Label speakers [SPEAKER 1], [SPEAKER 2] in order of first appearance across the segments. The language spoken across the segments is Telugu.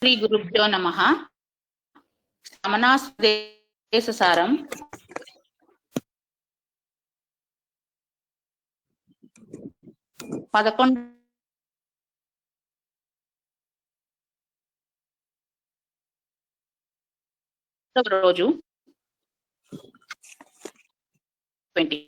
[SPEAKER 1] శ్రీ గురుభ్యో నమః. సమనాస్దేశసారం 11 రోజు 20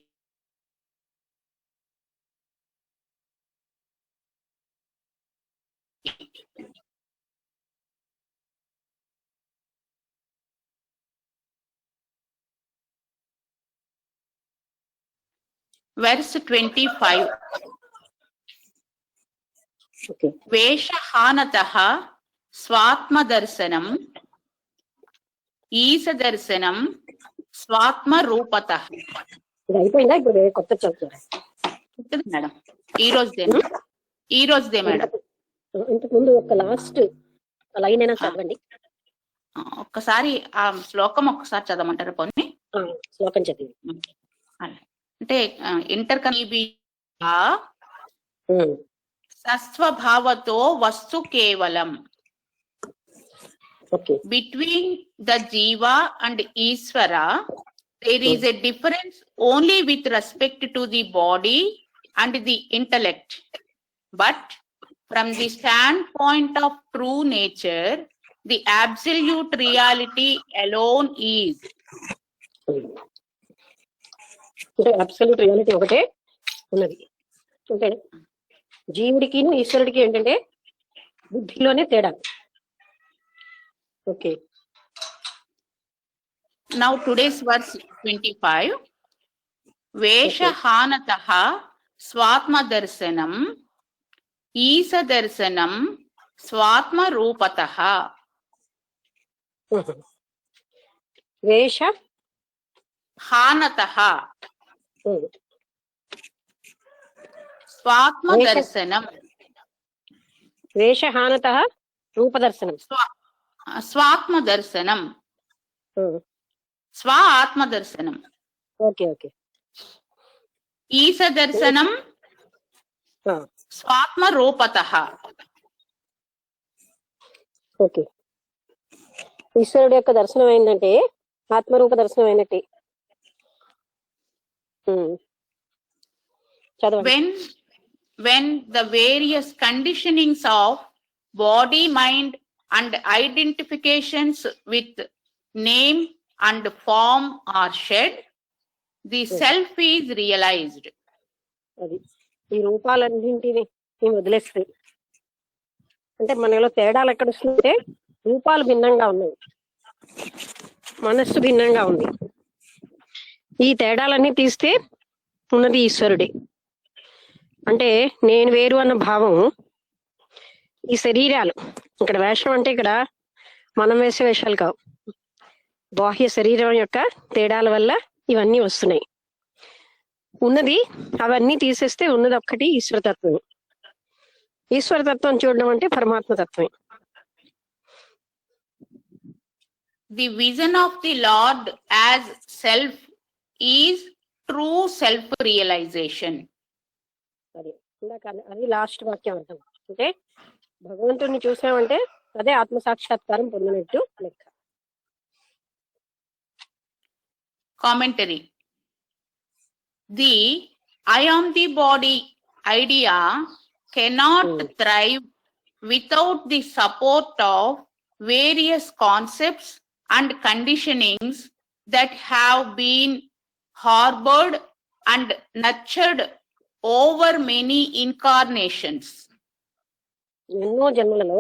[SPEAKER 1] verse 25.
[SPEAKER 2] Okay.
[SPEAKER 1] వేషహానతః స్వాత్మదర్శనం ఈశదర్శనం స్వాత్మరూపతః.
[SPEAKER 2] ఇది అయిపోయిందా? ఇప్పుడు వేరే కొత్త చదువుతారా
[SPEAKER 1] మేడం? ఈ రోజుదే మేడం.
[SPEAKER 2] ఇంతకు ముందు ఒక లాస్ట్ లైన్ అయినా చదవండి.
[SPEAKER 1] ఒక్కసారి ఆ శ్లోకం ఒక్కసారి చదవమంటారు? పోనీ
[SPEAKER 2] శ్లోకం చదివి.
[SPEAKER 1] అంటే ఇంటర్కనీబి సస్వభావతో వస్తు కేవలం. Between the jiva and Ishvara, there is a difference only with respect to the body and the intellect. But from the standpoint of true nature, the absolute reality alone is.
[SPEAKER 2] అంటే అబ్సల్యూట్ రియాలిటీ ఒకటే ఉన్నది. అంటే జీవుడికి ఈశ్వరుడికి ఏంటంటే బుద్ధిలోనే తేడా. ఓకే.
[SPEAKER 1] Now today's verse 25. వేషహానతః స్వాత్మదర్శనం ఈశదర్శనం స్వాత్మరూపతః.
[SPEAKER 2] వేష
[SPEAKER 1] హానతః స్వాత్మదర్శనం.
[SPEAKER 2] వేషహానతః రూపదర్శనం.
[SPEAKER 1] స్వాత్మదర్శనం. స్వ ఆత్మదర్శనం.
[SPEAKER 2] Okay okay.
[SPEAKER 1] ఈశదర్శనం స్వాత్మరూపతః.
[SPEAKER 2] ఓకే. ఈశ్వరుడు యొక్క దర్శనం ఏంటంటే ఆత్మరూప దర్శనం అయినట్టే.
[SPEAKER 1] When the various conditionings of body, mind and identifications with name and form are shed, the self is realized.
[SPEAKER 2] అది ఈ రూపాలన్నింటినీ వదిలేస్తాయి. అంటే మనలో తేడాలు ఎక్కడ వస్తుంటే రూపాలు భిన్నంగా ఉన్నాయి, మనస్సు భిన్నంగా ఉంది. ఈ తేడాలన్నీ తీస్తే ఉన్నది ఈశ్వరుడే. అంటే నేను వేరు అన్న భావం ఈ శరీరాలు, ఇక్కడ వేషం అంటే ఇక్కడ మనం వేసే వేషాలు కావు, బాహ్య శరీరం యొక్క తేడాల వల్ల ఇవన్నీ వస్తున్నాయి. ఉన్నది అవన్నీ తీసేస్తే ఉన్నది ఒక్కటి ఈశ్వరతత్వం. ఈశ్వరతత్వం చూడడం అంటే పరమాత్మతత్వమే.
[SPEAKER 1] The vision of the Lord as self is true self-realization.
[SPEAKER 2] అది లాస్ట్ వాక్యం అర్థం. అంటే భగవంతుడిని చూసామంటే అదే ఆత్మ సాక్షాత్కారం పొందినట్టు లెక్క.
[SPEAKER 1] Commentary. The I am the body idea cannot thrive without the support of various concepts and conditionings that have been harbored and nurtured over many incarnations.
[SPEAKER 2] ఎన్నో జన్మలలో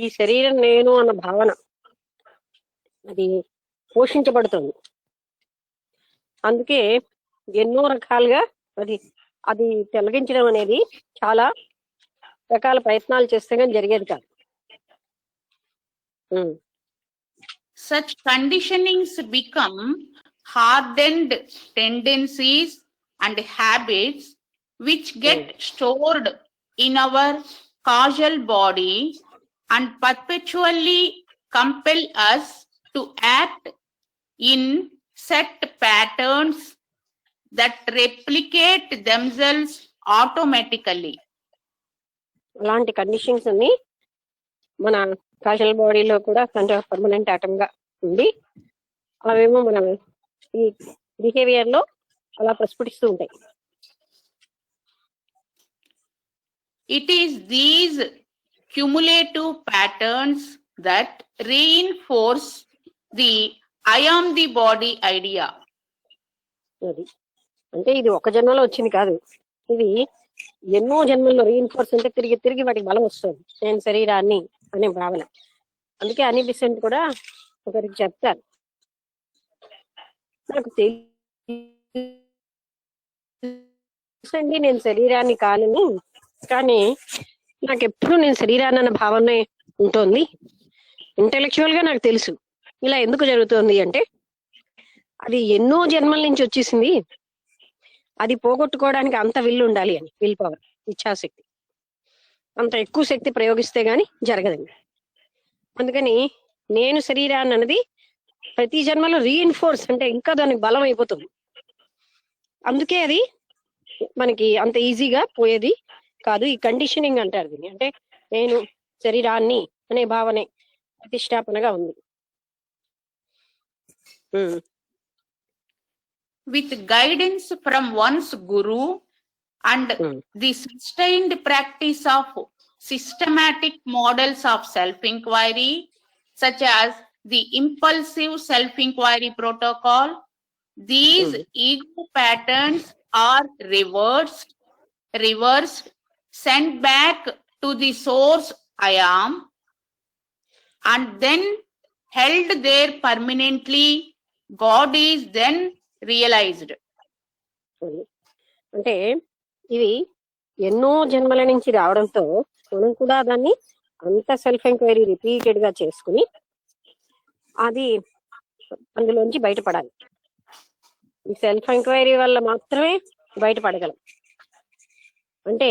[SPEAKER 2] ఈ శరీరం నేను అన్న భావన అది పోషించబడుతుంది. అందుకే ఎన్నో రకాలుగా అది తొలగించడం అనేది చాలా రకాల ప్రయత్నాలు చేస్తే కానీ జరిగేది కాదు.
[SPEAKER 1] Such conditionings become hardened tendencies and habits which get stored in our causal body and perpetually compel us to act in set patterns that replicate themselves automatically.
[SPEAKER 2] అలాంటి కండిషన్స్ అన్ని మన కాజల్ బాడీలో కూడా పర్మనెంట్ ఆటమ్ గా ఉండి అవేమో మన ఈ బిహేవియర్ లో అలా ప్రస్ఫుటిస్తూ ఉంటాయి.
[SPEAKER 1] It is these cumulative patterns that reinforce the I am the body idea.
[SPEAKER 2] అది అంటే ఇది ఒక జన్మలో వచ్చింది కాదు, ఇది ఎన్నో జన్మల్లో రీఇన్ఫోర్స్ అంటే తిరిగి తిరిగి వాటికి బలం వస్తుంది, నేను శరీరాన్ని అనే భావన. అందుకే అని బిసెంట్ కూడా ఒకరికి చెప్తారు, నాకు తెలుసండి నేను శరీరాన్ని కానని, కానీ నాకు ఎప్పుడు నేను శరీరాన్ని అన్న భావనే ఉంటుంది. ఇంటెలెక్చువల్ గా నాకు తెలుసు ఇలా ఎందుకు జరుగుతుంది అంటే అది ఎన్నో జన్మల నుంచి వచ్చేసింది, అది పోగొట్టుకోవడానికి అంత విల్లు ఉండాలి అని, విల్ పవర్, ఇచ్ఛాశక్తి. అంత ఎక్కువ శక్తి ప్రయోగిస్తే గాని జరగదండి. అందుకని నేను శరీరాన్ని అన్నది ప్రతి జన్మలో రీఇన్ఫోర్స్ అంటే ఇంకా దానికి బలం అయిపోతుంది. అందుకే అది మనకి అంత ఈజీగా పోయేది కాదు. ఈ కండిషనింగ్ అంటారు దీన్ని. అంటే నేను శరీరాన్ని అనే భావనే ప్రతిష్టాపనగా ఉంది.
[SPEAKER 1] With guidance from one's guru and the sustained practice of systematic models of self-inquiry, such as the impulsive self-inquiry protocol, these ego patterns are reversed, sent back to the source I am, and then held there permanently. God is then realized.
[SPEAKER 2] అంటే ఇవి ఎన్నో జన్మల నుంచి రావడంతో మనం కూడా దాన్ని అంత సెల్ఫ్ ఎంక్వైరీ రిపీటెడ్ గా చేసుకుని అది అందులోంచి బయటపడాలి. ఈ సెల్ఫ్ ఎంక్వైరీ వల్ల మాత్రమే బయటపడగలం. అంటే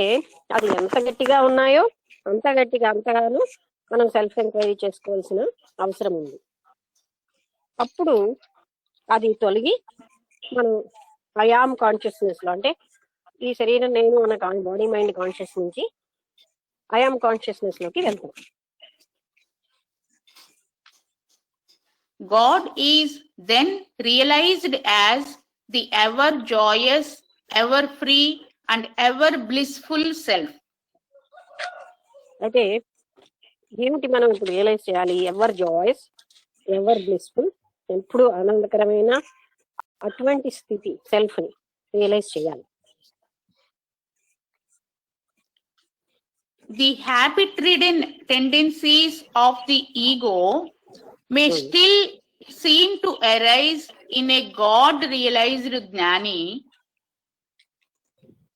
[SPEAKER 2] అది ఎంత గట్టిగా ఉన్నాయో అంత గట్టిగా అంతగానో మనం సెల్ఫ్ ఎంక్వైరీ చేసుకోవాల్సిన అవసరం ఉంది. అప్పుడు అది తొలగి మనం ఐఆమ్ కాన్షియస్నెస్ లో, అంటే ఈ శరీరం నేను అన్న బాడీ మైండ్ కాన్షియస్ నుంచి ఐఆమ్ కాన్షియస్నెస్ లోకి వెళ్తాం.
[SPEAKER 1] God is then realized as the ever joyous, ever free and ever blissful self.
[SPEAKER 2] అయితే ఏమిటి మనం ఇప్పుడు రియలైజ్ చేయాలి? ఎవర్ జాయస్, ఎవర్ బ్లిస్ఫుల్, ఎప్పుడు ఆనందకరమైన అటువంటి స్థితి సెల్ఫ్ ని రియలైజ్ చేయాలి.
[SPEAKER 1] The habit-ridden tendencies of the ego may still seem to arise in a God-realized Jnani.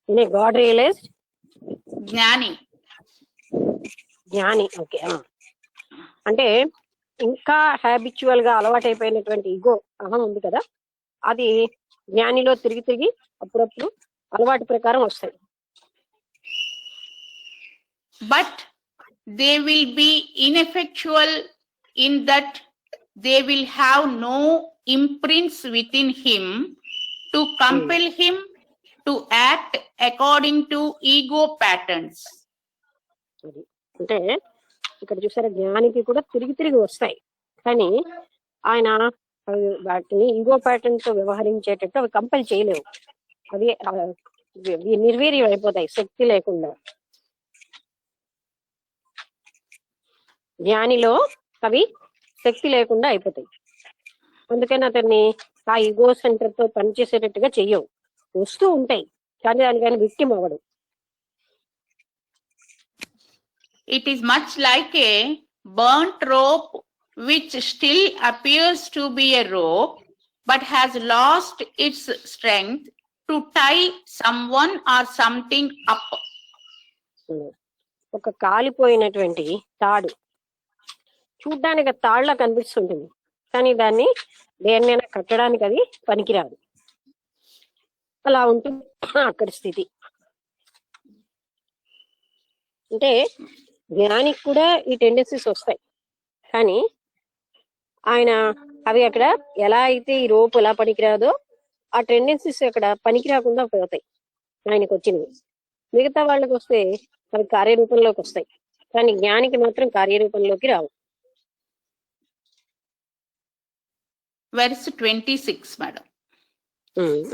[SPEAKER 2] In a God-realized
[SPEAKER 1] Jnani.
[SPEAKER 2] జ్ఞాని. ఓకే, అంటే ఇంకా హ్యాబిచువల్ గా అలవాటైపోయినటువంటి ఈగో అహం ఉంది కదా, అది జ్ఞానిలో తిరిగి తిరిగి అప్పుడప్పుడు అలవాటు ప్రకారం వస్తాయి.
[SPEAKER 1] But they will be ineffectual in that they will have no imprints within him to compel him to act according to ego patterns.
[SPEAKER 2] అంటే ఇక్కడ చూసారా, జ్ఞానికి కూడా తిరిగి తిరిగి వస్తాయి, కానీ ఆయన వాటిని ఈగో ప్యాటర్న్ తో వ్యవహరించేటట్టు అవి కంపెల్ చేయలేవు. అవి నిర్వీర్యం అయిపోతాయి శక్తి లేకుండా. జ్ఞానిలో అవి శక్తి లేకుండా అయిపోతాయి. అందుకని అతన్ని ఆ ఈగో సెంటర్ తో పనిచేసేటట్టుగా చెయ్యవు. వస్తూ ఉంటాయి కానీ దానికైనా victim అవ్వడు.
[SPEAKER 1] It is much like a burnt rope which still appears to be a rope but has lost its strength to tie someone or something up.
[SPEAKER 2] ఒక కాలిపోయినటువంటి తాడు చూడ్డానికి తాళ్లా కనిపిస్తుంటుంది, కానీ దాన్ని దేన్నైనా కట్టడానికి అది పనికిరాదు. అలా ఉంటుంది అక్కడి స్థితి. అంటే జ్ఞానికి కూడా ఈ టెండెన్సీస్ వస్తాయి, కానీ ఆయన అవి అక్కడ ఎలా అయితే ఈ రోపు ఎలా పనికిరాదో ఆ టెండెన్సీస్ అక్కడ పనికి రాకుండా పోతాయి ఆయనకు వచ్చినవి. మిగతా వాళ్ళకి వస్తే అవి కార్యరూపంలోకి వస్తాయి, కానీ జ్ఞానికి మాత్రం కార్యరూపంలోకి రావు.
[SPEAKER 1] verse 26, madam.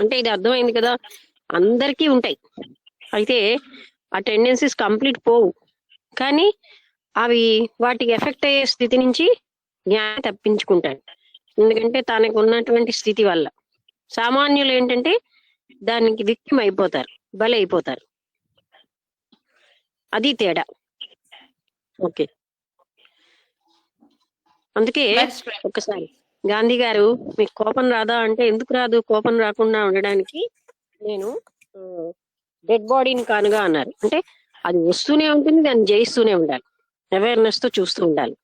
[SPEAKER 2] అంటే ఇది అర్థమైంది కదా, అందరికీ ఉంటాయి. అయితే ఆ టెండెన్సీస్ కంప్లీట్ పోవు, కానీ అవి వాటికి ఎఫెక్ట్ అయ్యే స్థితి నుంచి జ్ఞానం తప్పించుకుంటాడు. ఎందుకంటే తనకు ఉన్నటువంటి స్థితి వల్ల. సామాన్యులు ఏంటంటే దానికి విక్టిమ్ అయిపోతారు, బలి అయిపోతారు. అది తేడా. ఓకే, అందుకే
[SPEAKER 1] Verse 20.
[SPEAKER 2] ఒకసారి గాంధీ గారు మీకు కోపం రాదా అంటే, ఎందుకు రాదు, కోపం రాకుండా ఉండడానికి నేను డెడ్ బాడీని కానుగా అన్నారు. అంటే అది వస్తూనే ఉంటుంది, దాన్ని జయిస్తూనే ఉండాలి, అవేర్నెస్ తో చూస్తూ ఉండాలి.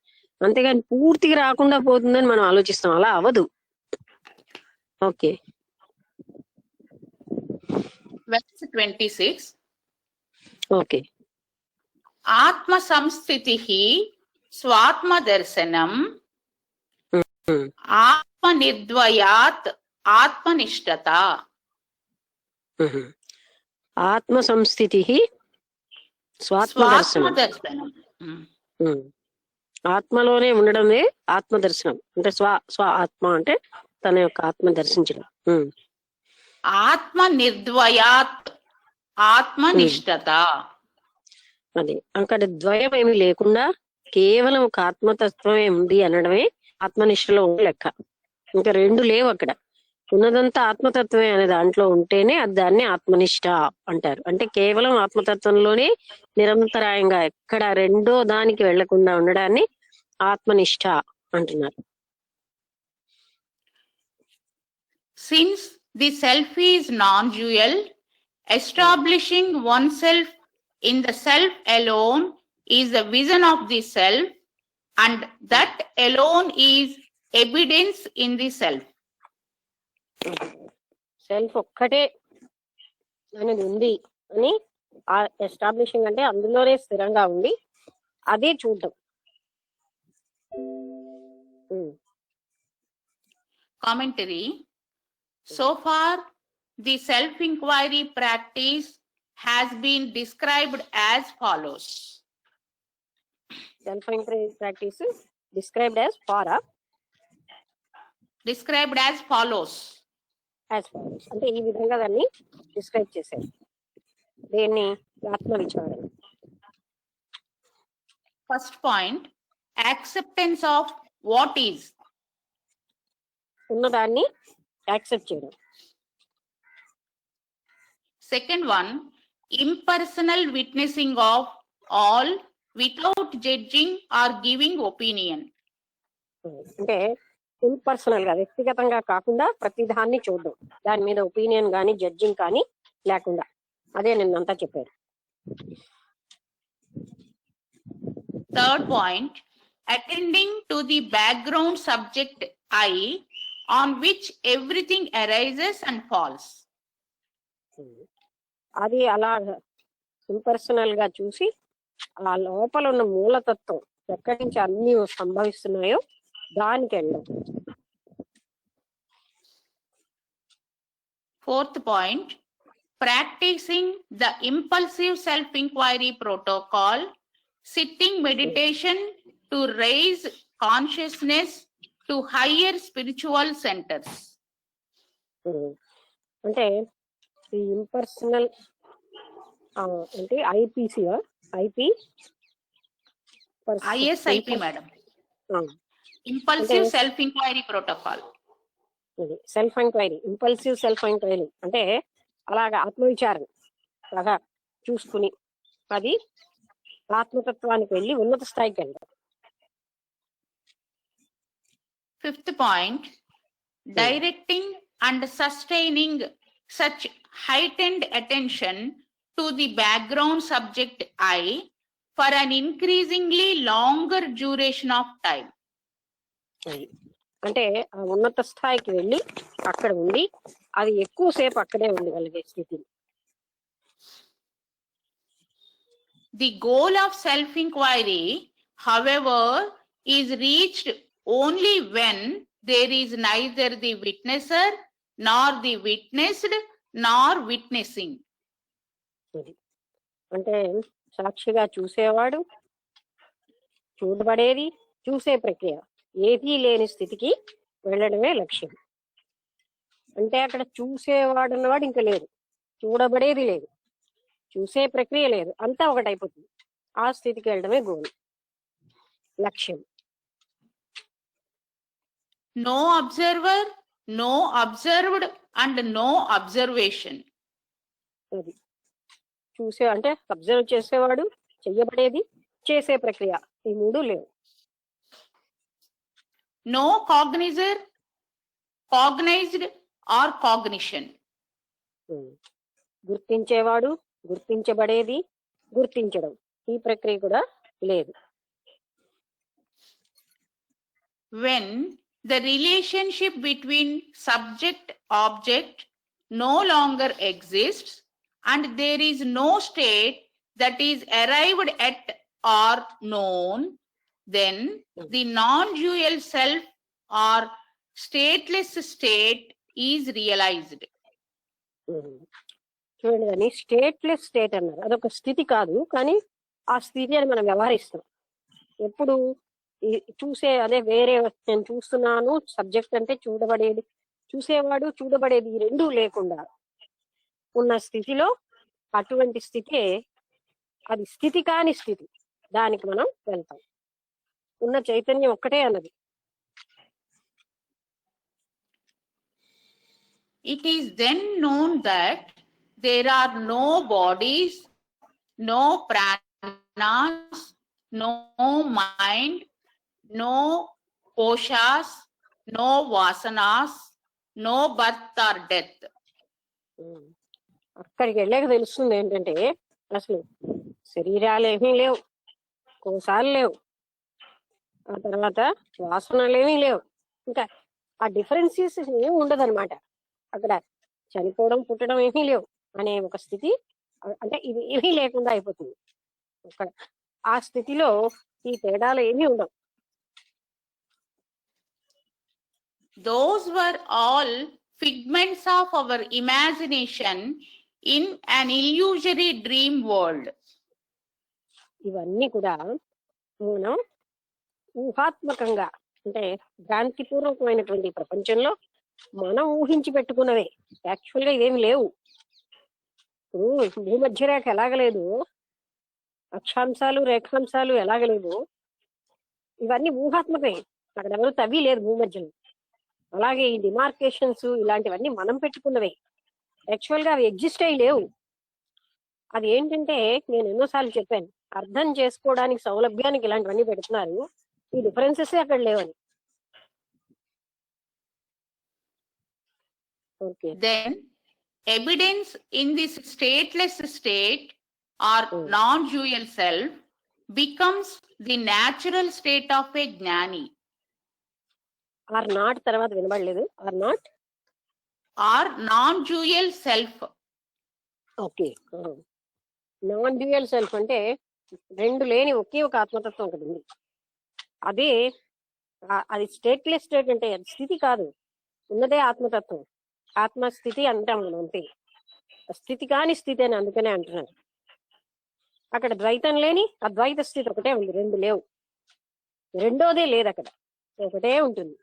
[SPEAKER 2] అంతేగాని పూర్తిగా రాకుండా పోతుందని మనం ఆలోచిస్తాం, అలా అవ్వదు. Okay,
[SPEAKER 1] Verse 26.
[SPEAKER 2] ఓకే.
[SPEAKER 1] ఆత్మ సంస్థితిః స్వాత్మ దర్శనం ఆత్మ నిర్ద్వయాత్ ఆత్మనిష్టత.
[SPEAKER 2] ఆత్మ సంస్థితి స్వాత్మ
[SPEAKER 1] స్వాత్మ
[SPEAKER 2] దర్శనం.
[SPEAKER 1] దర్శనం.
[SPEAKER 2] ఆత్మలోనే ఉండడమే ఆత్మ దర్శనం. అంటే స్వ ఆత్మ అంటే తన యొక్క ఆత్మ దర్శించడం.
[SPEAKER 1] ఆత్మ నిర్ద్వయాత్ ఆత్మనిష్టత.
[SPEAKER 2] అది అక్కడ ద్వయం ఏమి లేకుండా కేవలం ఒక ఆత్మతత్వమే ఉంది అనడమే ఆత్మనిష్టలో ఉన్న లెక్క. ఇంకా రెండు లేవు అక్కడ, ఉన్నదంతా ఆత్మతత్వమే అనే దాంట్లో ఉంటేనే అది దాన్ని ఆత్మనిష్ట అంటారు. అంటే కేవలం ఆత్మతత్వంలోనే నిరంతరాయంగా ఎక్కడ రెండో దానికి వెళ్లకుండా ఉండడాన్ని ఆత్మనిష్ట అంటున్నారు.
[SPEAKER 1] Since the self is non-dual, establishing oneself in the self alone is the vision of the self, and that alone is evidence in the self.
[SPEAKER 2] Self ఒక్కటే అనేది ఉంది అని ఆ ఎస్టాబ్లిషింగ్ అంటే అందులోనే స్థిరంగా ఉండి అదే చూడటం.
[SPEAKER 1] Commentary. So far, the self-inquiry practice has been described as follows.
[SPEAKER 2] Self encourage practice described as ఫారా
[SPEAKER 1] Described as follows.
[SPEAKER 2] అంటే ఈ విధంగా దాన్ని డిస్క్రైబ్ చేశారు. దేన్ని? ఆత్మ విచారణ.
[SPEAKER 1] First point, acceptance of what is.
[SPEAKER 2] ఉన్నదాన్ని యాక్సెప్ట్ చేయడం.
[SPEAKER 1] Second one, impersonal witnessing of all without judging or giving opinion.
[SPEAKER 2] అంటే ఇంపర్సనల్ గా వ్యక్తిగతంగా కాకుండా ప్రతి దాన్ని చూడడం, దాని మీద ఒపీనియన్ కానీ జడ్జింగ్ కానీ లేకుండా. అదే నిన్నంతా చెప్పారు.
[SPEAKER 1] Third point, attending to the background subject I on which everything arises and falls.
[SPEAKER 2] అది అలా ఇంపర్సనల్ గా చూసి ఆ లోపల ఉన్న మూలతత్వం ఎక్కడి నుంచి అన్ని సంభవిస్తున్నాయో దానికి వెళ్ళడం.
[SPEAKER 1] Fourth point, practicing the impulsive self-inquiry protocol, sitting meditation to raise consciousness to higher spiritual centers.
[SPEAKER 2] అంటే ఈ ఇంపర్సనల్ అంటే IPC
[SPEAKER 1] ISIP, madam. Impulsive self-inquiry protocol.
[SPEAKER 2] Self enquiry, impulsive self enquiry అంటే అలాగా ఆత్మవిచారణ బాగా చూసుకుని అది ఆత్మతత్వానికి వెళ్ళి ఉన్నత స్థాయికి వెళ్ళడం.
[SPEAKER 1] Fifth point, directing and sustaining such heightened attention to the background subject I for an increasingly longer duration of time.
[SPEAKER 2] అంటే ఆ ఉన్నత స్థాయికి వెళ్ళి అక్కడ ఉండి అది ఎక్కువసేపు అక్కడే ఉండగలిగే స్థితి.
[SPEAKER 1] The goal of self-inquiry, however, is reached only when there is neither the witnesser nor the witnessed nor witnessing.
[SPEAKER 2] అంటే సాక్షిగా చూసేవాడు, చూడబడేది, చూసే ప్రక్రియ ఏదీ లేని స్థితికి వెళ్ళడమే లక్ష్యం. అంటే అక్కడ చూసేవాడు అన్నవాడు ఇంకా లేదు, చూడబడేది లేదు, చూసే ప్రక్రియ లేదు, అంతా ఒకటైపోతుంది. ఆ స్థితికి వెళ్ళడమే గోల్, లక్ష్యం.
[SPEAKER 1] No observer, no observed, and no observation.
[SPEAKER 2] అది చూసే అంటే అబ్జర్వ్ చేసేవాడు, చెయ్యబడేది, చేసే ప్రక్రియ, ఈ మూడు లేవు.
[SPEAKER 1] No cognizer, cognized, or cognition.
[SPEAKER 2] గుర్తించేవాడు, గుర్తించబడేది, గుర్తించడం, ఈ ప్రక్రియ కూడా లేదు.
[SPEAKER 1] When the relationship between subject object no longer exists and there is no state that is arrived at or known, then the non-dual self or stateless state is realized.
[SPEAKER 2] చూడండి, దాన్ని స్టేట్లెస్ స్టేట్ అన్నారు. అదొక స్థితి కాదు, కానీ ఆ స్థితి అని మనం వ్యవహరిస్తాం. ఎప్పుడు చూసే అదే వేరే నేను చూస్తున్నాను, సబ్జెక్ట్ అంటే చూడబడేది, చూసేవాడు చూడబడేది, ఈ రెండూ లేకుండా ఉన్న స్థితిలో, అటువంటి స్థితే అది స్థితి కాని స్థితి, దానికి మనం వెళ్తాం. ఉన్న చైతన్యం ఒక్కటే అన్నది.
[SPEAKER 1] It is then known that there are no bodies, no pranas, no mind, no koshas, no vasanas, no birth or death.
[SPEAKER 2] అక్కడికి వెళ్ళాక తెలుస్తుంది ఏంటంటే అసలు శరీరాలు ఏమీ లేవు, కోశాలు లేవు, ఆ తర్వాత వాసనలు ఏమీ లేవు, ఇంకా ఆ డిఫరెన్సెస్ ఏమి ఉండదు అనమాట. అక్కడ చనిపోవడం, పుట్టడం ఏమీ లేవు అనే ఒక స్థితి, అంటే ఇది ఏమీ లేకుండా అయిపోతుంది. అక్కడ ఆ స్థితిలో ఈ తేడాలు ఏమీ ఉండవు.
[SPEAKER 1] Those were all figments of our imagination in an illusory dream world.
[SPEAKER 2] ఇవన్నీ కూడా మనం ఊహాత్మకంగా, అంటే భ్రాంతిపూర్వకమైనటువంటి ప్రపంచంలో మనం ఊహించి పెట్టుకున్నవే. యాక్చువల్ గా ఇవేమి లేవు. ఇప్పుడు భూమధ్యరేఖ ఎలాగలేదు, అక్షాంశాలు రేఖాంశాలు ఎలాగలేదు, ఇవన్నీ ఊహాత్మకమే. అక్కడ ఎవరు తవ్వి లేదు భూమధ్యలో. అలాగే ఈ డిమార్కేషన్స్ ఇలాంటివన్నీ మనం పెట్టుకున్నవే, యాక్చువల్ గా అవి ఎగ్జిస్ట్ అయ్యి లేవు. అది ఏంటంటే నేను ఎన్నోసార్లు చెప్పాను, అర్థం చేసుకోవడానికి సౌలభ్యానికి ఇలాంటివన్నీ పెడుతున్నారు, ఈ డిఫరెన్సెస్ అక్కడ లేవని. Okay,
[SPEAKER 1] Then evidence in this stateless state or non-dual self becomes the natural state of a జ్ఞాని.
[SPEAKER 2] ఆర్ నాట్ తర్వాత వినబడలేదు. Or not
[SPEAKER 1] or non-dual self.
[SPEAKER 2] Okay, non dual self అంటే రెండు లేని ఒకే ఒక ఆత్మతత్వం ఒకటి ఉంది. అదే అది స్టేట్లెస్ స్టేట్ అంటే అది స్థితి కాదు, ఉన్నదే ఆత్మతత్వం. ఆత్మస్థితి అంటాం మనం, అంతే. స్థితి కాని స్థితి అని అందుకనే అంటున్నారు. అక్కడ ద్వైతం లేని అద్వైత స్థితి ఒకటే ఉంది, రెండు లేవు. రెండోదే లేదు, అక్కడ ఒకటే ఉంటుంది.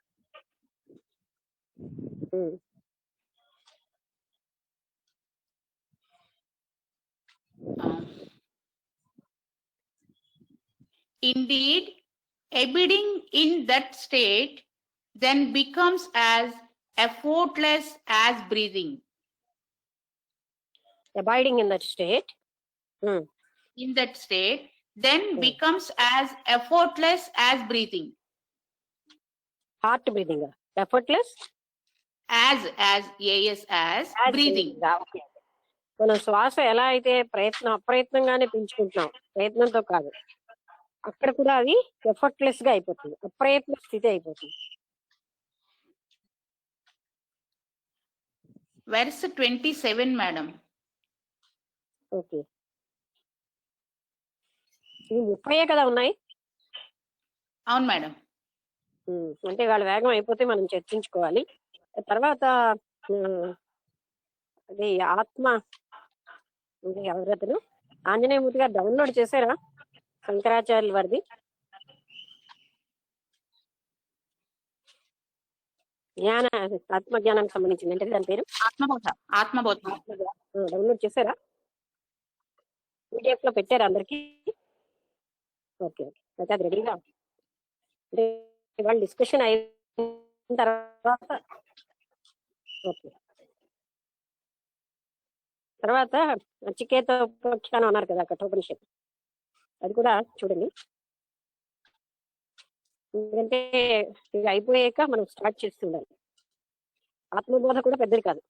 [SPEAKER 1] Indeed, abiding in that state then becomes as effortless as breathing.
[SPEAKER 2] Abiding in that state.
[SPEAKER 1] In that state then becomes as effortless as breathing.
[SPEAKER 2] Heart breathing. Effortless?
[SPEAKER 1] As breathing.
[SPEAKER 2] మనం శ్వాస ఎలా అయితే అప్రయత్నంగానే పీల్చుకుంటున్నాం, ప్రయత్నంతో కాదు, అక్కడ కూడా అది ఎఫర్ట్లెస్ గా అయిపోతుంది, అప్రయత్న స్థితి అయిపోతుంది.
[SPEAKER 1] Verse 27, madam.
[SPEAKER 2] ఓకే, ఇవి 30 కదా ఉన్నాయి.
[SPEAKER 1] అవును మేడం.
[SPEAKER 2] అంటే వాళ్ళ వేగం అయిపోతే మనం చర్చించుకోవాలి. తర్వాత అది ఆత్మ ఎవరతను ఆంజనేయమూర్తి గారు డౌన్లోడ్ చేశారా శంకరాచార్యుల వారిది? ఆత్మజ్ఞానానికి సంబంధించింది అంటే దాని పేరు
[SPEAKER 1] ఆత్మబోధ.
[SPEAKER 2] డౌన్లోడ్ చేశారా? PDF లో పెట్టారా అందరికి? ఓకే ఓకే, అయితే అది రెడీగా అంటే ఇవాళ డిస్కషన్ అయిన తర్వాత ఓకే. తర్వాత నచికేత ఉపాఖ్యానం అన్నారు కదా కఠోపనిషత్తు, అది కూడా చూడండి. ఎందుకంటే ఇది అయిపోయాక మనం స్టార్ట్ చేస్తుండాలి. ఆత్మబోధ కూడా పెద్దది కాదు.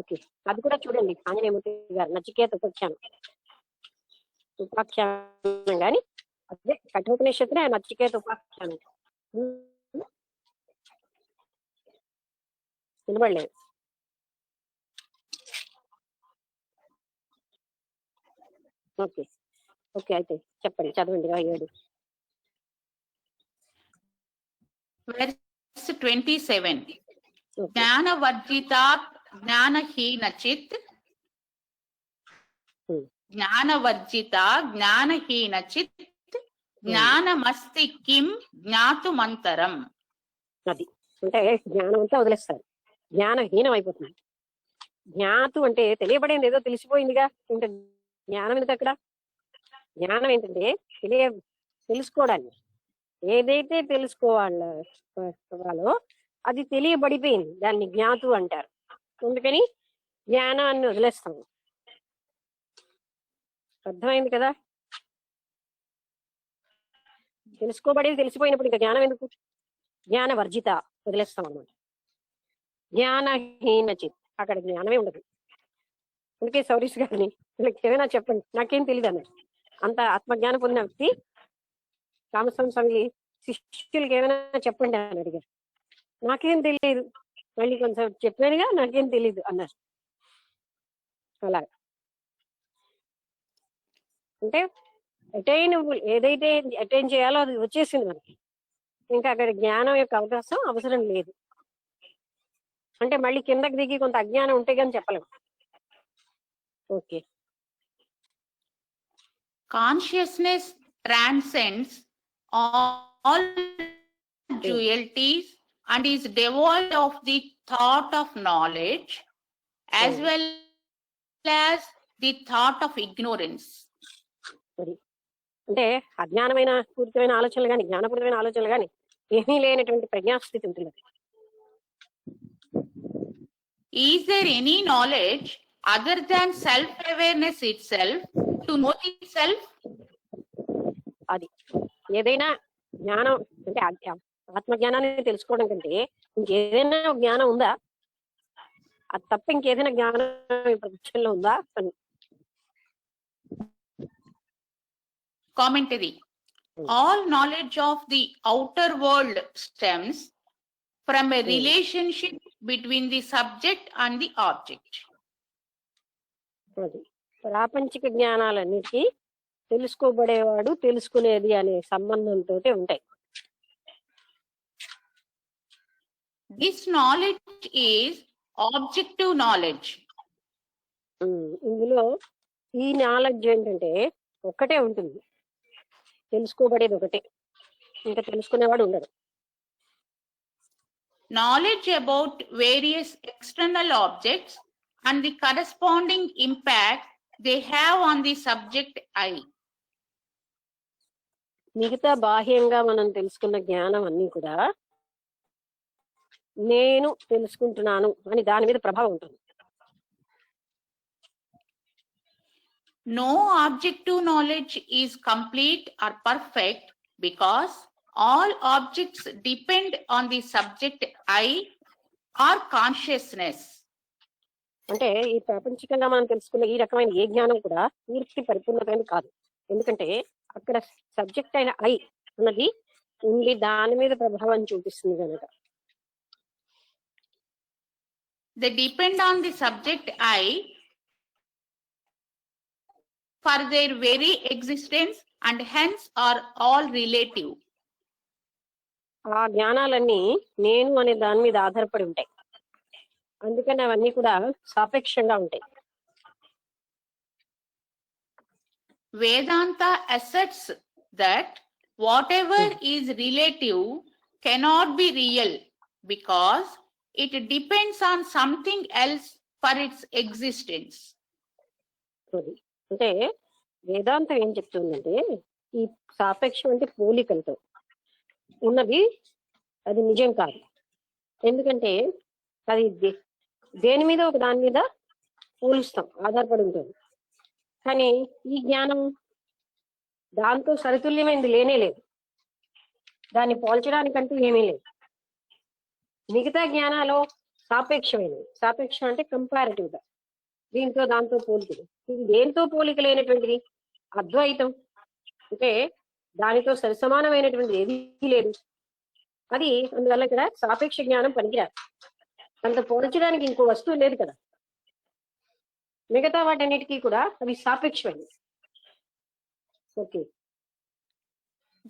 [SPEAKER 2] ఓకే, అది కూడా చూడండి. ఆంజనేయమూర్తి గారు నచికేత ఉపాఖ్యానం కానీ అదే కఠోపనిషత్తునే నచికేత ఉపాఖ్యానం. వినబడలేదు. ఓకే ఓకే, అయితే చెప్పండి, చదవండి. 27
[SPEAKER 1] Verse 27.
[SPEAKER 2] ఓకే.
[SPEAKER 1] జ్ఞానవర్జితాత్ జ్ఞానహీనచిత్ జ్ఞానవర్జిత జ్ఞానహీనచిత్ జ్ఞానమస్తి కిం జ్ఞాతుమంతరం.
[SPEAKER 2] అది అంటే జ్ఞానం అంతా వదిలేస్తారు, జ్ఞానహీనం అయిపోతుంది. జ్ఞాతు అంటే తెలియబడేది ఏదో తెలిసిపోయిందిగా, ఇంకా జ్ఞానం ఎందుకు అక్కడ? జ్ఞానం ఏంటంటే తెలుసుకోవడాన్ని, ఏదైతే తెలుసుకోవాలో అది తెలియబడిపోయింది, దాన్ని జ్ఞాతు అంటారు. అందుకని జ్ఞానాన్ని వదిలేస్తాము. అర్థమైంది కదా? తెలుసుకోబడేది తెలిసిపోయినప్పుడు ఇంకా జ్ఞానం ఎందుకు? జ్ఞాన వర్జిత వదిలేస్తాం అన్నమాట. జ్ఞానహీనచిత్, అక్కడ జ్ఞానమే ఉండదు. అందుకే సౌరీష్ గారిని వీళ్ళకి ఏమైనా చెప్పండి, నాకేం తెలియదు అన్నారు. అంత ఆత్మజ్ఞానం పొందిన వ్యక్తి రామస్వామి స్వామి శిష్యులకి ఏమైనా చెప్పండి అని అడిగారు. నాకేం తెలియదు, మళ్ళీ కొంచెం చెప్పానుగా నాకేం తెలియదు అన్నారు. అలా అంటే అటైనబుల్, ఏదైతే అటైన్ చేయాలో అది వచ్చేసింది మనకి, ఇంకా అక్కడ జ్ఞానం యొక్క అవసరం లేదు. అంటే మళ్ళీ కిందకి దిగి కొంత అజ్ఞానం ఉంటే కానీ చెప్పలేము. Okay.
[SPEAKER 1] Consciousness transcends all dualities and is devoid of the thought of knowledge as well as the thought of ignorance.
[SPEAKER 2] అంటే అజ్ఞానమైన పూరితమైన ఆలోచనలు కానీ జ్ఞానపూరితమైన ఆలోచనలు కానీ ఏమీ లేనటువంటి ప్రజ్ఞాస్థితి ఉంటుంది.
[SPEAKER 1] Is there any knowledge other than self-awareness itself to know the self?
[SPEAKER 2] అది ఏదైనా జ్ఞానం అంటే ఆత్మజ్ఞానాన్ని తెలుసుకోవడం కంటే ఇంకేదైనా జ్ఞానం ఉందా? అది తప్ప ఇంకేదైనా జ్ఞానం ఈ ప్రపంచంలో ఉందా అని.
[SPEAKER 1] Commentary. All knowledge of the outer world stems from a relationship between the subject and the object.
[SPEAKER 2] అది ప్రాపంచిక జ్ఞానాలన్నిటికీ తెలుసుకోబడేవాడు తెలుసుకునేది అనే సంబంధంతో ఉంటాయి.
[SPEAKER 1] This knowledge is objective knowledge.
[SPEAKER 2] ఇందులో ఈ నాలెడ్జ్ ఏంటంటే ఒక్కటే ఉంటుంది, తెలుసుకోబడేది ఒకటే, ఇంకా తెలుసుకునేవాడు ఉండడు.
[SPEAKER 1] Knowledge about various external objects and the corresponding impact they have on the subject I.
[SPEAKER 2] మిగతా బాహ్యంగా మనం తెలుసుకున్న జ్ఞానం అన్ని కూడా నేను తెలుసుకుంటున్నాను అని దాని మీద ప్రభావం ఉంటుంది.
[SPEAKER 1] No objective knowledge is complete or perfect because all objects depend on the subject I or consciousness.
[SPEAKER 2] అంటే ఈ ప్రాపంచికంగా మనం తెలుసుకున్న ఈ రకమైన ఏ జ్ఞానం కూడా పూర్తి పరిపూర్ణమైనది కాదు. ఎందుకంటే అక్కడ సబ్జెక్ట్ అయిన ఐ అన్నది ఉంది, దాని మీద ప్రభావం చూపిస్తుంది కనుక.
[SPEAKER 1] They depend on the subject I for their very existence and hence are all relative.
[SPEAKER 2] ఆ జ్ఞానాలన్నీ నేను అనే దాని మీద ఆధారపడి ఉంటాయి, అందుకని అవన్నీ కూడా సాపేక్షంగా ఉంటాయి.
[SPEAKER 1] Vedanta asserts that whatever is relative cannot be real because it depends on something else for its existence.
[SPEAKER 2] అది. అంటే వేదాంతం ఏం చెప్తుందంటే ఈ సాపేక్షం అంటే పోలికలతో ఉన్నది అది నిజం కాదు. ఎందుకంటే అది దేని మీద ఒక దాని మీద పోలుస్తాం, ఆధారపడి ఉంటుంది. కానీ ఈ జ్ఞానం దాంతో సరితుల్యమైనది లేనే లేదు, దాన్ని పోల్చడానికంటూ ఏమీ లేదు. మిగతా జ్ఞానాలు సాపేక్షమైనవి. సాపేక్షం అంటే కంపారిటివ్ గా, దీంతో దాంతో పోలికలు. ఇది దేంతో పోలిక లేనటువంటిది అద్వైతం. అంటే దానితో సరిసమానమైనటువంటిది ఏదీ లేదు. అది అందువల్ల ఇక్కడ సాపేక్ష జ్ఞానం పనికిరాదు. అంత పోల్చడానికి ఇంకో వస్తువు లేదు కదా. మిగతా వాటన్నిటికీ కూడా అవి సాపేక్షమైనవి. Okay.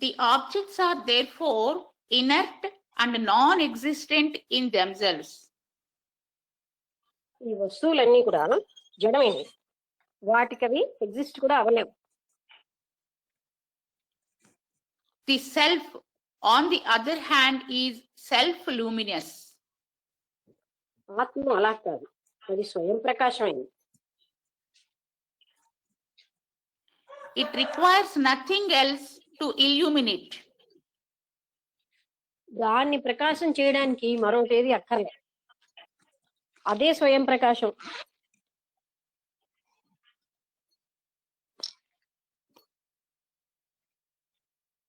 [SPEAKER 1] The objects are therefore inert and non-existent in themselves.
[SPEAKER 2] ఈ వస్తువులన్నీ కూడా జడమైనవి, వాటికి అవి ఎగ్జిస్ట్ కూడా అవ్వలేవు.
[SPEAKER 1] The self, on the other hand, is self-luminous.
[SPEAKER 2] ఆత్మ అలా కాదు, అది స్వయం ప్రకాశమైనది.
[SPEAKER 1] It requires nothing else to illuminate.
[SPEAKER 2] దాన్ని ప్రకాశం చేయడానికి మరొకటి అక్కర్లేదు, అదే స్వయం ప్రకాశం.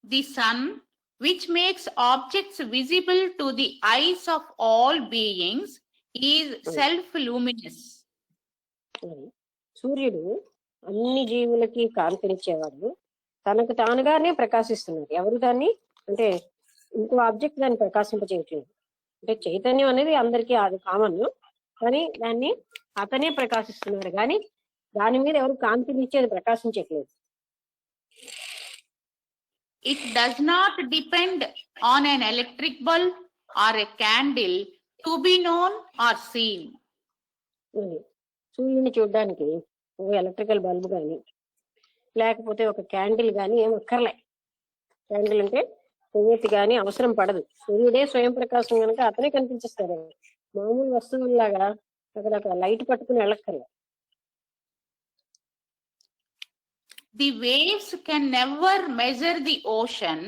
[SPEAKER 1] The sun, which makes objects visible to the eyes of all beings, is self-luminous.
[SPEAKER 2] సూర్యుడు అన్ని జీవులకి కాంతినిచ్చేవాడు, తనకు తానుగానే ప్రకాశిస్తున్నాడు. ఎవరు దాన్ని అంటే ఇంకో ఆబ్జెక్ట్ దాన్ని ప్రకాశింపచేయట్లేదు. అంటే చైతన్యం అనేది అందరికీ అది కామన్, కానీ దాన్ని అతనే ప్రకాశిస్తున్నాడు, కానీ దాని మీద ఎవరు కాంతినిచ్చేది ప్రకాశించట్లేదు.
[SPEAKER 1] It does not depend on an electric bulb or a candle to be known or seen.
[SPEAKER 2] సూర్యుని చూడడానికి ఒక ఎలక్ట్రికల్ బల్బ్ కానీ లేకపోతే ఒక క్యాండిల్ కానీ ఏం అక్కర్లే. క్యాండిల్ అంటే కొవ్వొత్తి కానీ అవసరం పడదు. సూర్యుడే స్వయం ప్రకాశం కనుక అతనే కనిపించేస్తాడు. మామూలు వస్తువుల్లాగా అక్కడ ఒక లైట్ పట్టుకుని వెళ్ళక్కర్లే.
[SPEAKER 1] The waves can never measure the ocean,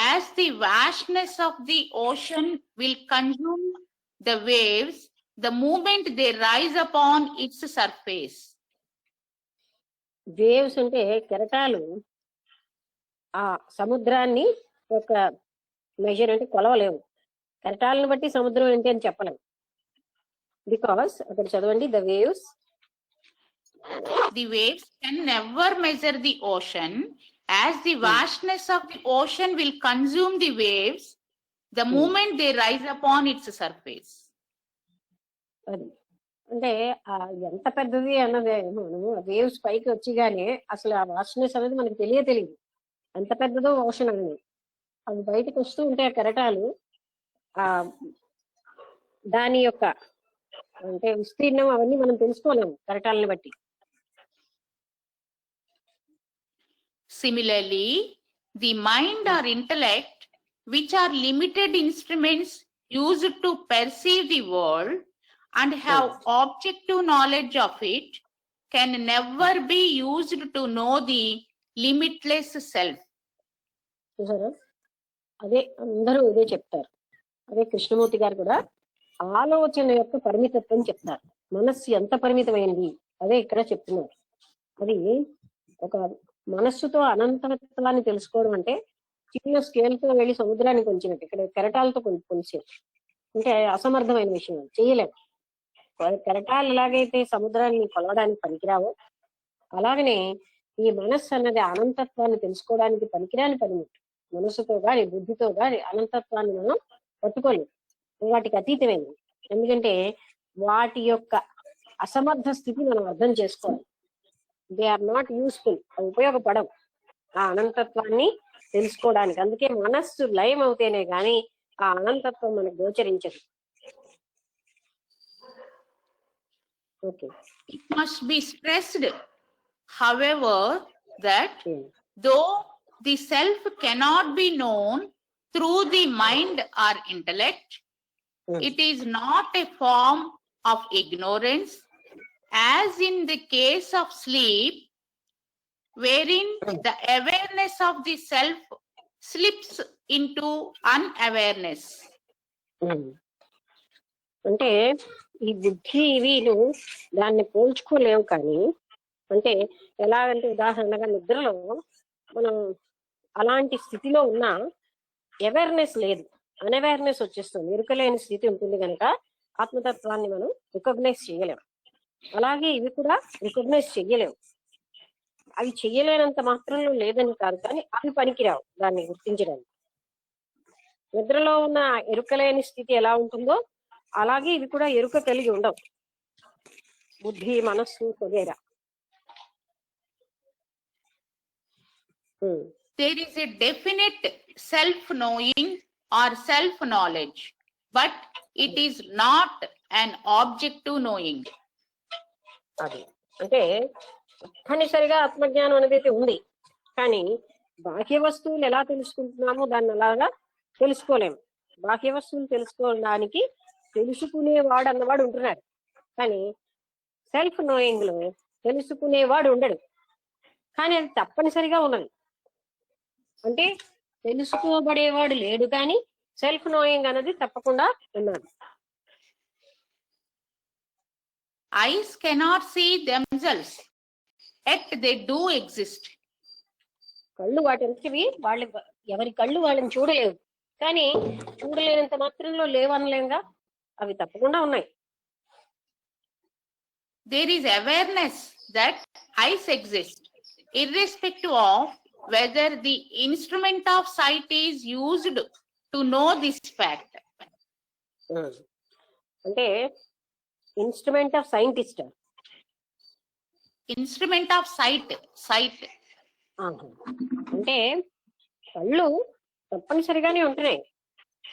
[SPEAKER 1] as the vastness of the ocean will consume the waves the moment they rise upon its surface.
[SPEAKER 2] Waves అంటే కెరటాలు ఆ సముద్రాన్ని ఒక మెజర్ అంటే కొలవలేవు. కెరటాలను బట్టి సముద్రం ఏంటి అని చెప్పలేము. బికాస్ అక్కడ చదవండి, the waves can never measure the ocean, as the vastness of the ocean will consume the waves the moment they rise upon its surface. అది అంటే ఎంత పెద్దది అన్నది మనము వేవ్స్ పైకి వచ్చిగానే అసలు ఆ వాస్ట్నెస్ అనేది మనకు తెలియదు. ఎంత పెద్దదో ఓషన్ అనేది అది బయటకు వస్తూ ఉంటే ఆ కెరటాలు ఆ దాని యొక్క అంటే విస్తీర్ణం అవన్నీ మనం తెలుసుకోలేము కెరటాలని బట్టి.
[SPEAKER 1] Similarly, the mind or intellect, which are limited instruments used to perceive the world and have objective knowledge of it, can never be used to know the limitless self.
[SPEAKER 2] చూసారా, అదే అందరూ ఇదే చెప్తారు. అదే కృష్ణమూర్తి గారు కూడా ఆలోచన యొక్క పరిమితత్వం చెప్తారు. మనస్సు ఎంత పరిమితమైనది అదే ఇక్కడ చెప్తున్నారు. అది ఒక మనస్సుతో అనంతత్వాన్ని తెలుసుకోవడం అంటే చిన్న స్కేల్ తో వెళ్ళి సముద్రాన్ని కొలిచినట్టు, ఇక్కడ కెరటాలతో కొలిచేది అంటే అసమర్థమైన విషయం, చేయలేము. కెరటాలు ఎలాగైతే సముద్రాన్ని కొలవడానికి పనికిరావో అలాగనే ఈ మనస్సు అన్నది అనంతత్వాన్ని తెలుసుకోవడానికి పనికిరాని పనిముట్టు. మనస్సుతో గాని బుద్ధితో గాని అనంతత్వాన్ని మనం పట్టుకోలేము, వాటికి అతీతమైనది. ఎందుకంటే వాటి యొక్క అసమర్థ స్థితి మనం అర్థం చేసుకోవాలి. దే ఆర్ నాట్ యూస్ఫుల్, అవి ఉపయోగపడవు ఆ అనంతత్వాన్ని తెలుసుకోవడానికి. అందుకే మనస్సు లయం అవుతేనే గాని ఆ అనంతత్వం మనకు గోచరించదు. Okay.
[SPEAKER 1] It must be stressed, however, that though the self cannot be known through the mind or intellect. It is not a form of ignorance, as in the case of sleep, wherein the awareness of the self slips into unawareness.
[SPEAKER 2] అంటే ఈ బుద్ధి ఇవిను దాన్ని పోల్చుకోలేవు. కానీ అంటే ఎలాగంటే ఉదాహరణగా నిద్రలో మనం అలాంటి స్థితిలో ఉన్న అవేర్నెస్ లేదు, అన్అవేర్నెస్ వచ్చేస్తుంది, ఎరుకలేని స్థితి ఉంటుంది కనుక ఆత్మతత్వాన్ని మనం రికగ్నైజ్ చేయలేము. అలాగే ఇవి కూడా రికగ్నైజ్ చెయ్యలేవు. అవి చెయ్యలేనంత మాత్రంలో లేదని కాదు, కానీ అవి పనికిరావు దాన్ని గుర్తించడానికి. నిద్రలో ఉన్న ఎరుకలేని స్థితి ఎలా ఉంటుందో అలాగే ఇవి కూడా ఎరుక కలిగి ఉండవు, బుద్ధి మనస్సు వగేరా.
[SPEAKER 1] There is a definite self-knowing or self-knowledge, but it is not an objective knowing.
[SPEAKER 2] అది అంటే తప్పనిసరిగా ఆత్మజ్ఞానం అనేది ఉంది, కానీ బాహ్య వస్తువులు ఎలా తెలుసుకుంటున్నామో దాన్ని అలాగా తెలుసుకోలేము. బాహ్య వస్తువులు తెలుసుకోవడానికి తెలుసుకునేవాడు అన్నవాడు ఉంటున్నాడు, కానీ సెల్ఫ్ నోయింగ్ లో తెలుసుకునేవాడు ఉండడు. కానీ అది తప్పనిసరిగా ఉన్నది. అంటే తెలుసుకోబడేవాడు లేడు, కానీ సెల్ఫ్ నోయింగ్ అనేది తప్పకుండా ఉన్నది.
[SPEAKER 1] Eyes cannot see themselves, yet they do exist.
[SPEAKER 2] కళ్ళు వాటికి వాళ్ళ ఎవరి కళ్ళు వాళ్ళని చూడలేవు, కానీ చూడలేనంత మాత్రంలో లేవనలేంగా, అవి తప్పకుండా ఉన్నాయి.
[SPEAKER 1] There is awareness that eyes exist, irrespective of whether the instrument of sight is used to know this fact.
[SPEAKER 2] అంటే instrument of scientist,
[SPEAKER 1] Instrument of sight.
[SPEAKER 2] అంటే కళ్ళు తప్పనిసరిగానే ఉంటున్నాయి,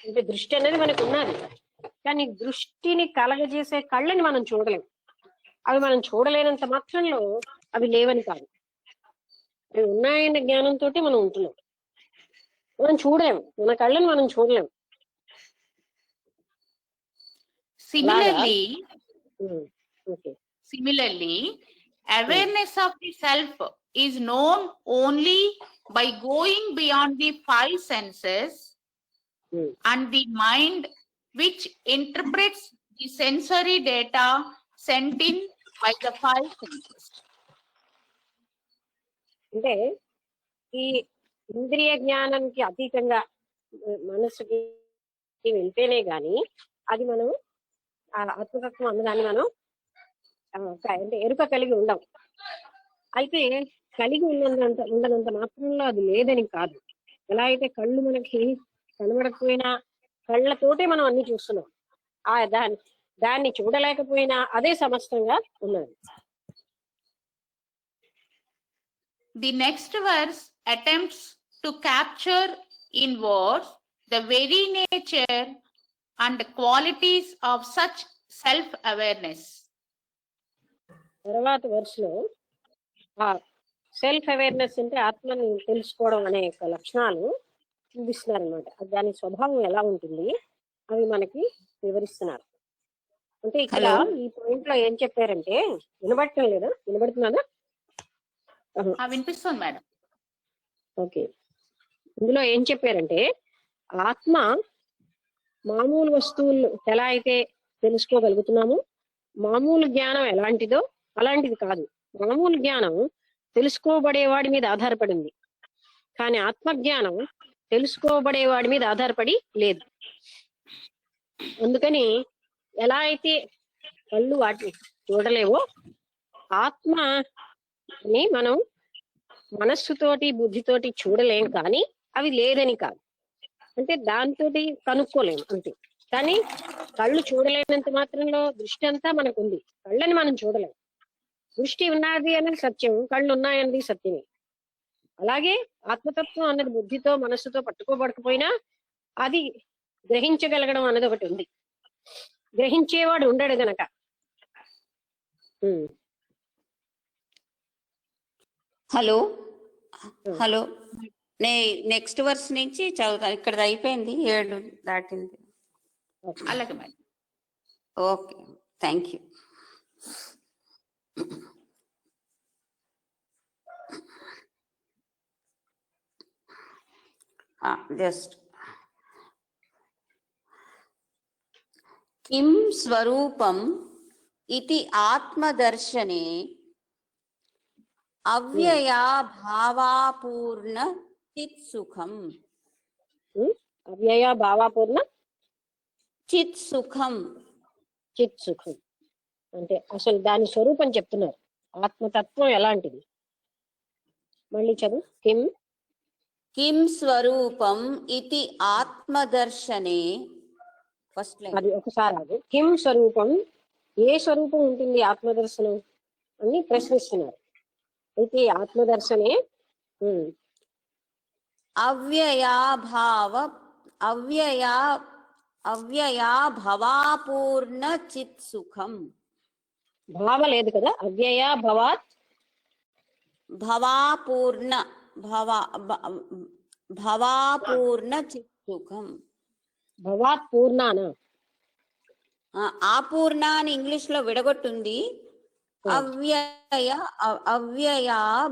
[SPEAKER 2] అంటే దృష్టి అనేది మనకు ఉన్నది, కానీ దృష్టిని కలగజేసే కళ్ళని మనం చూడలేము. అవి మనం చూడలేనంత మాత్రంలో అవి లేవని కాదు, అవి ఉన్నాయన్న జ్ఞానంతో మనం ఉంటున్నాం. మనం చూడలేము, మన కళ్ళని మనం చూడలేము.
[SPEAKER 1] Similarly, awareness of the self is known only by going beyond the five senses and the mind, which interprets the sensory data sent in by the five senses.
[SPEAKER 2] అంటే ఈ ఇంద్రియ జ్ఞానానికి అతీతంగా మనసుకి వెళ్తేనే గాని అది మనం ఆత్మతత్వం అన్నదాన్ని మనం అంటే ఎరుక కలిగి ఉండం. అయితే కలిగి ఉండనంత మాత్రంలో అది లేదని కాదు. ఎలా అయితే కళ్ళు మనకి కనబడకపోయినా కళ్ళతోటే మనం అన్ని చూస్తున్నాం, దాన్ని చూడలేకపోయినా అదే సమస్తంగా ఉన్నది.
[SPEAKER 1] The next verse attempts to capture in words the very nature and qualities of such self-awareness.
[SPEAKER 2] తర్వాత వర్స్లో ఆ సెల్ఫ్ అవేర్నెస్ అంటే ఆత్మని తెలుసుకోవడం అనే యొక్క లక్షణాలు చూపిస్తున్నారు అనమాట. దాని స్వభావం ఎలా ఉంటుంది అవి మనకి వివరిస్తున్నారు. అంటే ఇక్కడ ఈ పాయింట్ లో ఏం చెప్పారంటే, వినబడటం లేదా? వినబడుతున్నారా?
[SPEAKER 1] వినిపిస్తుంది మేడం.
[SPEAKER 2] ఓకే, ఇందులో ఏం చెప్పారంటే ఆత్మ మామూలు వస్తువులు ఎలా అయితే తెలుసుకోగలుగుతున్నామో, మామూలు జ్ఞానం ఎలాంటిదో అలాంటిది కాదు. మామూలు జ్ఞానం తెలుసుకోబడేవాడి మీద ఆధారపడింది, కానీ ఆత్మజ్ఞానం తెలుసుకోబడేవాడి మీద ఆధారపడి లేదు. అందుకని ఎలా అయితే కళ్ళు వాటిని చూడలేవో, ఆత్మని మనం మనస్సుతోటి బుద్ధితోటి చూడలేం, కానీ అవి లేదని కాదు. అంటే దాంతో కనుక్కోలేము అంతే. కానీ కళ్ళు చూడలేనంత మాత్రంలో దృష్టి అంతా మనకు ఉంది, కళ్ళని మనం చూడలేము. దృష్టి ఉన్నది అనేది సత్యం, కళ్ళు ఉన్నాయన్నది సత్యమే. అలాగే ఆత్మతత్వం అన్నది బుద్ధితో మనస్సుతో పట్టుకోబడకపోయినా అది గ్రహించగలగడం అన్నది ఒకటి ఉంది. గ్రహించేవాడు ఉండడు గనక.
[SPEAKER 3] హలో హలో నెక్స్ట్ వర్స్ నుంచి చదువుతాను. ఇక్కడ అయిపోయింది, 7 దాటింది.
[SPEAKER 1] అలాగే madam.
[SPEAKER 3] Okay, thank you. Just కిం స్వరూపం ఇతి ఆత్మదర్శనే అవ్యయా భావాపూర్ణ చిత్ సుఖం.
[SPEAKER 2] అవ్యయ భావాపూర్ణ
[SPEAKER 3] చిత్ సుఖం.
[SPEAKER 2] చిత్ సుఖం అంటే అసలు దాని స్వరూపం చెప్తున్నారు. ఆత్మతత్వం ఎలాంటిది? మళ్ళీ చదువు. కిం
[SPEAKER 3] కిం స్వరూపం ఇతి ఆత్మదర్శనే. First line.
[SPEAKER 2] అది ఒకసారి అది కిం స్వరూపం, ఏ స్వరూపం ఉంటుంది ఆత్మదర్శనం అని ప్రశ్నిస్తున్నారు. అయితే ఆత్మదర్శనే
[SPEAKER 3] అవ్యయా భవాపూర్ణ చిత్ సుఖం.
[SPEAKER 2] భావ లేదు కదా, అవ్యయ భవాత్
[SPEAKER 3] భవాపూర్ణ భవాపూర్ణ చిత్ సుఖం.
[SPEAKER 2] భవాత్ పూర్ణానా?
[SPEAKER 3] ఆపూర్ణ అని ఇంగ్లీష్ లో విడగొట్టుంది. అవ్యయ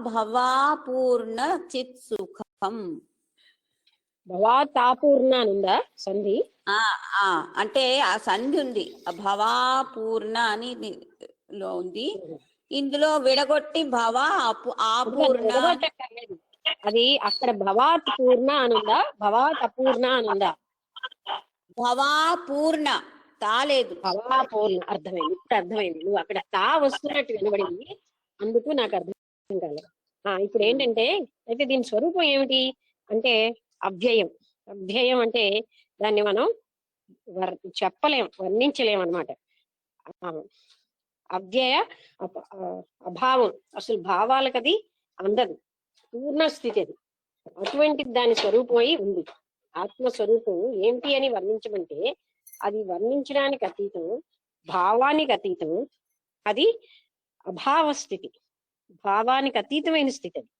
[SPEAKER 3] భవాపూర్ణ చిత్ సుఖం.
[SPEAKER 2] భవాత్ ఆపూర్ణ అనుందా సంధి?
[SPEAKER 3] అంటే ఆ సంధి ఉంది, భవాపూర్ణ అని లో ఉంది. ఇందులో విడగొట్టి ఆపూర్ణ.
[SPEAKER 2] అది అక్కడ భవాత్ పూర్ణ అనుందా, భవాత్ అపూర్ణ అనుందా?
[SPEAKER 3] భవాపూర్ణ తాలేదు.
[SPEAKER 2] భవాపూర్ణ అర్థమైంది, ఇప్పుడు అర్థమైంది. నువ్వు అక్కడ తా వస్తున్నట్టు వినబడింది, అందుకు నాకు అర్థం కాలేదు. ఇప్పుడు ఏంటంటే అయితే దీని స్వరూపం ఏమిటి అంటే అవ్యయం. అవ్యయం అంటే దాన్ని మనం చెప్పలేం, వర్ణించలేం అన్నమాట. అవ్యయ అభావం, అసలు భావాలకు అది అందదు, పూర్ణ స్థితి అది. అటువంటి దాని స్వరూపమై ఉంది. ఆత్మస్వరూపం ఏంటి అని వర్ణించమంటే అది వర్ణించడానికి అతీతం, భావానికి అతీతం. అది అభావ స్థితి, భావానికి అతీతమైన స్థితి అది.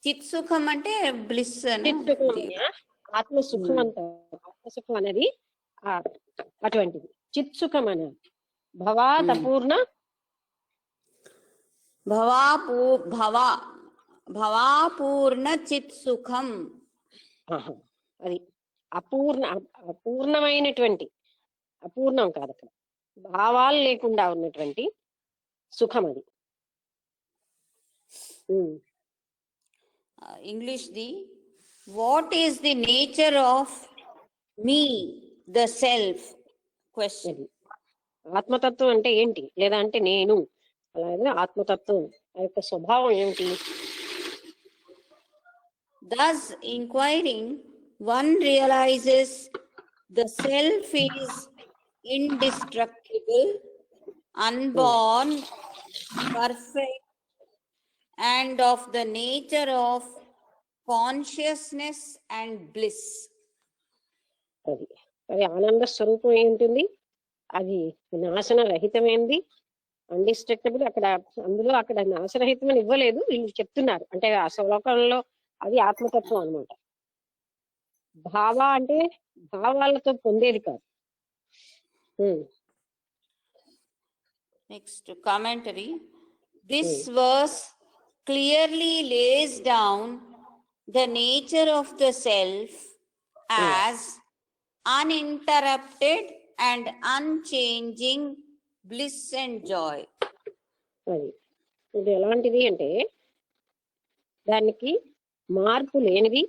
[SPEAKER 3] చిత్ సుఖం అంటే బ్లిస్.
[SPEAKER 2] ఆత్మసుఖం అంత, ఆత్మసుఖం అనేది అటువంటిది. చిత్ సుఖం అనేది భవాత్ అపూర్ణ
[SPEAKER 3] భవాపూర్ణ చిత్ సుఖం.
[SPEAKER 2] అది అపూర్ణమైనటువంటి, అపూర్ణం కాదు అక్కడ, భావాలు లేకుండా ఉన్నటువంటి సుఖం అది.
[SPEAKER 3] English the what is the nature of me the self question.
[SPEAKER 2] ఆత్మతత్వం అంటే ఏంటి, లేదా అంటే నేను, అలాగే ఆత్మతత్వం ఆ యొక్క స్వభావం ఏమిటి?
[SPEAKER 3] Thus inquiring, one realizes the self is indestructible, unborn, perfect, and of the nature of consciousness and bliss.
[SPEAKER 2] అది ఆనంద స్వరూపం ఏంటుంది, అది నాశన రహితమైంది, అన్డిస్ట్రక్టబుల్. అందులో అక్కడ నాశరహితం అని ఇవ్వలేదు, వీళ్ళు చెప్తున్నారు. అంటే ఆ శ్లోకంలో అది ఆత్మతత్వం అన్నమాట. భావ అంటే భావాలతో పొందేది కాదు.
[SPEAKER 3] Next commentary. This verse clearly lays down the nature of the self as uninterrupted and unchanging bliss and joy.
[SPEAKER 2] ఇది ఎలాంటిది అంటే దానికి మార్పు లేనిది,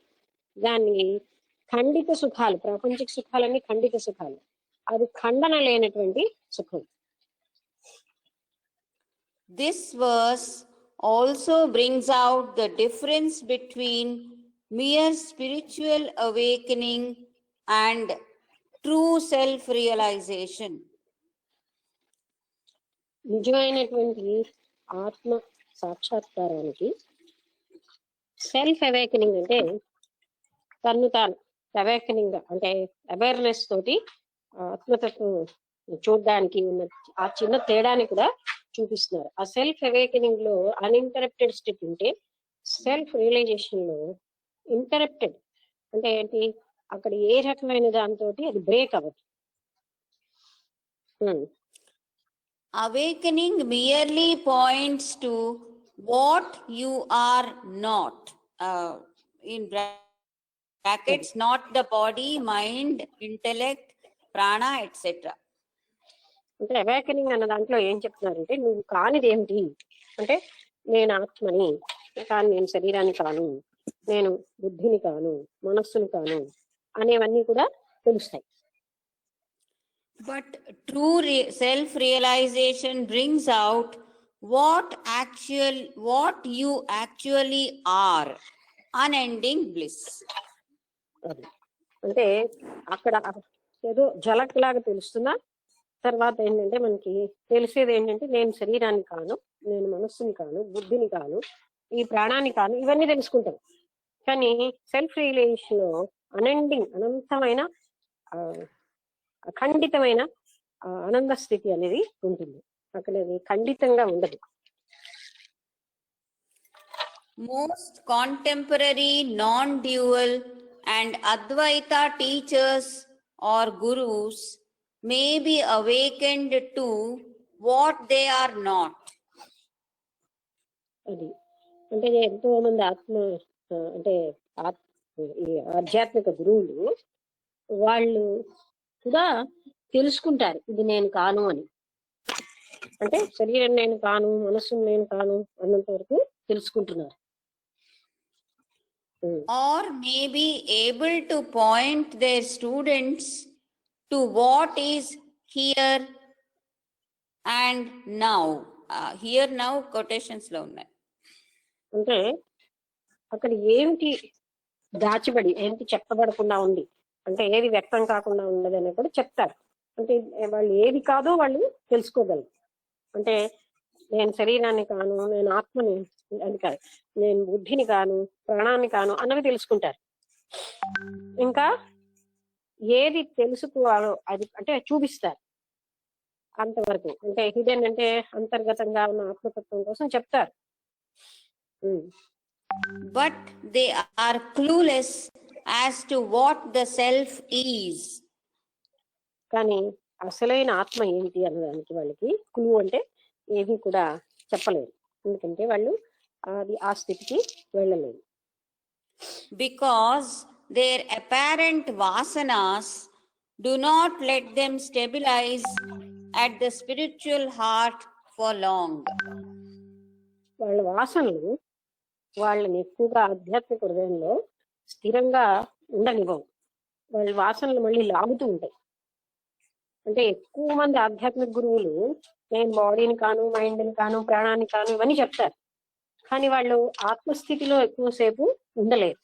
[SPEAKER 2] దాన్ని ఖండిత సుఖాలు, ప్రాపంచిక సుఖాలన్నీ ఖండిత సుఖాలు, అది ఖండన లేనటువంటి సుఖం.
[SPEAKER 3] This verse also brings out the difference between mere spiritual awakening and true self-realization.
[SPEAKER 2] నిజమైనటువంటి ఆత్మ సాక్షాత్కారానికి సెల్ఫ్ అవేకనింగ్ అంటే తను తాను అవేకనింగ్ అంటే అవేర్నెస్ తోటి ఆత్మతత్వం చూడడానికి ఉన్న ఆ చిన్న తేడాన్ని కూడా చూపిస్తున్నారు. ఆ సెల్ఫ్ అవేకనింగ్ లో అన్ఇంటరప్టెడ్ స్టెప్ ఉంటే సెల్ఫ్ రియలైజేషన్ లో ఇంటరప్టెడ్ అంటే ఏంటి, అక్కడ ఏ రకమైన దాంతో అది బ్రేక్ అవ్వదు.
[SPEAKER 3] Awakening merely points to what you are not. In brackets, not the body, mind, intellect, prana, etc.
[SPEAKER 2] అంటే అవేకనింగ్ అన్న దాంట్లో ఏం చెప్తున్నారంటే, నువ్వు కానిది ఏమిటి అంటే, నేను ఆత్మని, కానీ నేను శరీరాన్ని కాను, నేను బుద్ధిని కాను, మనస్సుని కాను అనేవన్నీ కూడా తెలుస్తాయి.
[SPEAKER 3] But true self-realization brings out what you actually are, unending bliss.
[SPEAKER 2] అది అంటే అక్కడ ఏదో జలక్ లాగా తెలుస్తున్నా, తర్వాత ఏంటంటే మనకి తెలిసేది ఏంటంటే, నేను శరీరాన్ని కాను, నేను మనస్సుని కాను, బుద్ధిని కాను, ఈ ప్రాణాన్ని కాను, ఇవన్నీ తెలుసుకుంటాం. కానీ సెల్ఫ్ రియలైజేషన్ లో అనండింగ్, అనంతమైన అఖండితమైన ఆనంద స్థితి అనేది ఉంటుంది. అక్కడ అది ఖండితంగా ఉండదు.
[SPEAKER 3] Most contemporary non-dual and Advaita teachers or gurus may be awakened to what they are not.
[SPEAKER 2] అది అంటే ఎంతో మంది అంటే ఈ ఆధ్యాత్మిక గురువులు వాళ్ళు కూడా తెలుసుకుంటారు, ఇది నేను కాను అని. అంటే శరీరం నేను కాను, మనస్సును నేను కాను అన్నంత వరకు తెలుసుకుంటున్నారు.
[SPEAKER 3] Or may be able to point their students to what is here and now. Here now quotations లో ఉన్నాయి.
[SPEAKER 2] అంటే అక్కడ ఏమిటి దాచబడి, ఏంటి చెప్పబడకుండా ఉంది, అంటే ఏది వ్యక్తం కాకుండా ఉండదు అని కూడా చెప్తారు. అంటే వాళ్ళు ఏది కాదో వాళ్ళు తెలుసుకోగలరు. అంటే నేను శరీరాన్ని కాను, నేను ఆత్మని, అది కాదు, నేను బుద్ధిని కాను, ప్రాణాన్ని కాను అన్నవి తెలుసుకుంటారు. ఇంకా ఏది తెలుసుకోవాలో అది అంటే చూపిస్తారు అంతవరకు. అంటే హిడెన్ అంటే అంతర్గతంగా ఉన్న ఆత్మతత్వం కోసం చెప్తారు.
[SPEAKER 3] But they are clueless as to what the self is.
[SPEAKER 2] కానీ అసలైన ఆత్మ ఏంటి అన్నదానికి వాళ్ళకి క్లూ అంటే ఏది కూడా చెప్పలేరు. ఎందుకంటే వాళ్ళు అది ఆ స్థితికి వెళ్ళలేరు.
[SPEAKER 3] Because their apparent vasanas do not let them stabilize at the spiritual heart for long.
[SPEAKER 2] వాళ్ళ వాసనలు వాళ్ళని ఎక్కువగా ఆధ్యాత్మిక హృదయంలో స్థిరంగా ఉండనివ్వవు. వాళ్ళ వాసనలు మళ్ళీ లాగుతూ ఉంటాయి. అంటే ఎక్కువ మంది ఆధ్యాత్మిక గురువులు నేను బాడీని కాను, మైండ్ని కాను, ప్రాణాన్ని కాను ఇవన్నీ చెప్తారు. కానీ వాళ్ళు ఆత్మస్థితిలో ఎక్కువసేపు ఉండలేరు.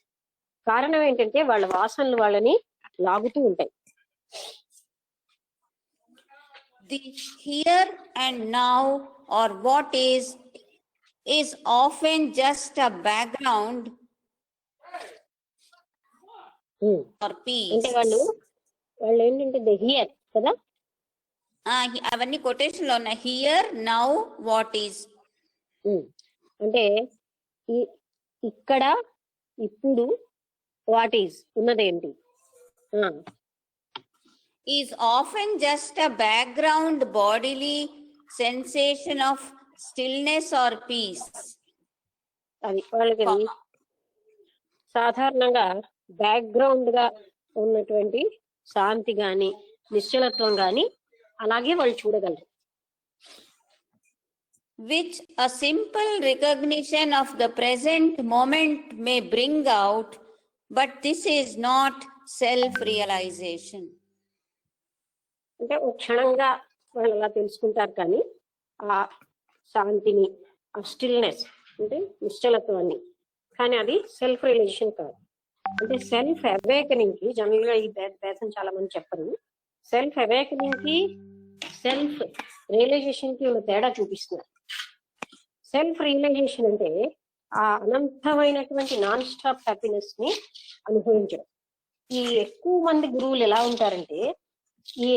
[SPEAKER 2] కారణం ఏంటంటే వాళ్ళ వాసనలు వాళ్ళని లాగుతూ ఉంటాయి.
[SPEAKER 3] The here and now or what is often just a background or peace.
[SPEAKER 2] అంటే వాళ్ళు ఏంటంటే ద హియర్ కదా,
[SPEAKER 3] అవన్నీ కొటేషన్ లో ఉన్నాయి. హియర్ నౌ వాట్ ఈస్
[SPEAKER 2] అంటే ఇక్కడ ఇప్పుడు వాట్ ఈస్ ఉన్నదేంటి,
[SPEAKER 3] is often just a background bodily sensation of stillness or peace.
[SPEAKER 2] అది వాళ్ళకి సాధారణంగా బ్యాక్గ్రౌండ్ గా ఉన్నటువంటి శాంతి గాని, నిశ్చలత్వం గాని అలాగే వాళ్ళు చూడగలరు.
[SPEAKER 3] Which a simple recognition of the present moment may bring out, but this is not self-realization.
[SPEAKER 2] అంటే ఒక క్షణంగా వాళ్ళు అలా తెలుసుకుంటారు, కానీ ఆ శాంతిని, ఆ స్టిల్నెస్ అంటే నిశ్చలత్వాన్ని, కానీ అది సెల్ఫ్ రియలైజేషన్ కాదు. అంటే సెల్ఫ్ అవేకనింగ్ కి జనరల్ గా ఈ భేదం చాలా మంది చెప్పరు. సెల్ఫ్ అవేకనింగ్ కి సెల్ఫ్ రియలైజేషన్ కి ఉన్న తేడా చూపిస్తున్నారు. సెల్ఫ్ రియలైజేషన్ అంటే ఆ అనంతమైనటువంటి నాన్ స్టాప్ హ్యాపీనెస్ ని అనుభవించడం. ఈ ఎక్కువ మంది గురువులు ఎలా ఉంటారంటే ఈ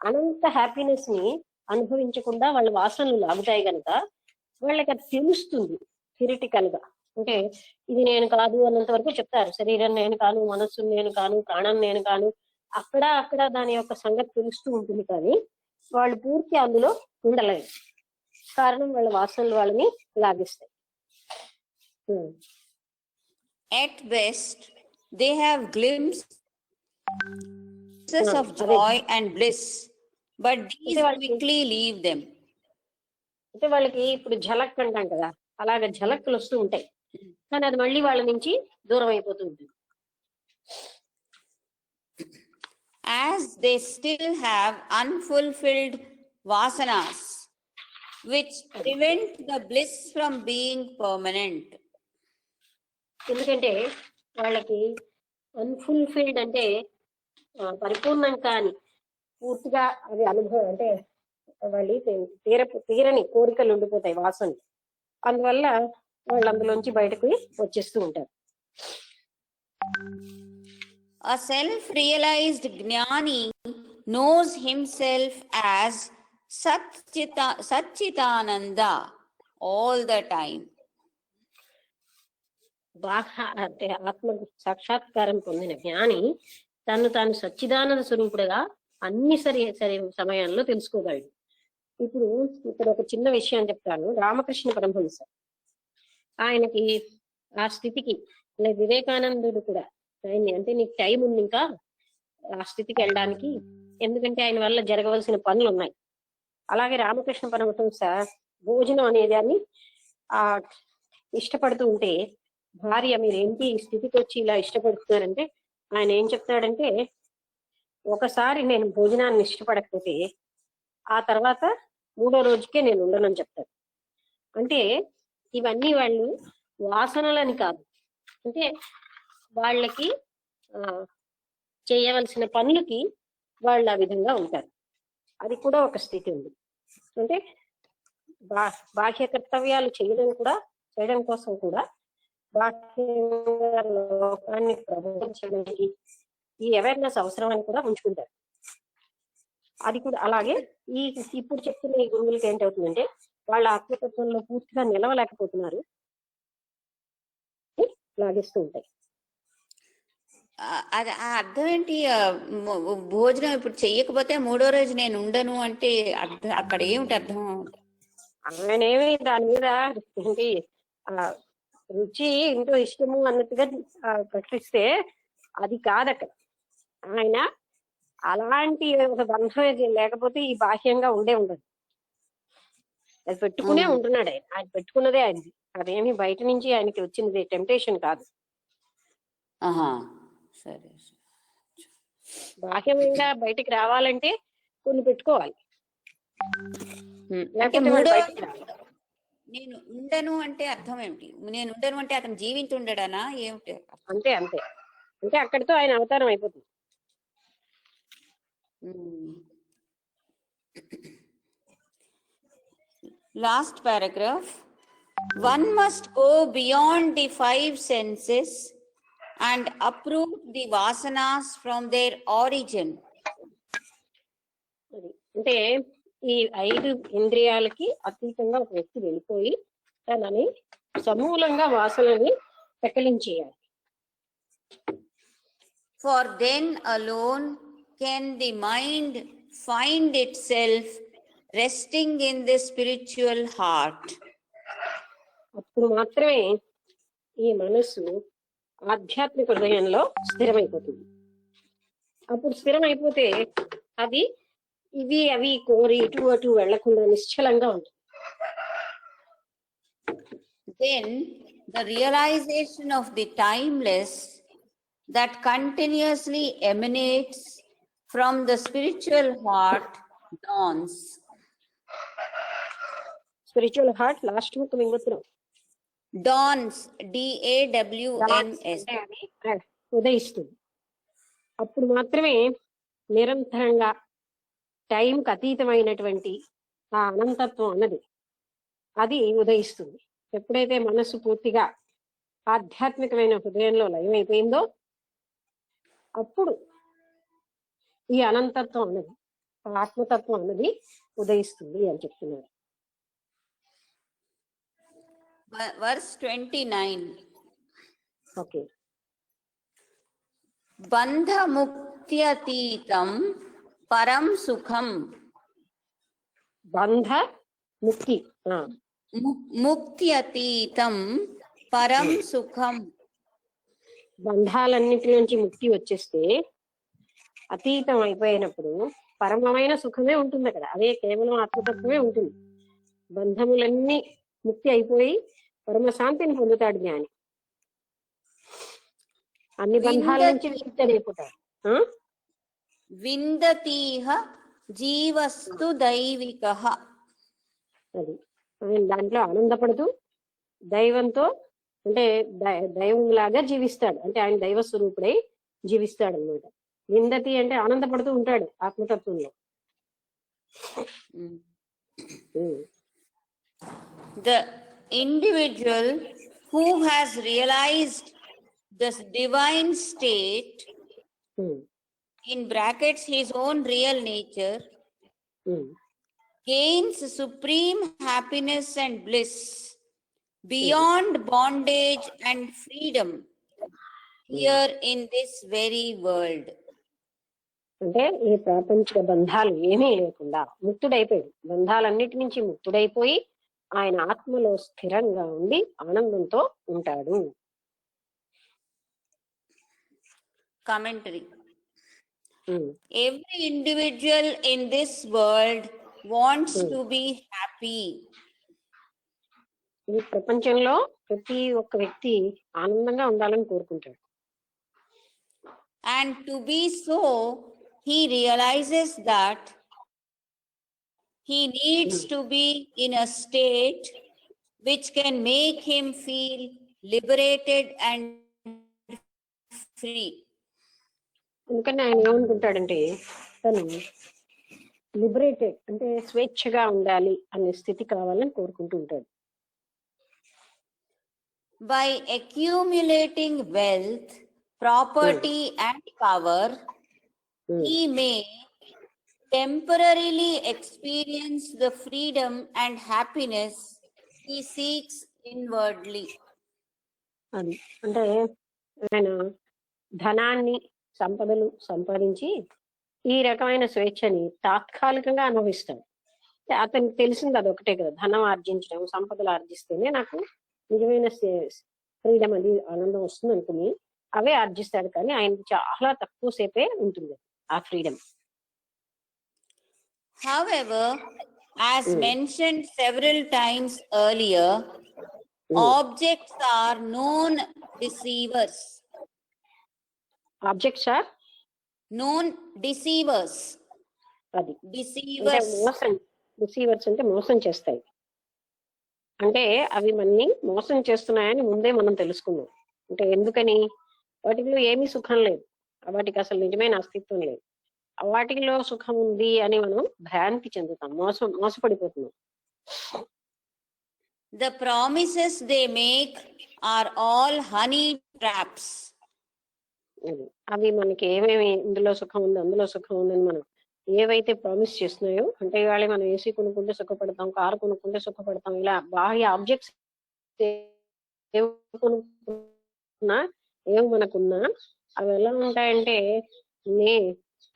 [SPEAKER 2] అనంత హ్యాపీనెస్ ని అనుభవించకుండా వాళ్ళ వాసనలు లాగుతాయి కనుక వాళ్ళకి అది తెలుస్తుంది థియరిటికల్ గా. అంటే ఇది నేను కాదు అన్నంత వరకు చెప్తారు. శరీరం నేను కాను, మనస్సు నేను కాను, ప్రాణం నేను కాను. అక్కడ దాని యొక్క సంగతి తెలుస్తూ ఉంటుంది, కానీ వాళ్ళు పూర్తి అందులో ఉండలేదు. కారణం వాళ్ళ వాసనలు వాళ్ళని లాగిస్తాయి.
[SPEAKER 3] At best, they have glimpses of
[SPEAKER 2] అదే.
[SPEAKER 3] joy and bliss, but these
[SPEAKER 2] అంటే వాళ్ళకి
[SPEAKER 3] quickly leave them.
[SPEAKER 2] అంటే వాళ్ళకి ఇప్పుడు ఝలక్ అంటాం కదా, అలాగ ఝలక్కులు వస్తూ ఉంటాయి, కానీ అది మళ్ళీ వాళ్ళ నుంచి దూరం అయిపోతూ ఉంటుంది.
[SPEAKER 3] As they still have unfulfilled vasanas, which prevent the bliss from being permanent.
[SPEAKER 2] ఎందుకంటే వాళ్ళకి అన్ఫుల్ఫిల్డ్ అంటే పరిపూర్ణం కాని, పూర్తిగా అది అనుభవం అంటే వాళ్ళు తీరని కోరికలు ఉండిపోతాయి వాసనలు. అందువల్ల వాళ్ళు అందులోంచి బయటకు వచ్చేస్తూ ఉంటారు.
[SPEAKER 3] A self-realized gnani knows himself as Satchitananda all the time.
[SPEAKER 2] బాగా అంటే ఆత్మ సాక్షాత్కారం పొందిన జ్ఞాని తను తాను సచ్చిదానంద స్వరూపుడుగా అన్ని సరి సమయాల్లో తెలుసుకోగలడు. ఇప్పుడు ఇక్కడ ఒక చిన్న విషయం చెప్తాను. రామకృష్ణ పరమహంస ఆయనకి ఆ స్థితికి వివేకానందుడు కూడా ఆయన్ని అంటే నీకు టైం ఉంది ఇంకా ఆ స్థితికి వెళ్ళడానికి, ఎందుకంటే ఆయన వల్ల జరగవలసిన పనులు ఉన్నాయి. అలాగే రామకృష్ణ పరమహంస భోజనం అనే దాన్ని ఇష్టపడుతూ ఉంటే భార్య మీరేంటి ఈ స్థితికి వచ్చి ఇలా ఇష్టపడుతున్నారంటే ఆయన ఏం చెప్తాడంటే, ఒకసారి నేను భోజనాన్ని ఇష్టపడకపోతే ఆ తర్వాత 3వ రోజుకే నేను ఉండనని చెప్తాడు. అంటే ఇవన్నీ వాళ్ళు వాసనలని కాదు, అంటే వాళ్ళకి చేయవలసిన పనులకి వాళ్ళు ఆ విధంగా ఉంటారు. అది కూడా ఒక స్థితి ఉంది. అంటే బాహ్య కర్తవ్యాలు చేయడం కోసం కూడా బాహ్యంగా లోకాన్ని ప్రబోధించడానికి ఈ అవేర్నెస్ అవసరం అని కూడా ఉంచుకుంటారు. అది కూడా అలాగే ఇప్పుడు చెప్తున్న ఈ గురువులకి ఏంటవుతుందంటే వాళ్ళ ఆత్మతత్వంలో పూర్తిగా నిలవలేకపోతున్నారు, లాగేస్తూ ఉంటాయి.
[SPEAKER 3] అది ఆ అర్థం ఏంటి? భోజనం ఇప్పుడు చెయ్యకపోతే 3వ రోజు నేను ఉండను అంటే అర్థం అక్కడ ఏమిటి అర్థం?
[SPEAKER 2] ఆయన ఏమి దాని మీద ఏంటి రుచి ఇంటో ఇష్టము అన్నట్టుగా ప్రకటిస్తే అది కాదు అక్కడ. ఆయన అలాంటి ఒక బంధం లేకపోతే ఈ బాహ్యంగా ఉండదు. అది పెట్టుకునే ఉంటున్నాడు ఆయన పెట్టుకున్నదే ఆయనది, అదేమి బయట నుంచి ఆయనకి వచ్చినది టెంప్టేషన్ కాదు.
[SPEAKER 3] సరే,
[SPEAKER 2] బాహ్యంగా బయటికి రావాలంటే కొన్ని పెట్టుకోవాలి.
[SPEAKER 3] నేను ఉండను అంటే అర్థం ఏమిటి? నేను ఉండను అంటే అతను జీవించి ఉండడానా ఏమిటి?
[SPEAKER 2] అంతే అంటే అక్కడితో ఆయన అవతారం అయిపోతుంది.
[SPEAKER 3] Last paragraph. One must go beyond the 5 senses and uproot the vasanas from their origin.
[SPEAKER 2] అంటే ఈ 5 ఇంద్రియాలకి అతీతంగా ఒక వ్యక్తి వెళ్ళిపోయి తనని సమూలంగా వాసనని పెకలించేయాలి.
[SPEAKER 3] For then alone can the mind find itself resting in the spiritual heart.
[SPEAKER 2] అప్పుడు మాత్రమే ఈ మనసు ఆధ్యాత్మిక హృదయంలో స్థిరమైపోతుంది. అప్పుడు స్థిరమైపోతే అది అవి కోరి ఇటు అటు వెళ్లకుండా నిశ్చలంగా ఉంటుంది.
[SPEAKER 3] Then the realization of the timeless that continuously emanates from the spiritual heart dawns.
[SPEAKER 2] Spiritual heart last ముఖ్యం ఇంకొత్తున్నాం.
[SPEAKER 3] Dawns, DAWNS.
[SPEAKER 2] ఉదయిస్తుంది. అప్పుడు మాత్రమే నిరంతరంగా టైంకి అతీతమైనటువంటి ఆ అనంతత్వం అన్నది అది ఉదయిస్తుంది. ఎప్పుడైతే మనస్సు పూర్తిగా ఆధ్యాత్మికమైన హృదయంలో లయమైపోయిందో అప్పుడు ఈ అనంతత్వం అన్నది, ఆత్మతత్వం అన్నది ఉదయిస్తుంది అని చెప్తున్నారు.
[SPEAKER 3] verse 29.
[SPEAKER 2] ఓకే.
[SPEAKER 3] బంధముక్త్యతీతం పరం సుఖం.
[SPEAKER 2] బంధ ముక్తి.
[SPEAKER 3] ముక్త్యతీతం పరం సుఖం.
[SPEAKER 2] బంధాలన్నిటి నుంచి ముక్తి వచ్చేస్తే అతీతం అయిపోయినప్పుడు పరమమైన సుఖమే ఉంటుంది అక్కడ. అదే కేవలం ఆత్మతత్వమే ఉంటుంది. బంధములన్నీ ముక్తి అయిపోయి పరమశాంతిని పొందుతాడు జ్ఞాని. అన్ని బంధాల నుంచి విముక్తి అయిపోతాడు.
[SPEAKER 3] విందతీహ జీవస్తు దైవికః.
[SPEAKER 2] అది ఆయన దాంట్లో ఆనందపడుతూ దైవంతో అంటే దైవం లాగా జీవిస్తాడు. అంటే ఆయన దైవ స్వరూపుడై జీవిస్తాడు అనమాట. విందతి అంటే ఆనందపడుతూ ఉంటాడు ఆత్మతత్వంలో.
[SPEAKER 3] The individual who has realized this divine state, in brackets his own real nature, gains supreme happiness and bliss beyond bondage and freedom here in this very world.
[SPEAKER 2] అంటే ఈ ప్రాపంచిక బంధాలు ఏమీ లేకుండా ముక్తుడైపోయాడు. బంధాలన్నిటి నుంచి ముక్తుడైపోయి ఆయన ఆత్మలో స్థిరంగా ఉండి ఆనందంతో ఉంటాడు.
[SPEAKER 3] Commentary. Every individual in this world wants to be happy.
[SPEAKER 2] ఈ ప్రపంచంలో ప్రతి ఒక్క వ్యక్తి ఆనందంగా ఉండాలని కోరుకుంటాడు.
[SPEAKER 3] And to be so, he realizes that he needs to be in a state which can make him feel liberated and free.
[SPEAKER 2] ఎందుకని ఆయన ఏమనుకుంటాడంటే తను లిబరేటెడ్ అంటే స్వేచ్ఛగా ఉండాలి అనే స్థితి కావాలని కోరుకుంటూ ఉంటాడు.
[SPEAKER 3] By accumulating wealth, property and power, he may temporarily experience the freedom and happiness he seeks inwardly.
[SPEAKER 2] అది అంటే ఆయన ధనాన్ని సంపదలు సంపాదించి ఈ రకమైన స్వేచ్ఛని తాత్కాలికంగా అనుభవిస్తాడు. అతనికి తెలిసింది అదొకటే కదా, ధనం ఆర్జించడం సంపదలు ఆర్జిస్తేనే నాకు నిజమైన ఫ్రీడమ్ అది ఆనందం వస్తుంది అనుకుని అవే ఆర్జిస్తాడు. కానీ ఆయనకి చాలా తక్కువ సేపే ఉంటుంది ఆ freedom.
[SPEAKER 3] However, as mentioned several times earlier, objects are known deceivers.
[SPEAKER 2] Objects are
[SPEAKER 3] Known deceivers.
[SPEAKER 2] అది
[SPEAKER 3] Deceivers.
[SPEAKER 2] రిసీవర్స్ అంటే మోసం చేస్తాయి. అంటే అవి మనని మోసం చేస్తున్నాయని ముందే మనం తెలుసుకున్నాం. అంటే ఎందుకని వాటిలో ఏమీ సుఖం లేదు, వాటికి అసలు నిజమైన అస్తిత్వం లేదు. వాటిలో సుఖం ఉంది అని మనం భ్రాంతి చెందుతాం, మోసపడిపోతున్నాం.
[SPEAKER 3] The promises they make are all honey traps.
[SPEAKER 2] అవి మనకి ఏమేమి ఇందులో సుఖం ఉంది అందులో సుఖం ఉందని మనం ఏవైతే ప్రామిస్ చేస్తున్నాయో, అంటే ఇవాళ మనం ఏసీ కొనుక్కుంటే సుఖపడతాం, కారు కొనుక్కుంటే సుఖపడతాం, ఇలా బాహ్య ఆబ్జెక్ట్స్ కొనుక్కున్నా ఏమి మనకున్నా అవి ఎలా ఉంటాయంటే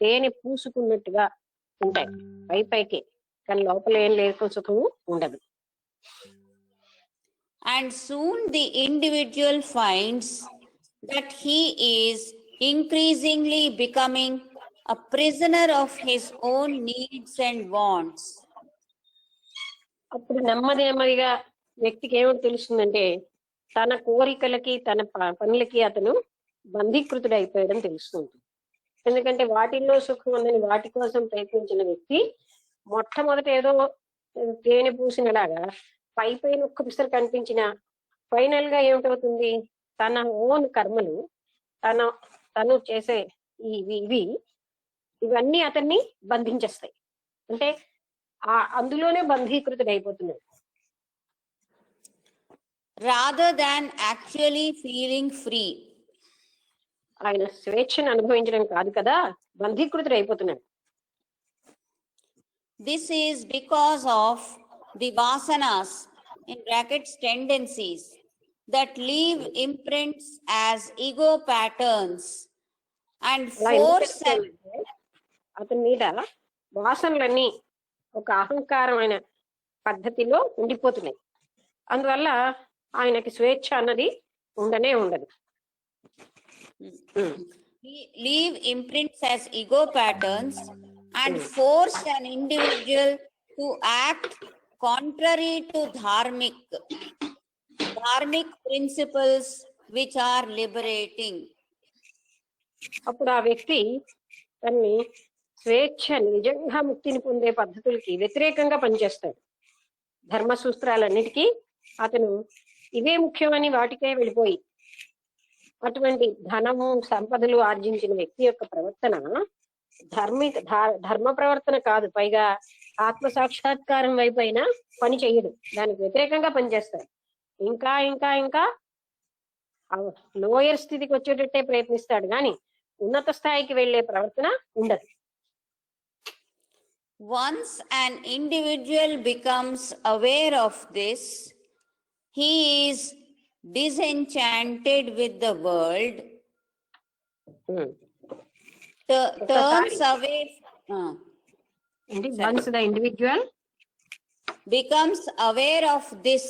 [SPEAKER 2] తేనె పూసుకున్నట్టుగా ఉంటాయి పైకే, కానీ లోపల ఏం లేక సుఖము ఉండదు.
[SPEAKER 3] And soon the individual finds that he is increasingly becoming a prisoner of his own needs and wants.
[SPEAKER 2] అప్పుడు నెమ్మదిగా వ్యక్తికి ఏమిటి తెలుస్తుందంటే తన కోరికలకి తన పనులకి అతను బంధీకృతుడు అయిపోయడం తెలుస్తుంది. ఎందుకంటే వాటిల్లో సుఖం ఉందని వాటి కోసం ప్రయత్నించిన వ్యక్తి మొట్టమొదట ఏదో తేనె పూసినలాగా పైన ఒక్క పిసరు కనిపించిన ఫైనల్ గా ఏమిటవుతుంది, తన ఓన్ కర్మలు తను చేసే ఇవన్నీ అతన్ని బంధించేస్తాయి. అంటే అందులోనే బంధీకృతుడు అయిపోతున్నాడు.
[SPEAKER 3] Rather than actually feeling free.
[SPEAKER 2] ఆయన స్వేచ్ఛను అనుభవించడం కాదు కదా, బంధీకృతుడు అయిపోతున్నాడు.
[SPEAKER 3] This is because of the vasanas in brackets tendencies that leave imprints as ego patterns and
[SPEAKER 2] అలా ఎందుకు
[SPEAKER 3] force and
[SPEAKER 2] చెప్తానంటే, అతని మీద వాసనలన్నీ ఒక అహంకారమైన పద్ధతిలో ఉండిపోతున్నాయి. అందువల్ల ఆయనకి స్వేచ్ఛ అన్నది ఉండనే ఉండదు.
[SPEAKER 3] leave imprints as ego patterns and force an individual to act contrary to dharmic principles which are liberating.
[SPEAKER 2] అప్పుడు ఆ వ్యక్తి తన్ని స్వేచ్ఛ నిజంగా ముక్తిని పొందే పద్ధతులకి వ్యతిరేకంగా పనిచేస్తాడు. ధర్మ సూత్రాలన్నిటికీ అతను ఇవే ముఖ్యమని వాటికే వెళ్ళిపోయి అటువంటి ధనము సంపదలు ఆర్జించిన వ్యక్తి యొక్క ప్రవర్తన ధర్మ ప్రవర్తన కాదు, పైగా ఆత్మ సాక్షాత్కారం వైపు అయినా పని చెయ్యడు, దానికి వ్యతిరేకంగా పనిచేస్తాడు. ఇంకా ఇంకా ఇంకా లోయర్ స్థితికి వచ్చేటట్టే ప్రయత్నిస్తాడు, కానీ ఉన్నత స్థాయికి వెళ్లే ప్రవర్తన ఉండదు.
[SPEAKER 3] Once an individual becomes aware of this, he is disenchanted with the world, turns away,
[SPEAKER 2] once the individual
[SPEAKER 3] becomes aware of this.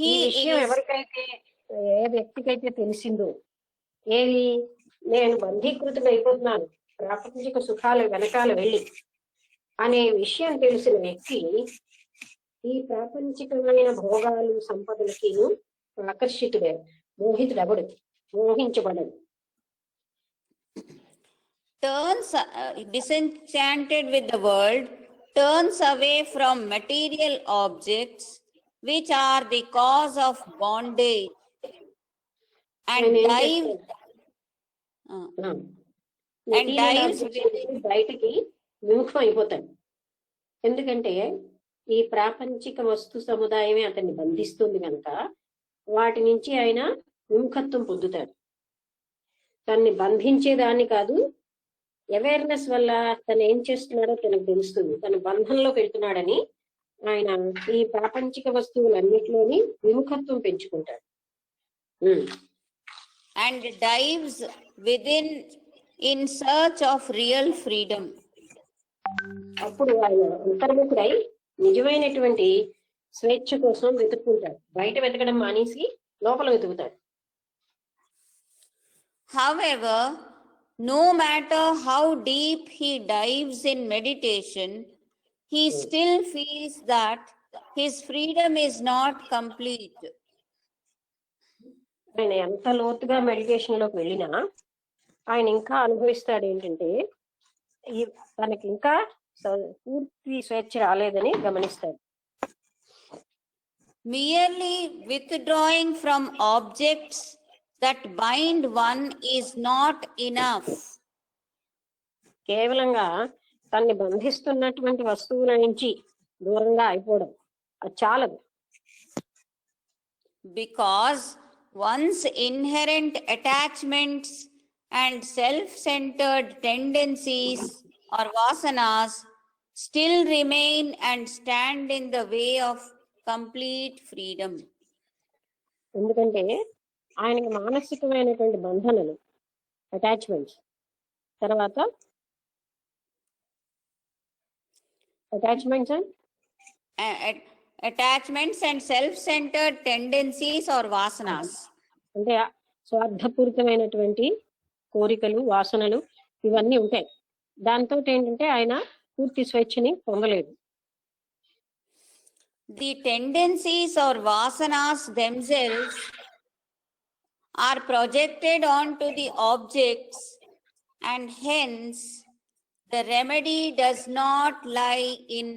[SPEAKER 2] ఈ విషయం ఎవరికైతే ఏ వ్యక్తికైతే తెలిసిందో, ఏది నేను బంధీకృతం అయిపోతున్నాను ప్రాపంచిక సుఖాల వెనకాల వెళ్ళి అనే విషయం తెలిసిన వ్యక్తి ఈ ప్రాపంచికమైన భోగాలు సంపదలకి ఆకర్షితుడే, మోహితుడవడు, మోహించబడడు.
[SPEAKER 3] Turns disenchanted with the world, turns away from material objects which are the cause of bondage, and dives
[SPEAKER 2] బయటికి విముఖం అయిపోతాడు. ఎందుకంటే ఈ ప్రాపంచిక వస్తు సముదాయమే అతన్ని బంధిస్తుంది కనుక వాటి నుంచి ఆయన విముఖత్వం పొందుతాడు. తన్ని బంధించేదాన్ని కాదు, అవేర్నెస్ వల్ల తను ఏం చేస్తున్నాడో తనకు తెలుస్తుంది, తన బంధంలోకి వెళ్తున్నాడని ఆయన ఈ ప్రాపంచిక వస్తువులన్నిటిలోని విముఖత్వం పెంచుకుంటాడు.
[SPEAKER 3] and dives within in search of real freedom.
[SPEAKER 2] అప్పుడు ఆయన అంతర్ముఖుడై నిజమైనటువంటి స్వేచ్ఛ కోసం వెతుక్కుంటాడు. బయట వెతకడం మానేసి లోపల వెతుకుతాడు.
[SPEAKER 3] However, no matter how deep he dives in meditation, he still feels that his freedom is not complete.
[SPEAKER 2] ఆయన ఎంత లోతుగా మెడిటేషన్ లోకి వెళ్ళినా ఆయన ఇంకా అనుభవిస్తాడు ఏంటంటే తనకి ఇంకా పూర్తి స్వేచ్ఛ రాలేదని గమనిస్తాడు.
[SPEAKER 3] Merely withdrawing from objects that bind one is not enough.
[SPEAKER 2] కేవలంగా తన్ని బంధిస్తున్నటువంటి వస్తువుల నుంచి దూరంగా అయిపోవడం అది చాలదు.
[SPEAKER 3] Because one's inherent attachments and self-centered tendencies or vasanas still remain and stand in the way of complete freedom.
[SPEAKER 2] ఎందుకంటే ఆయనకి మానసికమైనటువంటి బంధనలు, అటాచ్మెంట్స్, తర్వాత
[SPEAKER 3] attachments and self-centered tendencies or vasanas.
[SPEAKER 2] అంటే స్వార్థపూరితమైనటువంటి కోరికలు, వాసనలు ఇవన్నీ ఉంటాయి. దాంతో ఏంటంటే ఆయన పూర్తి స్వేచ్ఛని పొందలేదు.
[SPEAKER 3] The tendencies or vasanas themselves are projected onto the objects, and hence the remedy does not lie in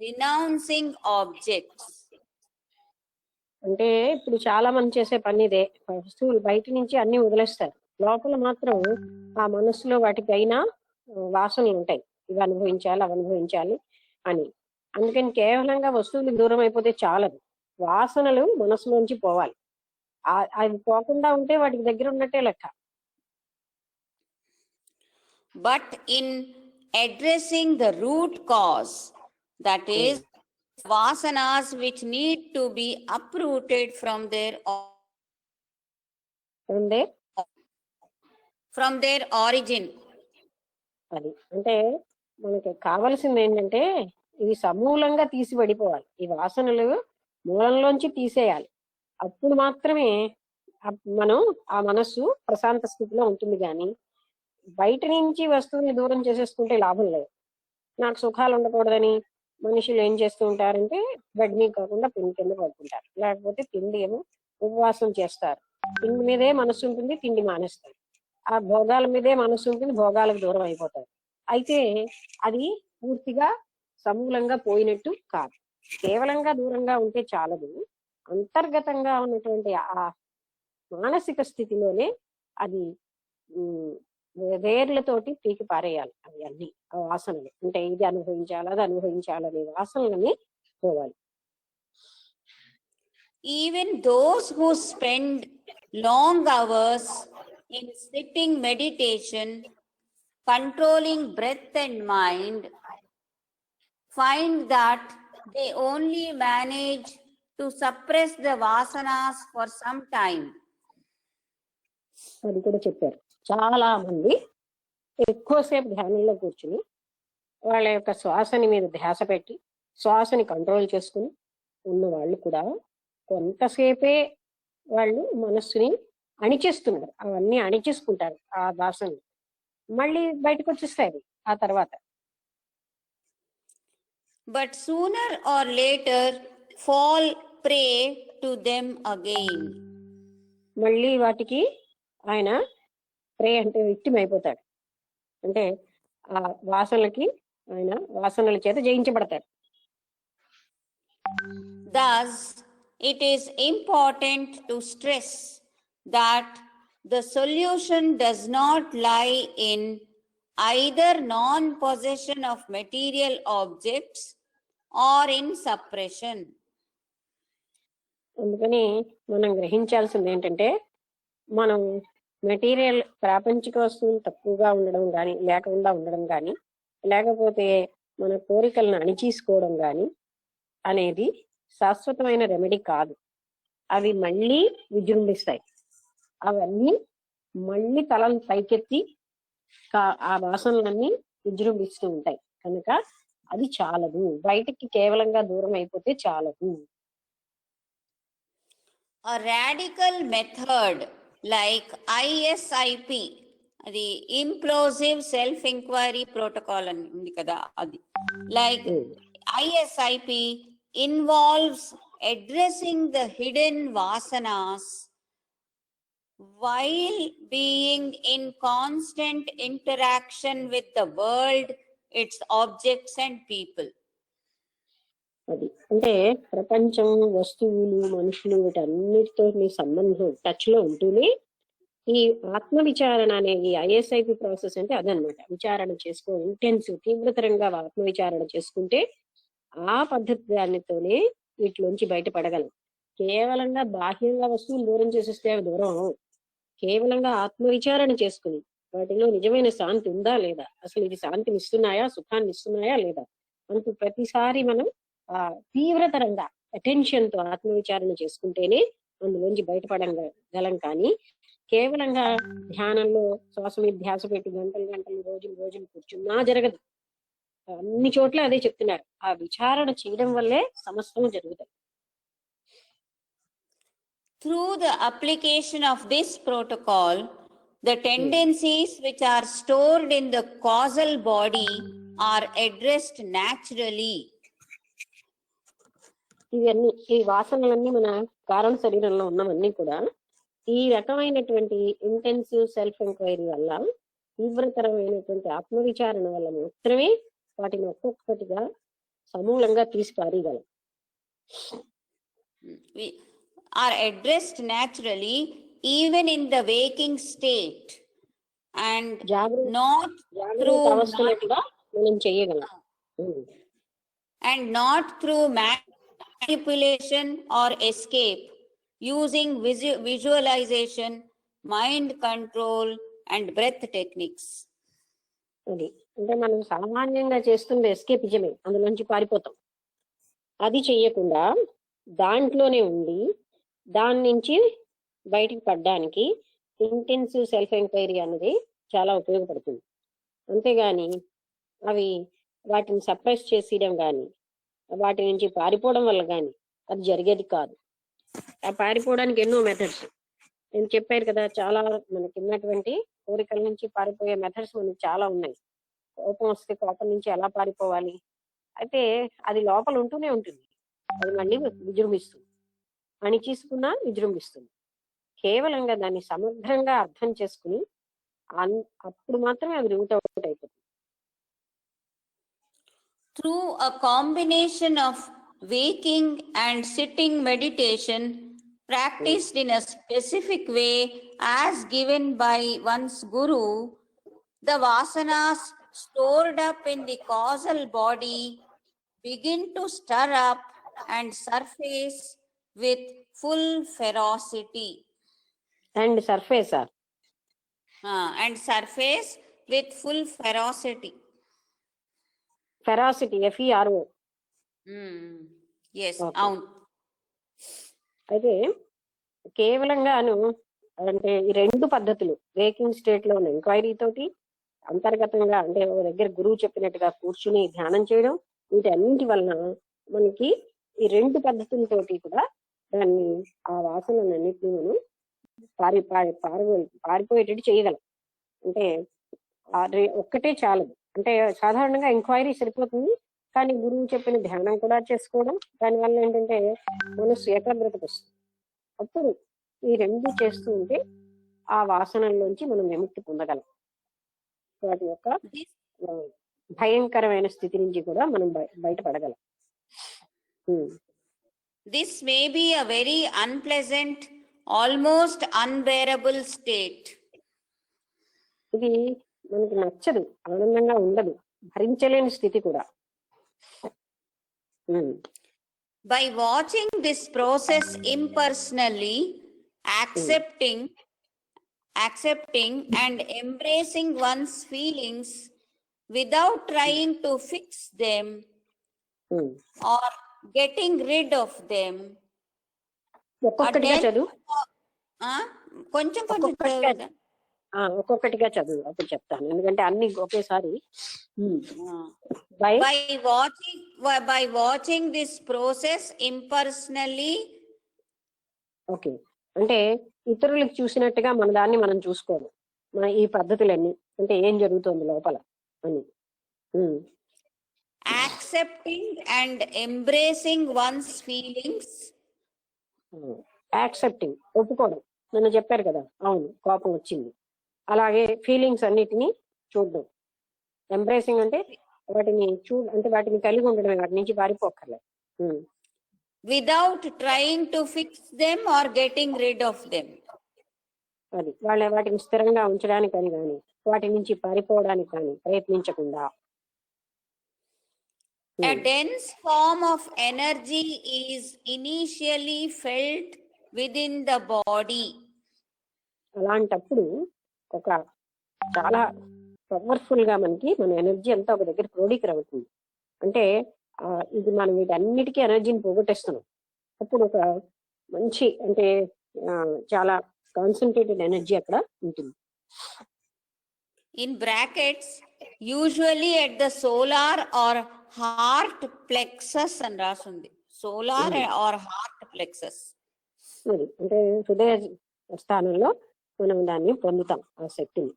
[SPEAKER 3] renouncing objects.
[SPEAKER 2] అంటే ఇప్పుడు చాలా మంది చేసే పని ఇదే, వస్తువులు బయట నుంచి అన్ని వదిలేస్తారు, లోపల మాత్రం ఆ మనసులో వాటికైనా వాసనలు ఉంటాయి, ఇవి అనుభవించాలి అవి అనుభవించాలి అని. అందుకని కేవలంగా వస్తువులు దూరం అయిపోతే చాలదు, వాసనలు మనసులోంచి పోవాలి. అవి పోకుండా ఉంటే వాటికి దగ్గర ఉన్నట్టే లెక్క.
[SPEAKER 3] But in addressing the root cause, that is vasanas which need to be uprooted from their
[SPEAKER 2] ఉందే
[SPEAKER 3] origin.
[SPEAKER 2] అది అంటే మనకి కావాల్సింది ఏంటంటే ఇవి సమూలంగా తీసి పడిపోవాలి. ఈ వాసనలు మూలంలోంచి తీసేయాలి. అప్పుడు మాత్రమే మనం ఆ మనస్సు ప్రశాంత స్థితిలో ఉంటుంది. కానీ బయట నుంచి వస్తువుని దూరం చేసేసుకుంటే లాభం లేదు. నాకు సుఖాలు ఉండకూడదని మనుషులు ఏం చేస్తూ ఉంటారంటే బెడ్ మీద కాకుండా పిండి కింద పడుకుంటారు, లేకపోతే తిండి ఏమో ఉపవాసం చేస్తారు. తిండి మీదే మనస్సు ఉంటుంది, తిండి మానేస్తారు. ఆ భోగాల మీదే మనస్సు ఉంటుంది, భోగాలకు దూరం అయిపోతారు. అయితే అది పూర్తిగా సమూలంగా పోయినట్టు కాదు. కేవలంగా దూరంగా ఉంటే చాలదు. అంతర్గతంగా ఉన్నటువంటి ఆ మానసిక స్థితిలోనే అది వేర్లతోటి పీకి పారేయాలి. అవి అన్ని ఆ వాసనలు అంటే ఇది అనుభవించాలి, అది అనుభవించాలనే వాసనలని పోవాలి.
[SPEAKER 3] Even those who spend long hours in sitting meditation, controlling breath and mind, find that they only manage to suppress the vasanas for some time.
[SPEAKER 2] అది కూడా చెప్పారు. చాలా మంది ఎక్కువసేపు ధ్యానంలో కూర్చుని వాళ్ళ యొక్క శ్వాసని మీద ధ్యాస పెట్టి శ్వాసని కంట్రోల్ చేసుకుని ఉన్న వాళ్ళు కూడా కొంతసేపే వాళ్ళు మనస్సుని అణిచేస్తున్నారు. అవన్నీ అణిచేసుకుంటారు ఆ వాసనలు, మళ్ళీ బయటకు వచ్చేస్తాయి ఆ తర్వాత.
[SPEAKER 3] But sooner or later fall prey to them again.
[SPEAKER 2] మళ్ళీ వాటికి ఆయన ప్రే అంటే విక్టిమ్ అయిపోతాడు. అంటే ఆ వాసనలకి ఆయన వాసనల చేత జయించబడతాడు.
[SPEAKER 3] Thus, it is important to stress that the solution does not lie in either non-possession of material objects or in suppression.
[SPEAKER 2] అందుకని మనం గ్రహించాల్సింది ఏంటంటే మనం మెటీరియల్ ప్రాపంచిక వస్తువులు తక్కువగా ఉండడం కానీ, లేకుండా ఉండడం కానీ, లేకపోతే మన కోరికలను అణిచేసుకోవడం కానీ అనేది శాశ్వతమైన రెమెడీ కాదు. అవి మళ్ళీ విజృంభిస్తాయి. అవన్నీ మళ్ళీ తలను పైకెత్తి ఆ వాసనలన్నీ విజృంభిస్తూ ఉంటాయి. కనుక అది చాలదు. బయటకి కేవలంగా దూరం అయిపోతే చాలదు.
[SPEAKER 3] A radical method like ISIP, the implosive self-inquiry protocol అని ఉంది కదా, అది like ISIP involves addressing the hidden vasanas while being in constant interaction with the world, its objects and people.
[SPEAKER 2] అది అంటే ప్రపంచం, వస్తువులు, మనుషులు వీటన్నిటితో నీ సంబంధం టచ్ లో ఉంటూనే ఈ ఆత్మ విచారణ అనేది ఐఎస్ఐపి ప్రాసెస్ అంటే అదనమాట. విచారణ చేసుకో, ఇంటెన్సివ్ తీవ్రతరంగా ఆత్మ విచారణ చేసుకుంటే ఆ పద్ధతి దానితోనే వీటిలోంచి బయటపడగలం. కేవలంగా బాహ్యంగా వస్తువులు దూరం చేసేస్తే అవి దూరం అవవు. కేవలంగా ఆత్మ విచారణ చేసుకుని వాటిలో నిజమైన శాంతి ఉందా లేదా, అసలు ఇది శాంతిని ఇస్తున్నాయా, సుఖాన్ని ఇస్తున్నాయా లేదా అంటూ ప్రతిసారి మనం తీవ్రతరంగా అటెన్షన్ తో ఆత్మ విచారణ చేసుకుంటేనే అందులోంచి బయటపడగలం. కానీ కేవలంగా ధ్యానంలో శ్వాస మీద ధ్యాస పెట్టి గంటలు గంటలు రోజులు కూర్చున్నా జరగదు. అన్ని చోట్ల అదే చెప్తున్నారు. ఆ విచారణ చేయడం వల్లే సమస్యలు జరుగుతాయి.
[SPEAKER 3] Through the application of this protocol, the tendencies which are stored in the causal body are addressed naturally.
[SPEAKER 2] ఇవన్నీ ఈ వాసనలన్నీ మన కారణ శరీరంలో ఉన్నవన్నీ కూడా ఈ రకమైనటువంటి ఇంటెన్సివ్ సెల్ఫ్ ఎంక్వైరీ వల్ల, తీవ్రతరమైనటువంటి ఆత్మవిచారణ వల్ల మాత్రమే వాటిని ఒక్కొక్కటిగా సమూలంగా తీసి పారేయగలం.
[SPEAKER 3] Are addressed naturally even in the waking state and not through
[SPEAKER 2] మనం చేయగలం.
[SPEAKER 3] and not through manipulation or escape using visualization, mind control and breath techniques.
[SPEAKER 2] అది అంటే మనం సామాన్యంగా చేస్తున్న ఎస్కేపిజమే, అందులోంచి పారిపోతాం. అది చెయ్యకుండా దాంట్లోనే ఉండి దాని నుంచి బయటికి పడడానికి ఇంటెన్సివ్ సెల్ఫ్ ఎంక్వైరీ అనేది చాలా ఉపయోగపడుతుంది. అంతేగాని అవి వాటిని సప్రెస్ చేసేయడం కానీ వాటి నుంచి పారిపోవడం వల్ల కానీ అది జరిగేది కాదు. ఆ పారిపోవడానికి ఎన్నో మెథడ్స్ నేను చెప్పారు కదా, చాలా మనకి ఉన్నటువంటి కోరికల నుంచి పారిపోయే మెథడ్స్ మనకి చాలా ఉన్నాయి. కోపం వస్తే కోపం నుంచి ఎలా పారిపోవాలి, అయితే అది లోపల ఉంటూనే ఉంటుంది, అది మళ్ళీ విజృంభిస్తుంది, అణిచేసుకున్నా విజృంభిస్తుంది. కేవలంగా దాన్ని సమగ్రంగా అర్థం చేసుకుని అప్పుడు మాత్రమే అది రూట్ అవుట్ అయిపోతుంది.
[SPEAKER 3] Through a combination of waking and sitting meditation practiced in a specific way as given by one's guru, the vasanas stored up in the causal body begin to stir up and surface with full ferocity.
[SPEAKER 2] And surface
[SPEAKER 3] And surface with full ferocity.
[SPEAKER 2] ఫెరాసిటీ FERO.
[SPEAKER 3] Yes,
[SPEAKER 2] Okay.
[SPEAKER 3] అవును.
[SPEAKER 2] అయితే కేవలంగాను అంటే ఈ రెండు పద్ధతులు వేకింగ్ స్టేట్ లో ఉన్న ఎంక్వైరీ తోటి అంతర్గతంగా అంటే ఓ దగ్గర గురువు చెప్పినట్టుగా కూర్చుని ధ్యానం చేయడం, వీటన్నింటి వలన మనకి ఈ రెండు పద్ధతులతోటి కూడా దాన్ని ఆ వాసనలన్నింటినీ మనం పారిపోయేటట్టు చేయగలం. అంటే ఒక్కటే చాలదు. అంటే సాధారణంగా ఎంక్వైరీ సరిపోతుంది, కానీ గురువు చెప్పిన ధ్యానం కూడా చేసుకోవడం, దానివల్ల ఏంటంటే మనసు ఏకాగ్రతకు వస్తుంది. అప్పుడు ఈ రెండు చేస్తూ ఉంటే ఆ వాసనల్లోంచి మనం విముక్తి పొందగలం. వాటి యొక్క భయంకరమైన స్థితి నుంచి కూడా మనం బయటపడగలం.
[SPEAKER 3] This may be a very unpleasant, almost unbearable state.
[SPEAKER 2] ఇది మనకి నచ్చదు, ఆనందంగా ఉండదు, భరించలేని స్థితి కూడా.
[SPEAKER 3] By watching this process impersonally, accepting and embracing one's feelings without trying to fix them or getting rid of them.
[SPEAKER 2] ఒక్కొక్కటిగా చదువు,
[SPEAKER 3] కొంచెం
[SPEAKER 2] ఒక్కొక్కటిగా చదువు, అప్పుడు చెప్తాను, ఎందుకంటే అన్ని ఒకేసారి.
[SPEAKER 3] By watching this process impersonally.
[SPEAKER 2] Okay, అంటే ఇతరులకు చూసినట్టుగా మన దాన్ని మనం చూసుకోవాలి. మన ఈ పద్ధతులన్నీ అంటే ఏం జరుగుతుంది లోపల అని.
[SPEAKER 3] Accepting and embracing one's feelings.
[SPEAKER 2] Accepting ఒప్పుకోవడం, నన్ను చెప్పారు కదా, అవును కోపం వచ్చింది, అలాగే ఫీలింగ్స్ అన్నిటినీ చూడడం. ఎంబ్రేసింగ్ అంటే వాటిని అంటే వాటిని కలిగి ఉండడమే, వాటి నుంచి పారిపోక్కర్లేదు.
[SPEAKER 3] Without trying to fix them or getting rid of them.
[SPEAKER 2] అది వాటిని స్థిరంగా ఉంచడానికి అని కానీ వాటి నుంచి పారిపోవడానికి కానీ ప్రయత్నించకుండా.
[SPEAKER 3] A dense form of energy is initially felt within the body.
[SPEAKER 2] అలాంటప్పుడు ఒక చాలా పవర్ఫుల్ గా మన ఎనర్జీ అంతా ఒక దగ్గర క్రోడీకరవుతుంది. అంటే ఇది మనం వీటన్నిటికీ ఎనర్జీని పోగొట్టేస్తున్నాం. అప్పుడు ఒక మంచి అంటే చాలా కాన్సన్ట్రేటెడ్ ఎనర్జీ అక్కడ ఉంటుంది.
[SPEAKER 3] In brackets, usually at the solar or heart plexus అని రాసుంది. Solar or heart plexus.
[SPEAKER 2] మరి అంటే హృదయ స్థానంలో మనం దాన్ని పొందుతాం ఆ శక్తిని.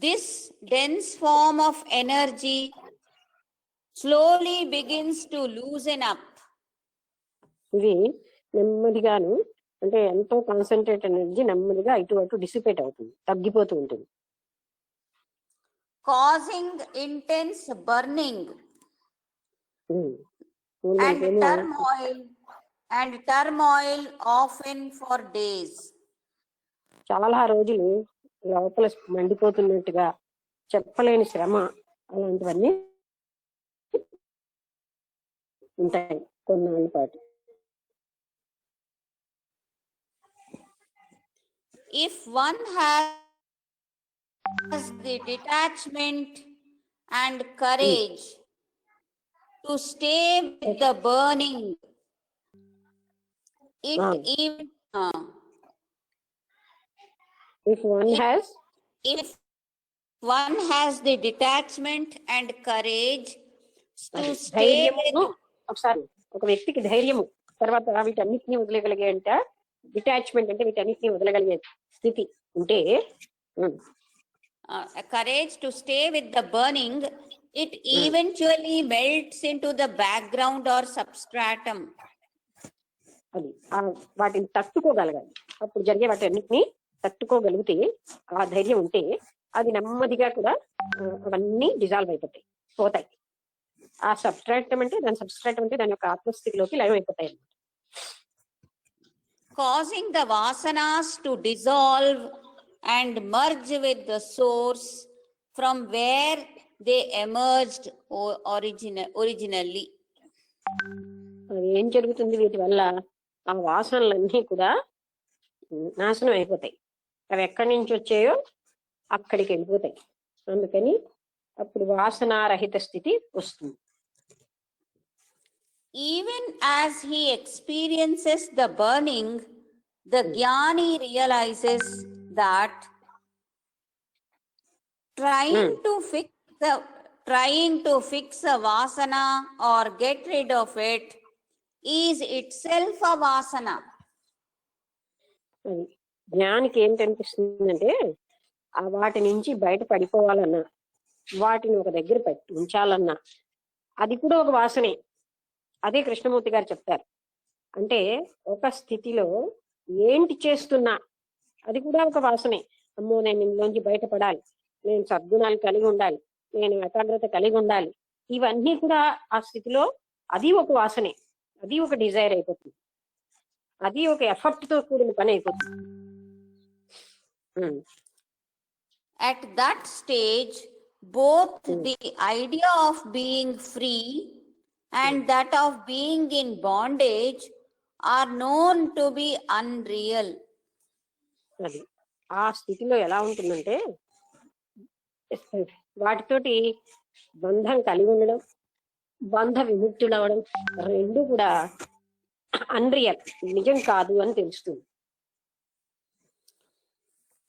[SPEAKER 3] This dense form of energy slowly begins to loosen up.
[SPEAKER 2] ఇది నెమ్మదిగాను అంటే ఎంతో కాన్సన్ట్రేట్ ఎనర్జీ నెమ్మదిగా ఇటు అటు డిసిపేట్ అవుతుంది, తగ్గిపోతూ ఉంటుంది.
[SPEAKER 3] Causing intense burning and turmoil often for days.
[SPEAKER 2] చాలా రోజులు లోపల మండిపోతున్నట్టుగా చెప్పలేని శ్రమ అలాంటివన్నీ ఉంటాయి కొన్నాళ్ళ పాటు.
[SPEAKER 3] If one has the detachment and courage to stay with the burning. It
[SPEAKER 2] Ah.
[SPEAKER 3] even
[SPEAKER 2] If one has
[SPEAKER 3] if one has the detachment and courage to stay
[SPEAKER 2] ధైర్యమును,
[SPEAKER 3] with,
[SPEAKER 2] ఒకసారి ఒక వ్యక్తికి ధైర్యము, తర్వాత వీటన్నిటిని వదిలేయగలిగే అంట డిటాచ్మెంట్ అంటే వీటన్నిటిని వదలగలిగే స్థితి ఉంటే
[SPEAKER 3] courage to stay with the burning, it eventually melts into the background or substratum.
[SPEAKER 2] అది వాటిని తట్టుకోగలగాలి. అప్పుడు జరిగే వాటన్నిటిని తట్టుకోగలిగితే ఆ ధైర్యం ఉంటే అది నెమ్మదిగా కూడా అవన్నీ డిజాల్వ్ అయిపోతాయి, పోతాయి. ఆ సబ్స్ట్రాటం అంటే దాని యొక్క ఆత్మస్థితిలోకి లయం అయిపోతాయి అన్నమాట.
[SPEAKER 3] Causing the vasanas to dissolve and merge with the source from where they emerged originally.
[SPEAKER 2] ఏం జరుగుతుంది? వీటి వల్ల ఆ వాసనలన్నీ కూడా నాశనం అయిపోతాయి. అవి ఎక్కడి నుంచి వచ్చాయో అక్కడికి వెళ్ళిపోతాయి. అందుకని అప్పుడు వాసనారహిత స్థితి వస్తుంది.
[SPEAKER 3] Even as he experiences the burning, the Jnani realizes that trying to fix a vasana or get rid of it is itself a vasana.
[SPEAKER 2] అది జ్ఞానికి ఏంటనిపిస్తుందంటే ఆ వాటి నుంచి బయట పడిపోవాలన్నా, వాటిని ఒక దగ్గర పెట్టి ఉంచాలన్నా అది కూడా ఒక వాసనే. అదే కృష్ణమూర్తి గారు చెప్తారు. అంటే ఒక స్థితిలో ఏంటి చేస్తున్నా అది కూడా ఒక వాసనే. అమ్మో, నేను ఇందులోంచి బయటపడాలి, నేను సద్గుణాలు కలిగి ఉండాలి, నేను ఏకాగ్రత కలిగి ఉండాలి, ఇవన్నీ కూడా ఆ స్థితిలో అది ఒక వాసనే, అది ఒక డిజైర్ అయిపోతుంది, అది ఒక ఎఫర్ట్ తో కూడిన పని అయిపోతుంది.
[SPEAKER 3] At that stage, both the idea of being free and that of being in bondage are known to be unreal.
[SPEAKER 2] అది ఆ స్థితిలో ఎలా ఉంటుందంటే వాటితోటి బంధం కలిగి ఉండడం, బంధ విముక్తుడవడం రెండు కూడా అన్రియల్, నిజం కాదు అని తెలుస్తుంది.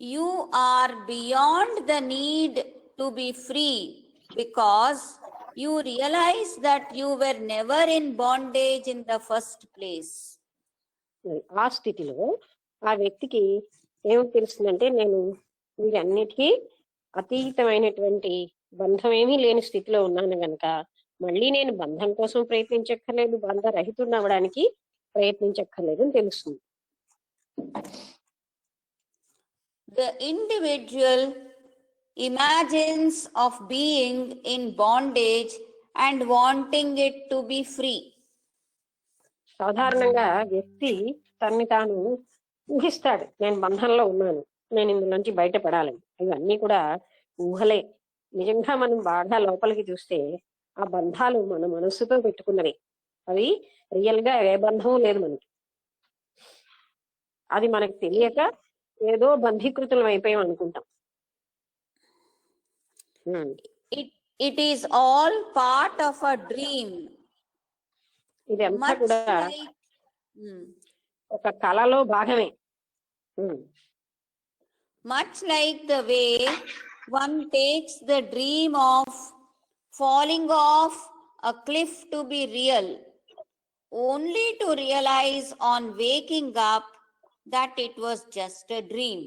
[SPEAKER 3] You are beyond the need to be free because you realize that you were never in bondage in the first place.
[SPEAKER 2] ఆ స్థితిలో ఆ వ్యక్తికి ఏమి తెలుస్తుందంటే నేను వీటన్నిటికీ అతీతమైనటువంటి బంధం ఏమీ లేని స్థితిలో ఉన్నాను గనక మళ్ళీ నేను బంధం కోసం ప్రయత్నించక్కర్లేదు, బంధరహితుడు అవ్వడానికి ప్రయత్నించక్కర్లేదు అని తెలుస్తుంది.
[SPEAKER 3] The individual imagines of being in bondage and wanting it to be free.
[SPEAKER 2] సాధారణంగా వ్యక్తి తన్ని తాను ఊహిస్తాడు, నేను బంధంలో ఉన్నాను, నేను ఇందులోంచి బయటపడాలని. ఇవన్నీ కూడా ఊహలే. నిజంగా మనం బాగా లోపలికి చూస్తే ఆ బంధాలు మన మనస్సుతో పెట్టుకున్నవి. అవి రియల్ గా ఏ బంధము లేదు మనకి. అది మనకు తెలియక ఏదో బంధీకృతులం అయిపోయాం అనుకుంటాం.
[SPEAKER 3] It is all part of a dream.
[SPEAKER 2] ఇదంతా కూడా ఒక కళలో భాగమే.
[SPEAKER 3] Much like the way one takes the dream of falling off a cliff to be real, only to realize on waking up that it was just a dream.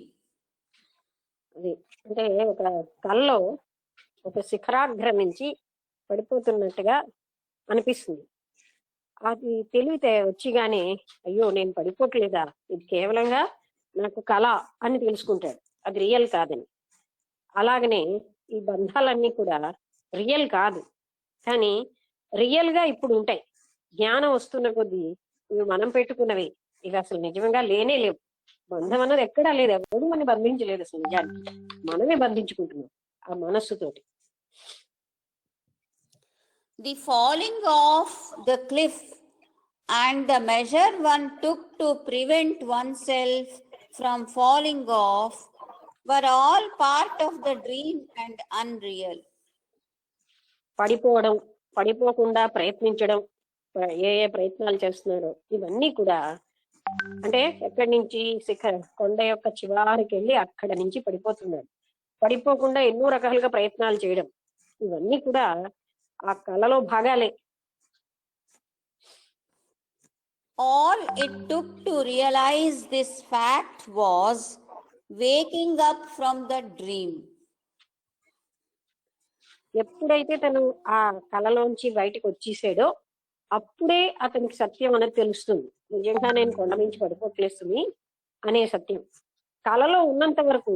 [SPEAKER 2] అది అంటే ఒక కళలో ఒక శిఖరాగ్రం నుంచి పడిపోతున్నట్టుగా అనిపిస్తుంది. అది తెలివితే వచ్చి గాని అయ్యో నేను పడిపోవట్లేదా, ఇది కేవలంగా నాకు కళ అని తెలుసుకుంటాడు, అది రియల్ కాదని. అలాగనే ఈ బంధాలన్నీ కూడా రియల్ కాదు, కానీ రియల్ గా ఇప్పుడు ఉంటాయి. జ్ఞానం వస్తున్న కొద్దీ ఇవి మనం పెట్టుకున్నవి, ఇవి అసలు నిజంగా లేనే లేవు. బంధం అన్నది ఎక్కడా లేదు, ఎవరు మనం బంధించలేదు అసలు. నిజానికి మనమే బంధించుకుంటున్నాం ఆ మనస్సుతోటి.
[SPEAKER 3] The falling off the cliff and the measure one took to prevent oneself from falling off were all part of the dream and unreal.
[SPEAKER 2] పడిపోవడం, పడిపోకుండా ప్రయత్నించడం, ఏ ఏ ప్రయత్నాలు చేస్తున్నారో ఇవన్నీ కూడా అంటే ఎక్కడి నుంచి కొండ యొక్క చివరికి వెళ్ళి అక్కడ నుంచి పడిపోతున్నాడు. పడిపోకుండా ఎన్నో రకాలుగా ప్రయత్నాలు చేయడం, ఇవన్నీ కూడా ఆ కళలో భాగాలే.
[SPEAKER 3] All it took to realize this fact was waking up from the dream.
[SPEAKER 2] ఎప్పుడైతే తను ఆ కళలోంచి బయటకు వచ్చేసాడో అప్పుడే అతనికి సత్యం అనేది తెలుస్తుంది. నిజంగా నేను కొండ నుంచి పడిపోట్లేస్తుంది అనే సత్యం. కళలో ఉన్నంత వరకు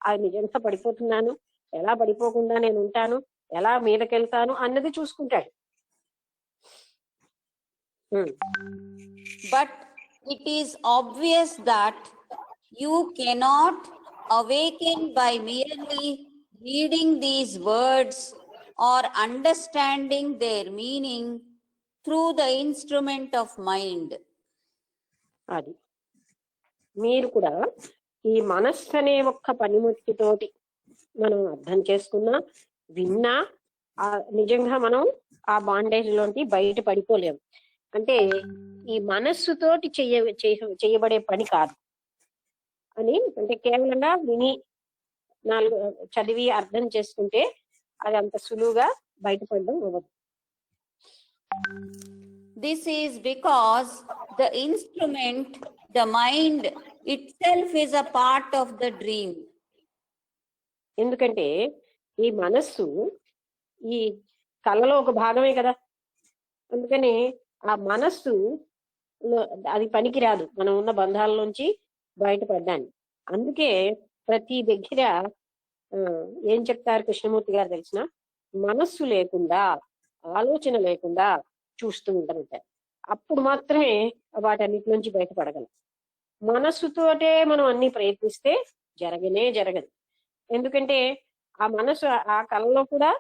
[SPEAKER 2] అది నిజంగా పడిపోతున్నాను, ఎలా పడిపోకుండా నేను ఉంటాను, ఎలా మీదకెళ్తాను అన్నది చూసుకుంటాడు.
[SPEAKER 3] But it is obvious that you cannot awaken by merely reading these words or understanding their meaning through the instrument of mind.
[SPEAKER 2] అది మీరు కూడా ఈ మనస్సు అనే ఒక్క పనిముట్టితోటి మనం అర్థం చేసుకున్నా, విన్నా నిజంగా మనం ఆ బాండేజ్ లోంటి బయట పడిపోలేము. అంటే ఈ మనస్సుతోటి చేయబడే పని కాదు అని, అంటే కేవలంగా విని చదివి అర్థం చేసుకుంటే అది అంత సులువుగా బయటపడడం అవ్వదు.
[SPEAKER 3] This is because the instrument, the mind itself, is a part of the dream.
[SPEAKER 2] ఎందుకంటే ఈ మనస్సు ఈ కళలో ఒక భాగమే కదా. అందుకని ఆ మనస్సు అది పనికిరాదు మనం ఉన్న బంధాల నుంచి బయటపడ్డాన్ని. అందుకే ప్రతి దగ్గర ఏం చెప్తారు కృష్ణమూర్తి గారు తెలిసిన, మనస్సు లేకుండా, ఆలోచన లేకుండా చూస్తూ ఉంటారు. అప్పుడు మాత్రమే వాటన్నిటి నుంచి బయటపడగలం. మనస్సుతోటే మనం అన్ని ప్రయత్నిస్తే జరగదు. ఎందుకంటే ఆ మనసు ఆ కళలో కూడా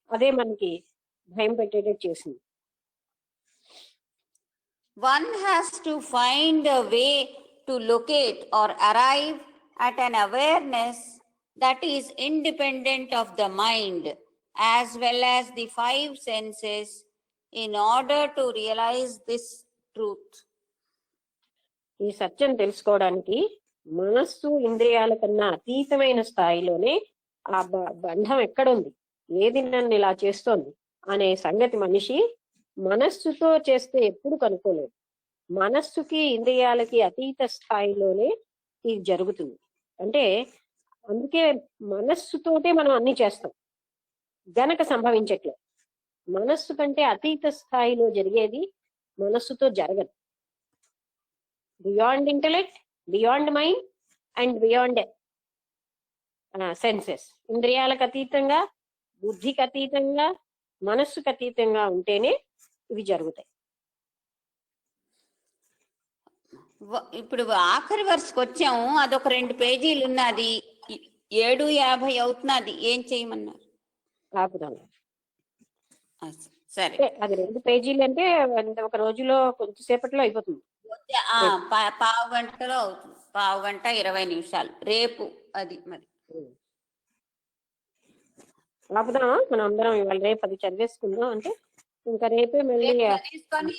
[SPEAKER 2] అదే మనకి భయం పెట్టేటట్టు చేసింది.
[SPEAKER 3] One has to find a way to locate or arrive at an awareness that is independent of the mind as well as the five senses in order to realize this truth.
[SPEAKER 2] ఈ సత్యం తెలుసుకోవడానికి మనస్సు ఇంద్రియాల కన్నా అతీతమైన స్థాయిలోనే ఆ బంధం ఎక్కడుంది, ఏది నన్ను ఇలా చేస్తోంది అనే సంగతి మనిషి మనస్సుతో చేస్తే ఎప్పుడు కనుక్కోలేదు. మనస్సుకి ఇంద్రియాలకి అతీత స్థాయిలోనే ఇది జరుగుతుంది. అంటే అందుకే మనస్సుతోటే మనం అన్ని చేస్తాం గనక సంభవించట్లేదు. మనస్సు కంటే అతీత స్థాయిలో జరిగేది మనస్సుతో జరగదు. Beyond intellect, beyond mind and beyond senses, ఇంద్రియాలకు అతీతంగా, బుద్ధికి అతీతంగా, మనస్సుకు అతీతంగా ఉంటేనే ఇవి జరుగుతాయి.
[SPEAKER 3] ఇప్పుడు ఆఖరి వరుసకు వచ్చాము, అదొక 2 పేజీలు ఉన్నది, 7:50 అవుతున్నది. ఏం చేయమన్నారు?
[SPEAKER 2] ఆపుదాం.
[SPEAKER 3] సరే,
[SPEAKER 2] అది 2 పేజీలు అంటే ఒక రోజులో కొంచెంసేపట్లో అయిపోతుంది.
[SPEAKER 3] పావు గంటలో అవుతుంది, పావు గంట 20 నిమిషాలు రేపు. అది మరి
[SPEAKER 2] ఆపుదామా? మనం అందరం ఇవాళ రేపు అది చదివేసుకుందాం. అంటే ఇంకా రేపే మళ్ళీ
[SPEAKER 3] తీసుకొని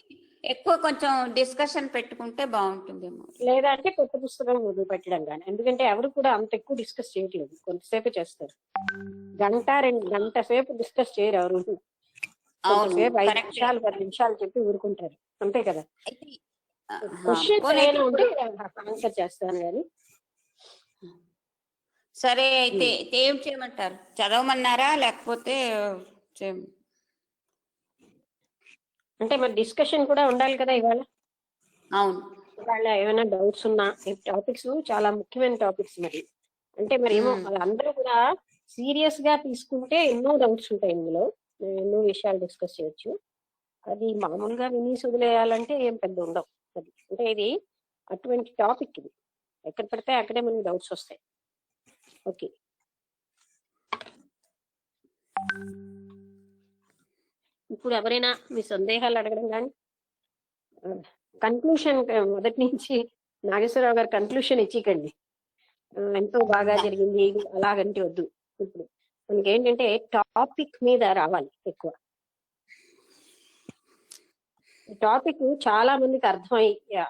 [SPEAKER 3] ఎక్కువ కొంచెం డిస్కషన్ పెట్టుకుంటే బాగుంటుందేమో.
[SPEAKER 2] లేదా అంటే కొత్త పుస్తకం మొదలు పెట్టడం కానీ, ఎందుకంటే ఎవరు కూడా అంత ఎక్కువ డిస్కస్ చేయట్లేదు, కొంతసేపే చేస్తారు. 1-2 గంట సేపు డిస్కస్ చేయరు ఎవరు. కొంతసేపు 5 నిమిషాలు 10 నిమిషాలు చెప్పి ఊరుకుంటారు, అంతే కదా. క్వశ్చన్ ఏమైనా ఉంటే ఆన్సర్ చేస్తాను కానీ.
[SPEAKER 3] సరే, అయితే ఏం చేయమంటారు? చదవమన్నారా లేకపోతే
[SPEAKER 2] అంటే మరి డిస్కషన్ కూడా ఉండాలి కదా ఇవాళ.
[SPEAKER 3] అవును,
[SPEAKER 2] ఇవాళ ఏమైనా డౌట్స్ ఉన్నా, ఈ టాపిక్స్ చాలా ముఖ్యమైన టాపిక్స్ మరి. అంటే మరి ఏమో అందరూ కూడా సీరియస్ గా తీసుకుంటే ఎన్నో డౌట్స్ ఉంటాయి ఇందులో, ఎన్నో విషయాలు డిస్కస్ చేయొచ్చు. అది మామూలుగా విని వదిలేయాలంటే ఏం పెద్ద ఉండవు. అది అంటే ఇది అటువంటి టాపిక్, ఇది ఎక్కడ పడితే అక్కడే మనకి డౌట్స్ వస్తాయి. ఓకే, ఇప్పుడు ఎవరైనా మీ సందేహాలు అడగడం కానీ, కన్క్లూషన్ మొదటి నుంచి నాగేశ్వరరావు గారు కన్క్లూషన్ ఇచ్చికండి, ఎంతో బాగా జరిగింది అలాగంటే వద్దు. ఇప్పుడు మనకి ఏంటంటే టాపిక్ మీద రావాలి ఎక్కువ. టాపిక్ చాలా మందికి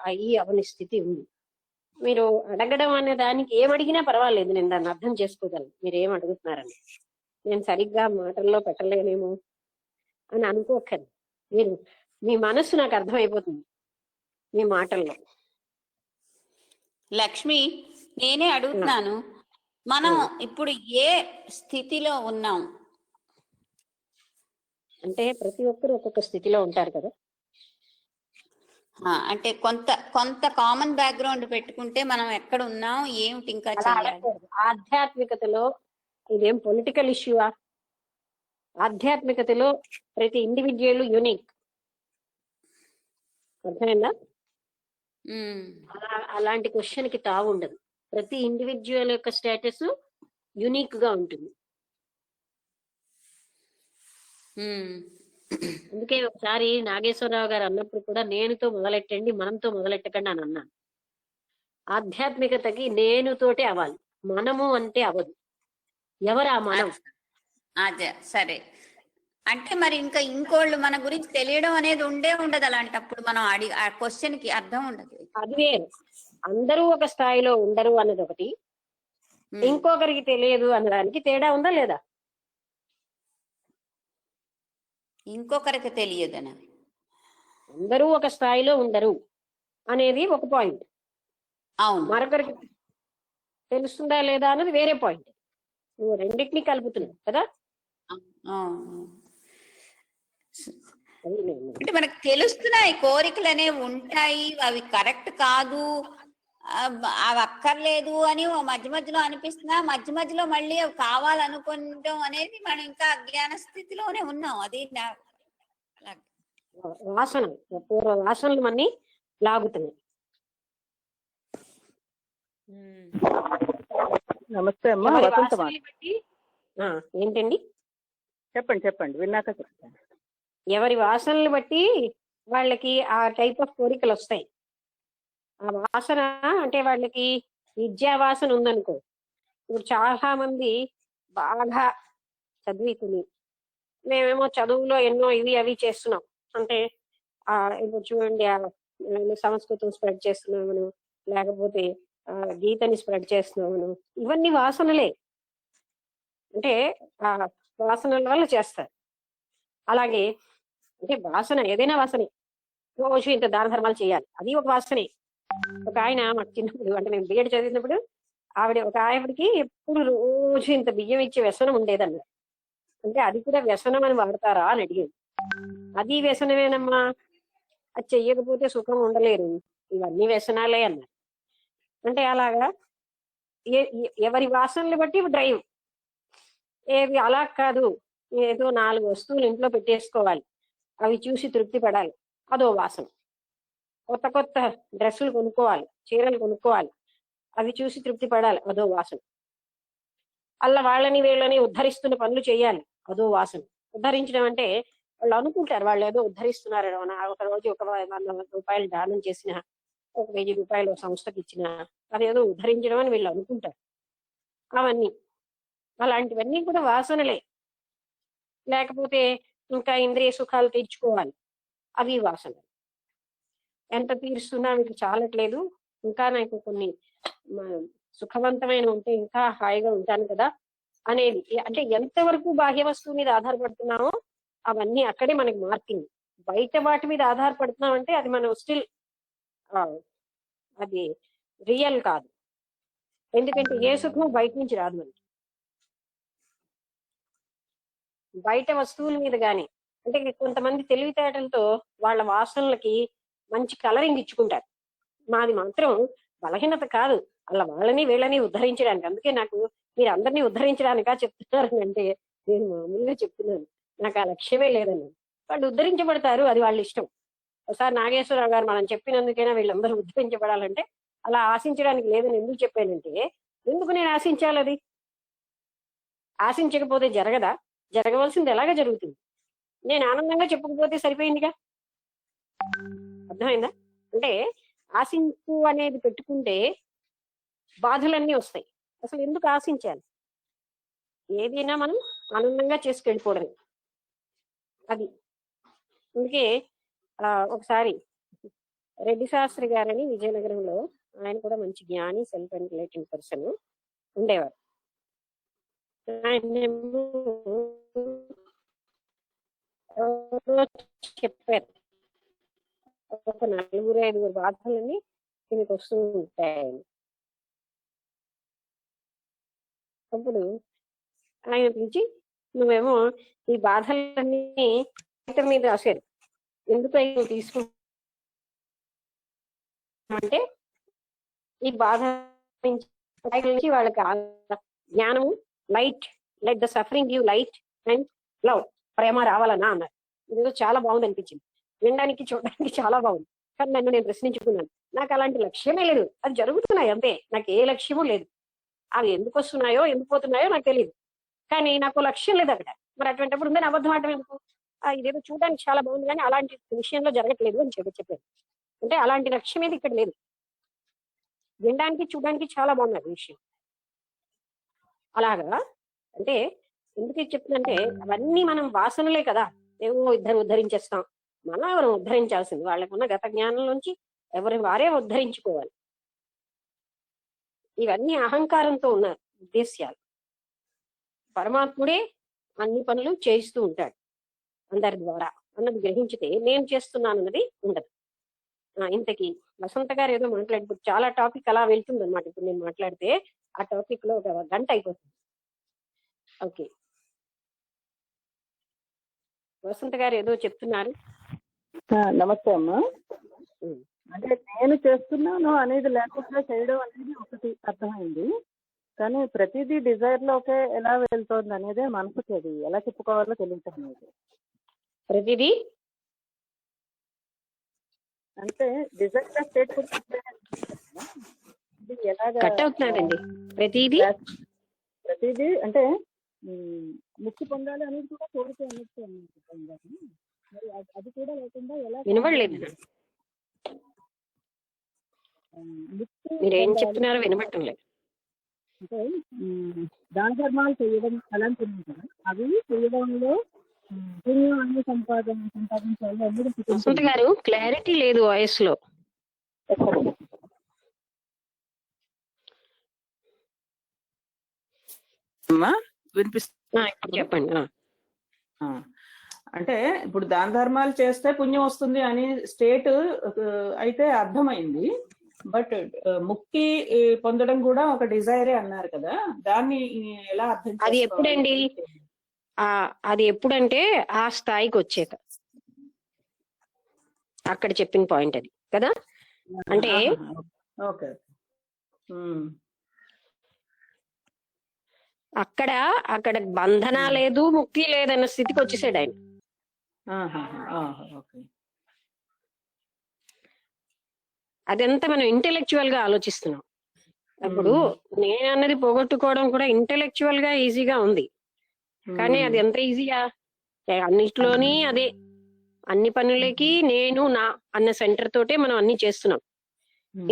[SPEAKER 2] అయ్యి అవని స్థితి ఉంది. మీరు అడగడం అనే దానికి ఏం అడిగినా పర్వాలేదు, నేను దాన్ని అర్థం చేసుకోగలను మీరు ఏం అడుగుతున్నారని. నేను సరిగ్గా మాటల్లో పెట్టలేనేమో అని అనుకోకండి. మీరు మీ మనస్సు నాకు అర్థమైపోతుంది మీ మాటల్లో.
[SPEAKER 3] లక్ష్మి, నేనే అడుగుతున్నాను, మనం ఇప్పుడు ఏ స్థితిలో ఉన్నాం?
[SPEAKER 2] అంటే ప్రతి ఒక్కరు ఒక్కొక్క స్థితిలో ఉంటారు కదా.
[SPEAKER 3] అంటే కొంత కొంత కామన్ బ్యాక్గ్రౌండ్ పెట్టుకుంటే మనం ఎక్కడ ఉన్నాం, ఏమిటి ఇంకా
[SPEAKER 2] అలా
[SPEAKER 3] చేయాలి?
[SPEAKER 2] అడగకూడదు. ఆధ్యాత్మికతలో ఇదేం పొలిటికల్ ఇష్యూవా? ఆధ్యాత్మికతలో ప్రతి ఇండివిజువల్ యూనిక్. అర్థమైందా? అలాంటి క్వశ్చన్ కి తావు ఉండదు. ప్రతి ఇండివిజువల్ యొక్క స్టేటస్ యునిక్ గా ఉంటుంది. అందుకే ఒకసారి నాగేశ్వరరావు గారు అన్నప్పుడు కూడా నేనుతో మొదలెట్టండి, మనంతో మొదలెట్టకండి అని అన్నాను. ఆధ్యాత్మికతకి నేనుతోటే అవ్వాలి, మనము అంటే అవ్వదు. ఎవరా మనం?
[SPEAKER 3] అదే సరే. అంటే మరి ఇంకా ఇంకోళ్ళు మన గురించి తెలియడం అనేది ఉండదు. అలాంటప్పుడు మనం ఆ క్వశ్చన్ కి అర్థం ఉండదు.
[SPEAKER 2] అది వేరు. అందరూ ఒక స్థాయిలో ఉండరు అన్నది ఒకటి, ఇంకొకరికి తెలియదు అనడానికి తేడా ఉందా లేదా?
[SPEAKER 3] ఇంకొకరికి తెలియదన
[SPEAKER 2] అందరూ ఒక స్థాయిలో ఉండరు అనేది ఒక పాయింట్.
[SPEAKER 3] అవును.
[SPEAKER 2] మరొకరికి తెలుస్తుందా లేదా అన్నది వేరే పాయింట్. నువ్వు రెండింటినీ కలుపుతున్నావు కదా.
[SPEAKER 3] అంటే మనకు తెలుస్తున్నాయి, కోరికలు అనేవి ఉంటాయి, అవి కరెక్ట్ కాదు, అవి అక్కర్లేదు అని మధ్య మధ్యలో అనిపిస్తున్నా, మధ్య మధ్యలో మళ్ళీ అవి కావాలనుకోవడం అనేది మనం ఇంకా అజ్ఞాన స్థితిలోనే ఉన్నాం. అది
[SPEAKER 2] వాసన, పూర్వ వాసనలు మన్ని లాగుతున్నాయి.
[SPEAKER 4] నమస్తే అమ్మా.
[SPEAKER 2] ఏంటండి?
[SPEAKER 4] చెప్పండి విన్నాక చెప్తాను.
[SPEAKER 2] ఎవరి వాసనలు బట్టి వాళ్ళకి ఆ టైప్ ఆఫ్ కోరికలు వస్తాయి. ఆ వాసన అంటే వాళ్ళకి విద్యా వాసన ఉందనుకో. ఇప్పుడు చాలా మంది బాగా చదువుకుని మేమేమో చదువులో ఎన్నో ఇవి అవి చేస్తున్నాం అంటే ఇప్పుడు చూడండి, సంస్కృతం స్ప్రెడ్ చేస్తున్నామను, లేకపోతే గీతని స్ప్రెడ్ చేస్తున్నామను, ఇవన్నీ వాసనలే. అంటే ఆ వాసనల వల్ల చేస్తారు. అలాగే అంటే వాసన ఏదైనా వాసనే. రోజు ఇంత దాన ధర్మాలు చేయాలి, అది ఒక వాసనే. ఒక ఆయన మాకు చిన్నప్పుడు, అంటే మేము బిఎడ్ చదివినప్పుడు, ఒక ఆవిడకి ఎప్పుడు రోజు ఇంత బియ్యం ఇచ్చే వ్యసనం ఉండేదన్న. అంటే అది కూడా వ్యసనం అని వాడతారా అని అడిగేది. అది వ్యసనమేనమ్మా, అది చెయ్యకపోతే సుఖం ఉండలేరు, ఇవన్నీ వ్యసనాలే అన్నారు. అంటే అలాగా ఎవరి వాసనలు బట్టి డ్రైవ్. ఏవి అలా కాదు, ఏదో 4 వస్తువులు ఇంట్లో పెట్టేసుకోవాలి, అవి చూసి తృప్తి పడాలి, అదో వాసన. కొత్త కొత్త డ్రెస్సులు కొనుక్కోవాలి, చీరలు కొనుక్కోవాలి, అవి చూసి తృప్తి పడాలి, అదో వాసన. అలా వాళ్ళని వీళ్ళని ఉద్ధరిస్తున్న పనులు చేయాలి, అదో వాసన. ఉద్ధరించడం అంటే వాళ్ళు అనుకుంటారు వాళ్ళు ఏదో ఉద్ధరిస్తున్నారు. ఒక రోజు 100 రూపాయలు దానం చేసిన, 1000 రూపాయలు సంస్థకి ఇచ్చిన, అదేదో ఉద్ధరించడం అని వీళ్ళు అనుకుంటారు. అవన్నీ అలాంటివన్నీ కూడా వాసనలే. లేకపోతే ఇంకా ఇంద్రియ సుఖాలు తెచ్చుకోవాలి, అవి వాసన. ఎంత తీరుస్తున్నా మీకు చాలట్లేదు, ఇంకా నాకు కొన్ని సుఖవంతమైన ఉంటే ఇంకా హాయిగా ఉంటాను కదా అనేది. అంటే ఎంతవరకు బాహ్య వస్తువు మీద ఆధారపడుతున్నామో అవన్నీ అక్కడే మనకి మార్కింగ్. బయట వాటి మీద ఆధారపడుతున్నామంటే అది మనం స్టిల్ అది రియల్ కాదు. ఎందుకంటే ఏ సుఖం బయట నుంచి రాదు మనకి. బయట వస్తువుల మీద కానీ, అంటే కొంతమంది తెలివితేటలతో వాళ్ళ వాసనలకి మంచి కలరింగ్ ఇచ్చుకుంటారు. మాది మాత్రం బలహీనత కాదు, అలా వాళ్ళని వీళ్ళని ఉద్ధరించడానికి. అందుకే నాకు మీరు అందరినీ ఉద్ధరించడానికా చెప్తున్నారు అంటే నేను మామూలుగా చెప్తున్నాను, నాకు ఆ లక్ష్యమే లేదని. వాళ్ళు ఉద్ధరించబడతారు, అది వాళ్ళ ఇష్టం. ఒకసారి నాగేశ్వరరావు గారు మనం చెప్పినందుకైనా వీళ్ళందరూ ఉద్ధరించబడాలంటే అలా ఆశించడానికి లేదని ఎందుకు చెప్పానంటే, ఎందుకు నేను ఆశించాలి? అది ఆశించకపోతే జరగదా? జరగవలసింది ఎలాగా జరుగుతుంది. నేను ఆనందంగా చెప్పుకపోతే సరిపోయిందిగా. అర్థమైందా? అంటే ఆశింపు అనేది పెట్టుకుంటే బాధలన్నీ వస్తాయి. అసలు ఎందుకు ఆశించాలి? ఏదైనా మనం ఆనందంగా చేసుకెళ్ళిపోవడమే అది. అందుకే ఒకసారి రెడ్డి శాస్త్రి గారని విజయనగరంలో, ఆయన కూడా మంచి జ్ఞాని, సెల్ఫ్ ఎంప్లాయిడ్ పర్సన్ ఉండేవారు. ఆయనేమో చెప్పారు, ఒక 4-5 బాధలన్నీ దీనికి వస్తూ ఉంటాయని. అప్పుడు ఆయన పిలిచి, నువ్వేమో ఈ బాధలన్నీ కాగితం మీద రాశారు, ఎందుకు అవి తీసుకుంటే ఈ బాధ నుంచి వాళ్ళకి జ్ఞానము, light, let the suffering give light and love, ప్రేమ రావాలన్నా అన్నారు. ఇదేదో చాలా బాగుంది అనిపించింది, వినడానికి చూడడానికి చాలా బాగుంది. కానీ నన్ను నేను ప్రశ్నించుకున్నాను, నాకు అలాంటి లక్ష్యమే లేదు, అది జరుగుతున్నాయి అంతే, నాకు ఏ లక్ష్యము లేదు. అవి ఎందుకు వస్తున్నాయో ఎందుకు పోతున్నాయో నాకు తెలియదు, కానీ నాకు లక్ష్యం లేదు అక్కడ. మరి అటువంటిప్పుడు ఉందని అబద్ధం ఆడటం ఎందుకు? ఇదేదో చూడడానికి చాలా బాగుంది కానీ అలాంటి విషయంలో జరగట్లేదు అని చెప్పారు. అంటే అలాంటి లక్ష్యం ఏది ఇక్కడ లేదు, వినడానికి చూడడానికి చాలా బాగుంది అది విషయం. అలాగా అంటే ఎందుకు చెప్తుందంటే, అవన్నీ మనం వాసనలే కదా, ఏవో ఇద్దరు ఉద్ధరించేస్తాం. మనం ఎవరు ఉద్ధరించాల్సింది, వాళ్ళకున్న గత జ్ఞానం నుంచి ఎవరి వారే ఉద్ధరించుకోవాలి. ఇవన్నీ అహంకారంతో ఉన్న ఉద్దేశ్యాలు. పరమాత్ముడే అన్ని పనులు చేయిస్తూ ఉంటాడు అందరి ద్వారా అన్నది గ్రహించితే నేను చేస్తున్నాను అన్నది ఉండదు. ఇంతకీ వసంత గారు ఏదో మాట్లాడుతూ చాలా టాపిక్ అలా వెళ్తుంది అనమాట. ఇప్పుడు నేను మాట్లాడితే ఆ టాపిక్ లో 1 గంట అయిపోతుంది. ఓకే, వసంత గారు ఏదో చెప్తున్నారు.
[SPEAKER 4] నమస్తే అమ్మా. అంటే నేను చేస్తున్నాను అనేది లేకుండా చేయడం అనేది ఒకటి అర్థమైంది, కానీ ప్రతిదీ డిజైర్ లోకే ఎలా వెళ్తోంది అనేదే మనసుకి అది ఎలా చెప్పుకోవాలో తెలియటం లేదు.
[SPEAKER 2] ప్రతిదీ
[SPEAKER 4] అంటే డిజైర్ స్టేట్ ఎలాగా
[SPEAKER 2] కట్ అవుతున్నాడండి.
[SPEAKER 4] ప్రతిదీ అంటే ముక్తి పొందాలి అనేది కూడా కోరిక అన్నట్టు అన్నమాట. మరి అది కూడా లేకుండా ఎలా
[SPEAKER 2] వినబడలేదు, మీరేం చెప్తున్నారో వినబడటం లేదు.
[SPEAKER 4] అంటే దాన ధర్మాలు చేయడం అలాంటి కదా, అవి చేయడంలో పుణ్యం అన్ని సంపాదించాలి.
[SPEAKER 2] వసంత గారు క్లారిటీ లేదు వాయిస్ లో. చెప్పండి.
[SPEAKER 5] అంటే ఇప్పుడు దాన ధర్మాలు చేస్తే పుణ్యం వస్తుంది అని స్టేట్ అయితే అర్థమైంది. బట్ ముక్తి పొందడం కూడా ఒక డిజైరే అన్నారు కదా, దాన్ని ఎలా అర్థం?
[SPEAKER 2] అది ఎప్పుడండి? అది ఎప్పుడంటే ఆ స్థాయికి వచ్చాక, అక్కడ చెప్పిన పాయింట్ అది కదా. అంటే
[SPEAKER 5] ఓకే,
[SPEAKER 2] అక్కడ బంధన లేదు, ముక్తి లేదన్న స్థితికి వచ్చేసాడు ఆయన. అదంతా మనం ఇంటెలెక్చువల్ గా ఆలోచిస్తున్నాం. అప్పుడు నేను అన్నది పోగొట్టుకోవడం కూడా ఇంటెలెక్చువల్ గా ఈజీగా ఉంది, కానీ అది ఎంత ఈజీయా? అన్నిట్లోని అదే, అన్ని పనులకి నేను నా అన్న సెంటర్ తోటే మనం అన్ని చేస్తున్నాం.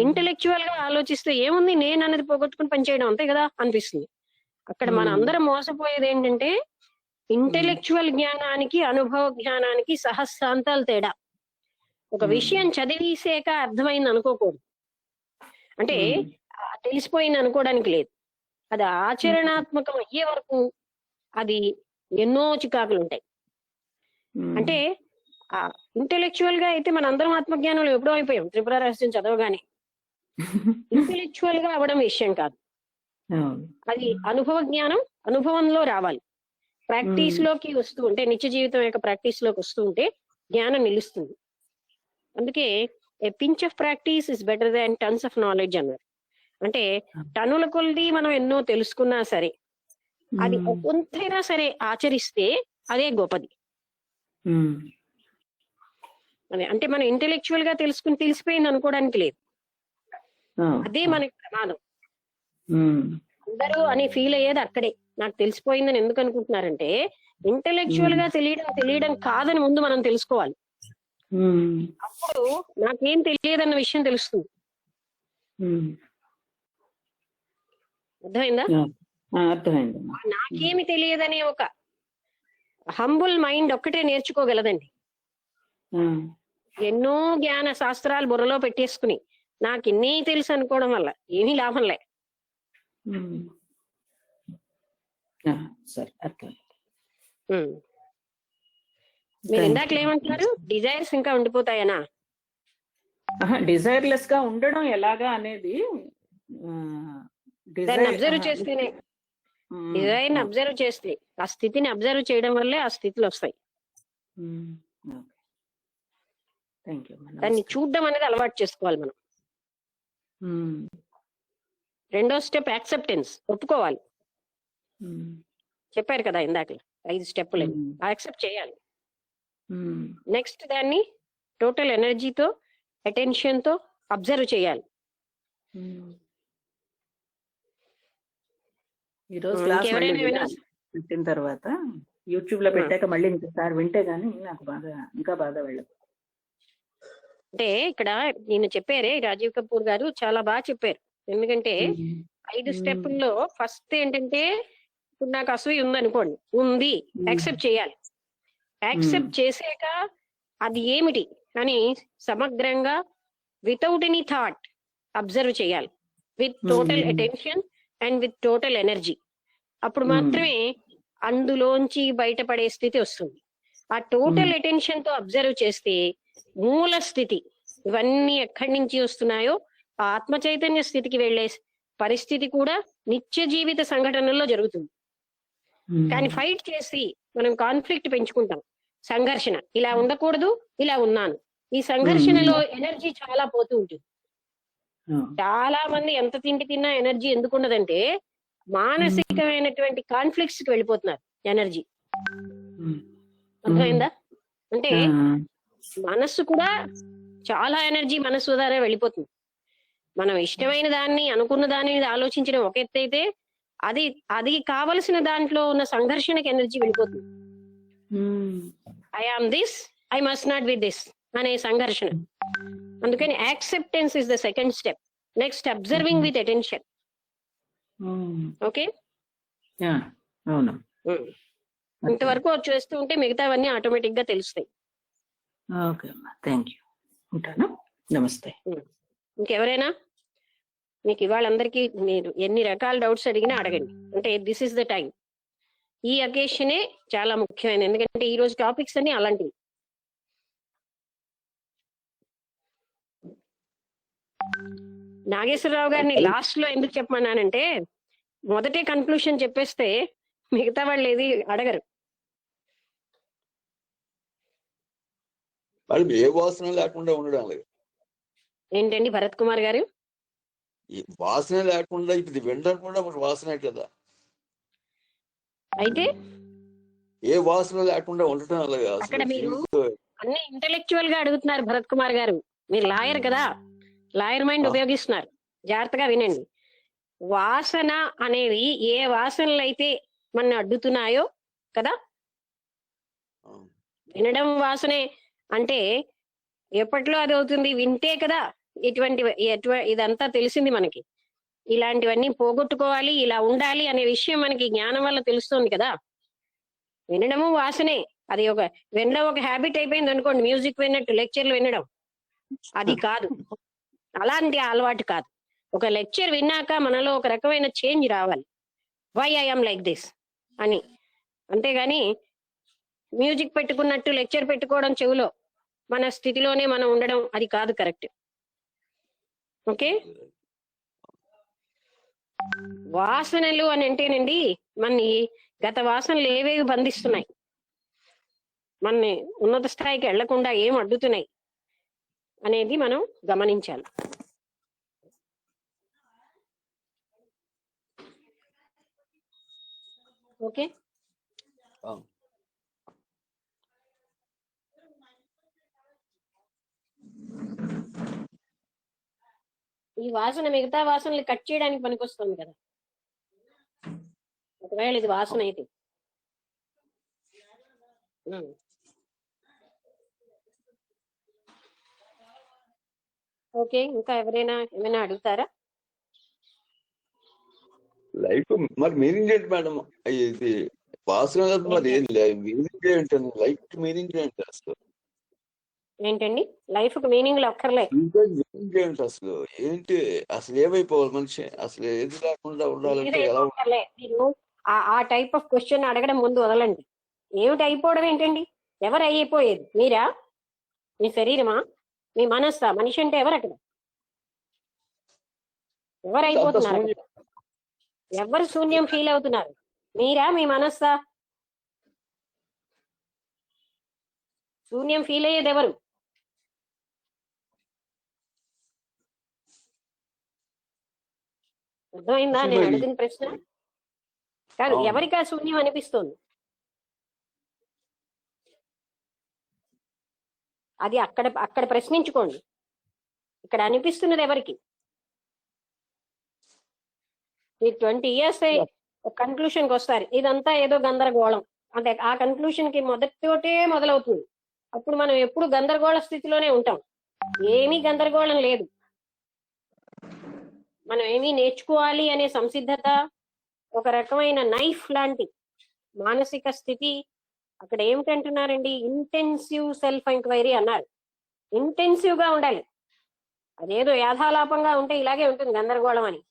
[SPEAKER 2] ఇంటెలెక్చువల్ గా ఆలోచిస్తే ఏముంది, నేను అన్నది పోగొట్టుకుని పనిచేయడం అంతే కదా అనిపిస్తుంది. అక్కడ మన అందరం మోసపోయేది ఏంటంటే, ఇంటెలెక్చువల్ జ్ఞానానికి అనుభవ జ్ఞానానికి సహస్రాంతాలు తేడా. ఒక విషయం చదివేసాక అర్థమైంది అనుకోకూడదు, అంటే తెలిసిపోయింది అనుకోవడానికి లేదు. అది ఆచరణాత్మకం అయ్యే వరకు అది ఎన్నో చికాకులు ఉంటాయి. అంటే ఇంటెలెక్చువల్ గా అయితే మన అందరం ఆత్మజ్ఞానంలో ఎప్పుడో అయిపోయాం, త్రిపుర రహస్యం చదవగానే. ఇంటెలెక్చువల్ గా అవ్వడం విషయం కాదు, అది అనుభవ జ్ఞానం అనుభవంలో రావాలి. ప్రాక్టీస్ లోకి వస్తూ ఉంటే, నిత్య జీవితం యొక్క ప్రాక్టీస్ లోకి వస్తూ ఉంటే జ్ఞానం నిలుస్తుంది. అందుకే a pinch of practice is better than tons of knowledge అన్నారు. అంటే టన్నుల కొలది మనం ఎన్నో తెలుసుకున్నా సరే, అది కొంతైనా సరే ఆచరిస్తే అదే గొప్పది. అంటే మనం ఇంటెలెక్చువల్ గా తెలిసిపోయింది అనుకోవడానికి లేదు, అదే మనకి ప్రమాదం. అందరూ అని ఫీల్ అయ్యేది అక్కడే. నాకు తెలిసిపోయిందని ఎందుకు అనుకుంటున్నారంటే, ఇంటెలెక్చువల్ గా తెలియడం కాదని ముందు మనం తెలుసుకోవాలి. అప్పుడు నాకేం తెలియదన్న విషయం తెలుస్తుంది. అర్థమైందా?
[SPEAKER 5] అర్థమైంది.
[SPEAKER 2] నాకేమి తెలియదనే ఒక హంబుల్ మైండ్ ఒక్కటే నేర్చుకోగలదండి. ఎన్నో జ్ఞాన శాస్త్రాలు బుర్రలో పెట్టేసుకుని నాకు ఇన్ని తెలుసు అనుకోవడం వల్ల ఏమీ లాభంలే.
[SPEAKER 5] సరే అర్థం.
[SPEAKER 2] మీరు ఇందాక ఏమంటున్నారు, డిజైర్స్ ఇంకా ఉండిపోతాయనా?
[SPEAKER 5] డిజైర్లెస్ గా ఉండడం ఎలాగా అనేది
[SPEAKER 2] దాన్ని అబ్జర్వ్ చేస్తేనే, డిజైర్ అబ్జర్వ్ చేస్తే, ఆ స్థితిని అబ్జర్వ్ చేయడం వల్లే ఆ స్థితిలో వస్తాయి. దాన్ని చూడడం అనేది అలవాటు చేసుకోవాలి మనం. రెండో స్టెప్ యాక్సెప్టెన్స్, ఒప్పుకోవాలి. చెప్పారు కదా ఇందాక 5 స్టెప్పులు, యాక్సెప్ట్ చేయాలి. నెక్స్ట్ దాన్ని టోటల్ ఎనర్జీతో, అటెన్షన్ తో అబ్జర్వ్ చేయాలి.
[SPEAKER 5] ఈ రోజు క్లాస్ పెట్టిన తర్వాత యూట్యూబ్ లో పెట్టాక మళ్ళీ ఇంకోసారి వింటే గానీ నాకు ఇంకా బాగా వెళ్ళదు.
[SPEAKER 2] అంటే ఇక్కడ నేను చెప్పారే, రాజీవ్ కపూర్ గారు చాలా బాగా చెప్పారు. ఎందుకంటే 5 స్టెప్పుల్లో ఫస్ట్ ఏంటంటే, ఇప్పుడు నాకు అసూయ ఉందనుకోండి, ఉంది, యాక్సెప్ట్ చేయాలి. యాక్సెప్ట్ చేసాక అది ఏమిటి అని సమగ్రంగా వితౌట్ ఎనీ థాట్ అబ్జర్వ్ చేయాలి, with total attention and with total energy. అప్పుడు మాత్రమే అందులోంచి బయటపడే స్థితి వస్తుంది. ఆ టోటల్ అటెన్షన్ తో అబ్జర్వ్ చేస్తే మూల స్థితి, ఇవన్నీ ఎక్కడి నుంచి వస్తున్నాయో ఆ ఆత్మ చైతన్య స్థితికి వెళ్లే పరిస్థితి కూడా నిత్య జీవిత సంఘటనల్లో జరుగుతుంది. కానీ ఫైట్ చేసి మనం కాన్ఫ్లిక్ట్ పెంచుకుంటాం, సంఘర్షణ. ఇలా ఉండకూడదు, ఇలా ఉన్నాను. ఈ సంఘర్షణలో ఎనర్జీ చాలా పోతూ ఉంటుంది. చాలా మంది ఎంత తిండి తిన్నా ఎనర్జీ ఎందుకు ఉండదంటే, మానసికమైనటువంటి కాన్ఫ్లిక్ట్స్ కి వెళ్ళిపోతున్నారు ఎనర్జీ. అర్థమైందా? అంటే మనస్సు కూడా చాలా ఎనర్జీ మనస్సు ద్వారా వెళ్ళిపోతుంది. మనం ఇష్టమైన దాన్ని, అనుకున్న దాన్ని ఆలోచించడం ఒక ఎత్తు అయితే, అది కావలసిన దాంట్లో ఉన్న సంఘర్షణకి ఎనర్జీ వెళ్ళిపోతుంది. I am this, I must not be this అనే సంఘర్షణ. అందుకని acceptance is the second step. Next observing with attention. Okay, ఇంతవరకు చేస్తూ ఉంటే మిగతావన్నీ ఆటోమేటిక్ గా తెలుస్తాయి.
[SPEAKER 5] ఓకే అమ్మా, థ్యాంక్ యూ. ఉంటాను. నమస్తే.
[SPEAKER 2] ఇంకెవరైనా మీకు ఇవాళ అందరికీ మీరు ఎన్ని రకాల డౌట్స్ అడిగినా అడగండి. అంటే దిస్ ఇస్ ద టైం. ఈ అకేషనే చాలా ముఖ్యమైనది, ఎందుకంటే ఈ రోజు టాపిక్స్ అన్ని అలాంటివి. నాగేశ్వరరావు గారిని లాస్ట్ లో ఎందుకు చెప్పమన్నానంటే, మొదటే కన్క్లూషన్ చెప్పేస్తే మిగతా వాళ్ళు ఏది అడగరు.
[SPEAKER 6] ఏ వాసన లేకుండా ఉండడం లేదు.
[SPEAKER 2] ఏంటండి భరత్ కుమార్ గారు?
[SPEAKER 6] ఈ వాసన లేకుండా ఇప్పుడు వినడం కూడా ఒక వాసనే కదా.
[SPEAKER 2] అయితే
[SPEAKER 6] ఏ వాసన లేకుండా ఉండటం అలాగా.
[SPEAKER 2] అక్కడ మీరు అన్ని ఇంటెలెక్చువల్ గా అడుగుతున్నారు భరత్ కుమార్ గారు. మీరు లాయర్ కదా, లాయర్ మైండ్ ఉపయోగిస్తున్నారు. జాగ్రత్తగా వినండి. వాసన అనేవి ఏ వాసనలు అయితే మన అడ్డుతున్నాయో కదా, వినడం వాసనే అంటే ఎప్పట్లో అది అవుతుంది, వింటే కదా ఇదంతా తెలిసింది మనకి. ఇలాంటివన్నీ పోగొట్టుకోవాలి, ఇలా ఉండాలి అనే విషయం మనకి జ్ఞానం వల్ల తెలుస్తుంది కదా. వినడము వాసనే. అది వినడం ఒక హ్యాబిట్ అయిపోయింది అనుకోండి, మ్యూజిక్ విన్నట్టు లెక్చర్లు వినడం, అది కాదు. అలాంటి అలవాటు కాదు. ఒక లెక్చర్ విన్నాక మనలో ఒక రకమైన చేంజ్ రావాలి, వై ఐఎమ్ లైక్ దిస్ అని. అంతేగాని మ్యూజిక్ పెట్టుకున్నట్టు లెక్చర్ పెట్టుకోవడం చెవులో, మన స్థితిలోనే మనం ఉండడం, అది కాదు కరెక్ట్. ఓకే, వాసనలు అని అంటేనండి మన గత వాసనలు ఏవేవి బంధిస్తున్నాయి, మనని ఉన్నత స్థాయికి వెళ్లకుండా ఏం అడ్డుతున్నాయి అనేది మనం గమనించాలి. ఓకే, ఈ వాసన మిగతా వాసనలు కట్ చేయడానికి పనికొస్తుంది కదా, ఒకవేళ ఇది వాసన అయితే. ఓకే, ఇంకా ఎవరైనా ఏమైనా అడుగుతారా?
[SPEAKER 6] లైఫ్ మరి మీనింగ్ ఏంటి మేడం? ఇది వాసన మరి మీనింగ్ ఏంటండి? లైఫ్ మీనింగ్ ఏంటి అసలు?
[SPEAKER 2] ఏంటండి లైఫ్ కు మీనింగ్ అక్కర్లే.
[SPEAKER 6] ఏంటి అసలు ఏంటి అసలు ఏమైపోవాలి మనిషి అసలు ఏది లేకుండా ఉండాలంటే ఎలా
[SPEAKER 2] అక్కర్లే. మీరు ఆ టైప్ ఆఫ్ క్వశ్చన్ అడగడం ముందు వదలండి. ఏమిటి అయిపోవడం ఏంటండి? ఎవరు అయిపోయేది? మీరా? మీ శరీరమా? మీ మనస్సా? మనిషి అంటే ఎవరు అక్కడ? ఎవరు అయిపోతున్నారు? ఎవరు శూన్యం ఫీల్ అవుతున్నారు? మీరా? మీ మనస్సా? శూన్యం ఫీల్ అయ్యేది ఎవరు? అర్థమైందా నేను అడిగిన ప్రశ్న? కాదు, ఎవరికి ఆ శూన్యం అనిపిస్తుంది? అది అక్కడ ప్రశ్నించుకోండి. ఇక్కడ అనిపిస్తున్నది ఎవరికి? ఈ 20 years ఒక కన్క్లూషన్ కి వస్తారు, ఇదంతా ఏదో గందరగోళం అంటే ఆ కన్క్లూషన్ కి మొదటితోటే మొదలవుతుంది. అప్పుడు మనం ఎప్పుడు గందరగోళ స్థితిలోనే ఉంటాం. ఏమీ గందరగోళం లేదు. మనం ఏమీ నేర్చుకోవాలి అనే సంసిద్ధత, ఒక రకమైన నైఫ్ లాంటి మానసిక స్థితి. అక్కడ ఏమిటంటున్నారండి? ఇంటెన్సివ్ సెల్ఫ్ ఎంక్వైరీ అన్నారు. ఇంటెన్సివ్ గా ఉండాలి. అదేదో యాథాలాపంగా ఉంటే ఇలాగే ఉంటుంది గందరగోళం అని.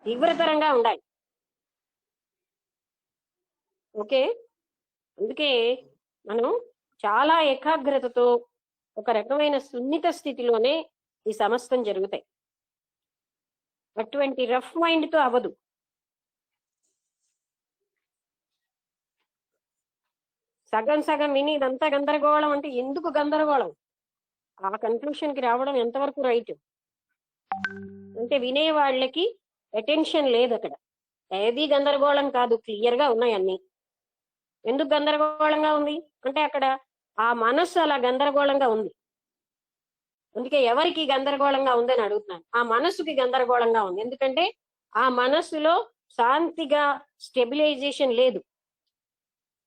[SPEAKER 2] తీవ్రతరంగా ఉండాలి. ఓకే, అందుకే మనం చాలా ఏకాగ్రతతో ఒక రకమైన సున్నిత స్థితిలోనే ఈ సమస్తం జరుగుతాయి. అటువంటి రఫ్ మైండ్ తో అవ్వదు. సగం సగం విని ఇదంతా గందరగోళం అంటే ఎందుకు గందరగోళం? ఆ కన్క్లూషన్ కి రావడం ఎంతవరకు రైట్? అంటే వినే వాళ్ళకి అటెన్షన్ లేదు అక్కడ. ఏది గందరగోళం కాదు, క్లియర్ గా ఉన్నాయి అన్ని. ఎందుకు గందరగోళంగా ఉంది అంటే అక్కడ ఆ మనస్సు అలా గందరగోళంగా ఉంది. అందుకే ఎవరికి గందరగోళంగా ఉందని అడుగుతున్నాను. ఆ మనస్సుకి గందరగోళంగా ఉంది. ఎందుకంటే ఆ మనస్సులో శాంతిగా స్టెబిలైజేషన్ లేదు.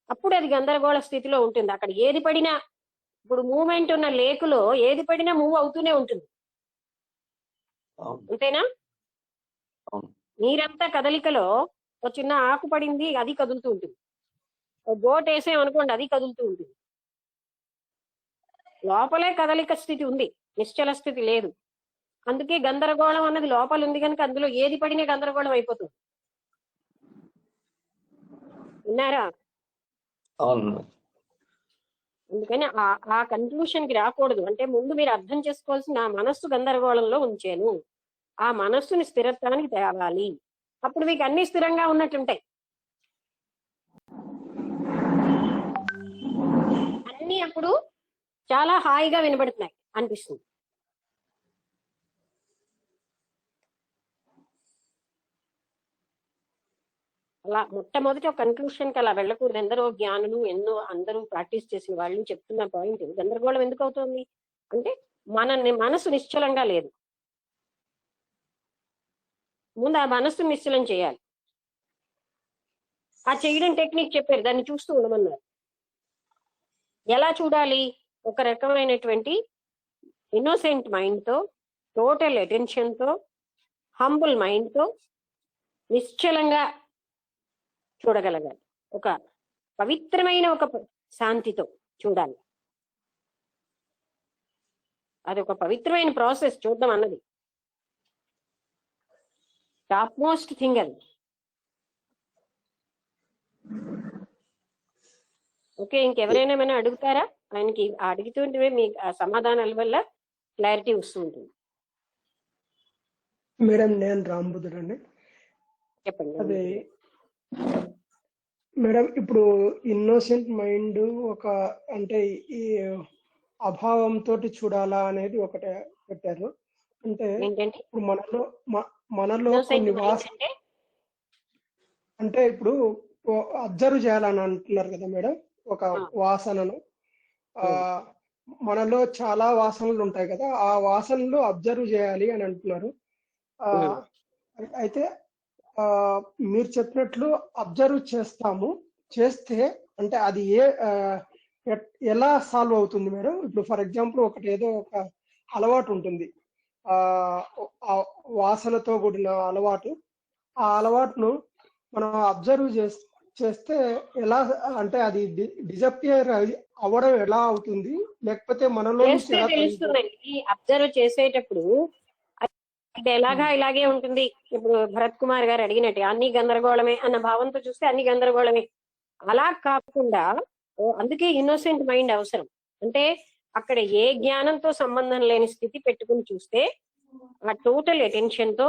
[SPEAKER 2] అప్పుడు అది గందరగోళ స్థితిలో ఉంటుంది. అక్కడ ఏది పడినా, ఇప్పుడు మూమెంట్ ఉన్న లేకులో ఏది పడినా మూవ్ అవుతూనే ఉంటుంది. అంతేనా? నీరంతా కదలికలో ఒక చిన్న ఆకు పడింది, అది కదులుతూ ఉంటుంది. బోట్ వేసామనుకోండి, అది కదులుతూ ఉంటుంది. లోపలే కదలిక స్థితి ఉంది, నిశ్చల స్థితి లేదు. అందుకే గందరగోళం అన్నది లోపల ఉంది కనుక అందులో ఏది పడినా గందరగోళం అయిపోతుంది. విన్నారా? అందుకని ఆ కన్క్లూషన్ కి రాకూడదు. అంటే ముందు మీరు అర్థం చేసుకోవాల్సిన, ఆ మనస్సు గందరగోళంలో ఉంచాను, ఆ మనస్సుని స్థిరత్వానికి తేవాలి. అప్పుడు మీకు అన్ని స్థిరంగా ఉన్నట్టుంటాయి. అన్ని అప్పుడు చాలా హాయిగా వినబడుతున్నాయి అనిపిస్తుంది. అలా మొట్టమొదటి ఒక కన్క్లూషన్ కి అలా వెళ్ళకూడదు. ఎందరో జ్ఞానులు, అందరూ ప్రాక్టీస్ చేసిన వాళ్ళు చెప్తున్న పాయింట్, గందరగోళం ఎందుకు అవుతుంది అంటే మనసు నిశ్చలంగా లేదు. ముందు ఆ మనస్సును నిశ్చలం చేయాలి. ఆ చేయడం టెక్నిక్ చెప్పారు, దాన్ని చూస్తూ ఉండమన్నారు. ఎలా చూడాలి? ఒక రకమైనటువంటి ఇన్నోసెంట్ మైండ్ తో, టోటల్ అటెన్షన్ తో, హంబుల్ మైండ్ తో నిశ్చలంగా చూడగలగాలి. ఒక పవిత్రమైన ఒక శాంతితో చూడాలి. అది ఒక పవిత్రమైన ప్రాసెస్. చూడడం అన్నది టాప్ మోస్ట్ థింగ్. అది ఓకే. ఇంకెవరైనా ఏమైనా అడుగుతారా? ఆయనకి అడుగుతుంటే మీ సమాధానాల వల్ల క్లారిటీ వస్తూ ఉంటుంది.
[SPEAKER 7] మేడం, నేను రాంబుద్ధుడు అండి.
[SPEAKER 2] చెప్పండి.
[SPEAKER 7] అదే మేడం, ఇప్పుడు ఇన్నోసెంట్ మైండ్ ఒక అంటే ఈ అభావంతో చూడాలా అనేది ఒకటి పెట్టారు. అంటే ఇప్పుడు మనలో కొన్ని అంటే ఇప్పుడు అబ్జర్వ్ చేయాలని అంటున్నారు కదా మేడం, ఒక వాసనను. మనలో చాలా వాసనలు ఉంటాయి కదా, ఆ వాసనలు అబ్జర్వ్ చేయాలి అని అంటున్నారు. అయితే మీరు చెప్పినట్లు అబ్జర్వ్ చేస్తే అంటే అది ఎలా సాల్వ్ అవుతుంది మేడం? ఇప్పుడు ఫర్ ఎగ్జాంపుల్ ఒకటి ఏదో ఒక అలవాటు ఉంటుంది, వాసనతో కూడిన అలవాటు. ఆ అలవాటును మనం అబ్జర్వ్ చేస్తే ఎలా, అంటే అది డిజపియర్ అవ్వడం ఎలా అవుతుంది, లేకపోతే మనలో నుంచి
[SPEAKER 2] చేస్తే
[SPEAKER 7] ఎలా
[SPEAKER 2] తెలుస్తుందండి. అబ్జర్వ్ చేసేటప్పుడు అది ఎలాగా ఇలాగే ఉంటుంది. ఇప్పుడు భరత్ కుమార్ గారు అడిగినట్టు అన్ని గందరగోళమే అన్న భావంతో చూస్తే అన్ని గందరగోళమే. అలా కాకుండా అందుకే ఇన్నోసెంట్ మైండ్ అవసరం. అంటే అక్కడ ఏ జ్ఞానంతో సంబంధం లేని స్థితి పెట్టుకుని చూస్తే ఆ టోటల్ అటెన్షన్ తో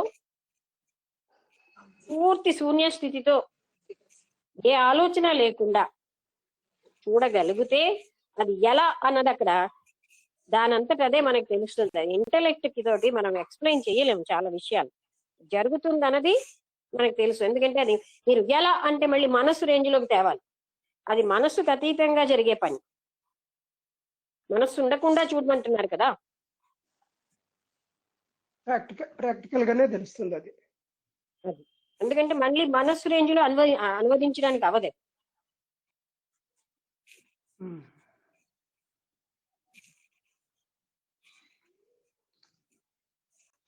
[SPEAKER 2] పూర్తి శూన్య స్థితితో ఏ ఆలోచన లేకుండా చూడగలిగితే అది ఎలా అన్నది అక్కడ దానంతట అదే మనకు తెలుస్తుంది. ఇంటెలెక్ట్ కి తోటి మనం ఎక్స్ప్లెయిన్ చేయలేము చాలా విషయాలు. జరుగుతుంది అన్నది మనకు తెలుసు. ఎందుకంటే అది మీరు ఎలా అంటే మళ్ళీ మనసు రేంజ్ లోకి తేవాలి. అది మనస్సుకు అతీతంగా జరిగే పని. మనస్సు ఉండకుండా చూడమంటున్నారు కదా.
[SPEAKER 7] ప్రాక్టికల్ గానే తెలుస్తుంది అది.
[SPEAKER 2] ఎందుకంటే మళ్ళీ మనస్సు రేంజ్ లో అనువదించడానికి అవదే.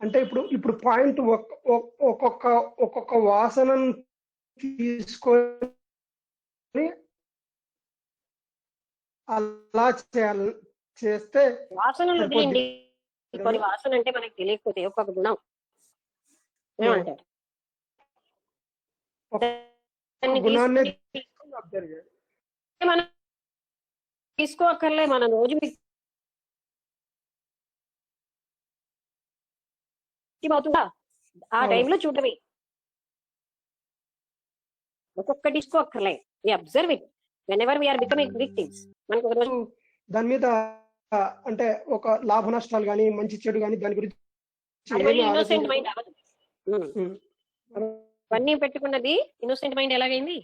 [SPEAKER 7] అంటే ఇప్పుడు పాయింట్ ఒక్కొక్క వాసనను తీసుకొని అలా చేస్తే
[SPEAKER 2] వాసనలు వదిలేండి. కొన్ని వాసన అంటే మనకి తెలియకపోతే ఒక్కొక్క గుణం ఏమంటారు
[SPEAKER 7] గుణాన్ని
[SPEAKER 2] మనం తీసుకోక్కర్లే. మనం రోజు అవుతుందా ఆ టైంలో చూడమే. ఒక్కొక్కటి తీసుకోక్కర్లే. We observe it whenever we're becoming victims. మనకు ఒక రోజు
[SPEAKER 7] దాని మీద అంటే ఒక లాభ నష్టాలు కానీ మంచి చెడు కానీ దాని గురించి
[SPEAKER 2] ఇన్నోసెంట్ మైండ్ అవ్వదు. అవన్నీ పెట్టుకున్నది ఇన్నోసెంట్ మైండ్ ఎలాగైంది?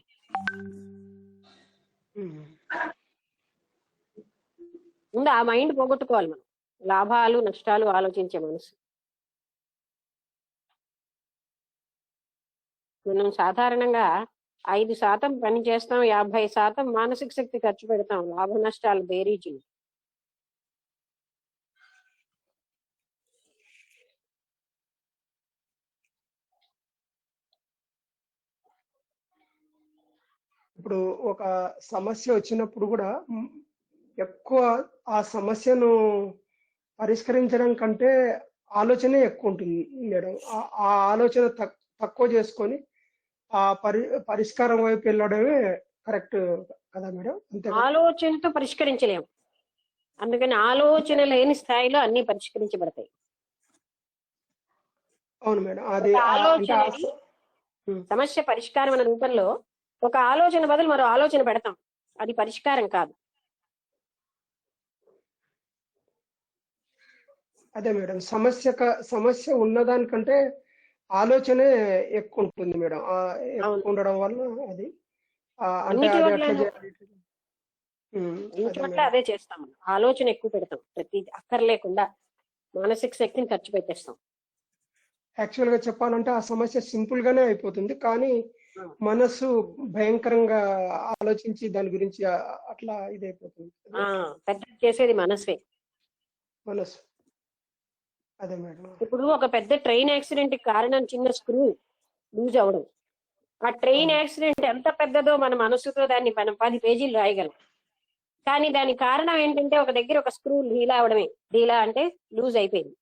[SPEAKER 2] ముందు ఆ మైండ్ పోగొట్టుకోవాలి మనం. లాభాలు నష్టాలు ఆలోచించే మనసు. మనం సాధారణంగా 5% పని చేస్తాం, 50% మానసిక శక్తి ఖర్చు పెడతాం లాభ నష్టాలు బేరీజులు.
[SPEAKER 7] ఇప్పుడు ఒక సమస్య వచ్చినప్పుడు కూడా ఎక్కువ ఆ సమస్యను పరిష్కరించడం కంటే ఆలోచనే ఎక్కువ ఉంటుంది మేడం. ఆ ఆలోచన తక్కువ చేసుకొని ఆ పరిష్కారం వైపు వెళ్ళడమే కరెక్ట్ కదా మేడం? అంతే.
[SPEAKER 2] ఆలోచనతో పరిష్కరించలేము. అందుకని ఆలోచన లేని స్థాయిలో అన్ని పరిష్కరించబడతాయి.
[SPEAKER 7] అవును మేడం. అది
[SPEAKER 2] సమస్య పరిష్కారం అనే రూపంలో ఒక ఆలోచన బదులు మరో ఆలోచన పెడతాం. అది పరిష్కారం కాదు.
[SPEAKER 7] అదే మేడం, సమస్య ఉన్నదానికంటే ఆలోచనే ఎక్కువ ఉంటుంది మేడం. ఎక్కువ ఉండడం వల్ల అది
[SPEAKER 2] అదే చేస్తాం. ఆలోచన ఎక్కువ పెడతాం. ప్రతి అక్కర్లేకుండా మానసిక శక్తిని ఖర్చు పెట్టేస్తాం.
[SPEAKER 7] యాక్చువల్ గా చెప్పాలంటే ఆ సమస్య సింపుల్ గానే అయిపోతుంది, కానీ మనసు భయంకరంగా ఆలోచించి దాని గురించి అట్లా ఇదైపోతుంది.
[SPEAKER 2] పెద్ద చేసేది మనసే.
[SPEAKER 7] మనసు. అదే మేడం.
[SPEAKER 2] ఇప్పుడు ఒక పెద్ద ట్రైన్ యాక్సిడెంట్ కారణం చిన్న స్క్రూ లూజ్ అవడం. ఆ ట్రైన్ యాక్సిడెంట్ ఎంత పెద్దదో మన మనసుతో దాన్ని మనం 10 పేజీలు రాయగలం. కానీ దాని కారణం ఏంటంటే ఒక దగ్గర ఒక స్క్రూ ఢీలా అవడమే. ఢీలా అంటే లూజ్ అయిపోయింది.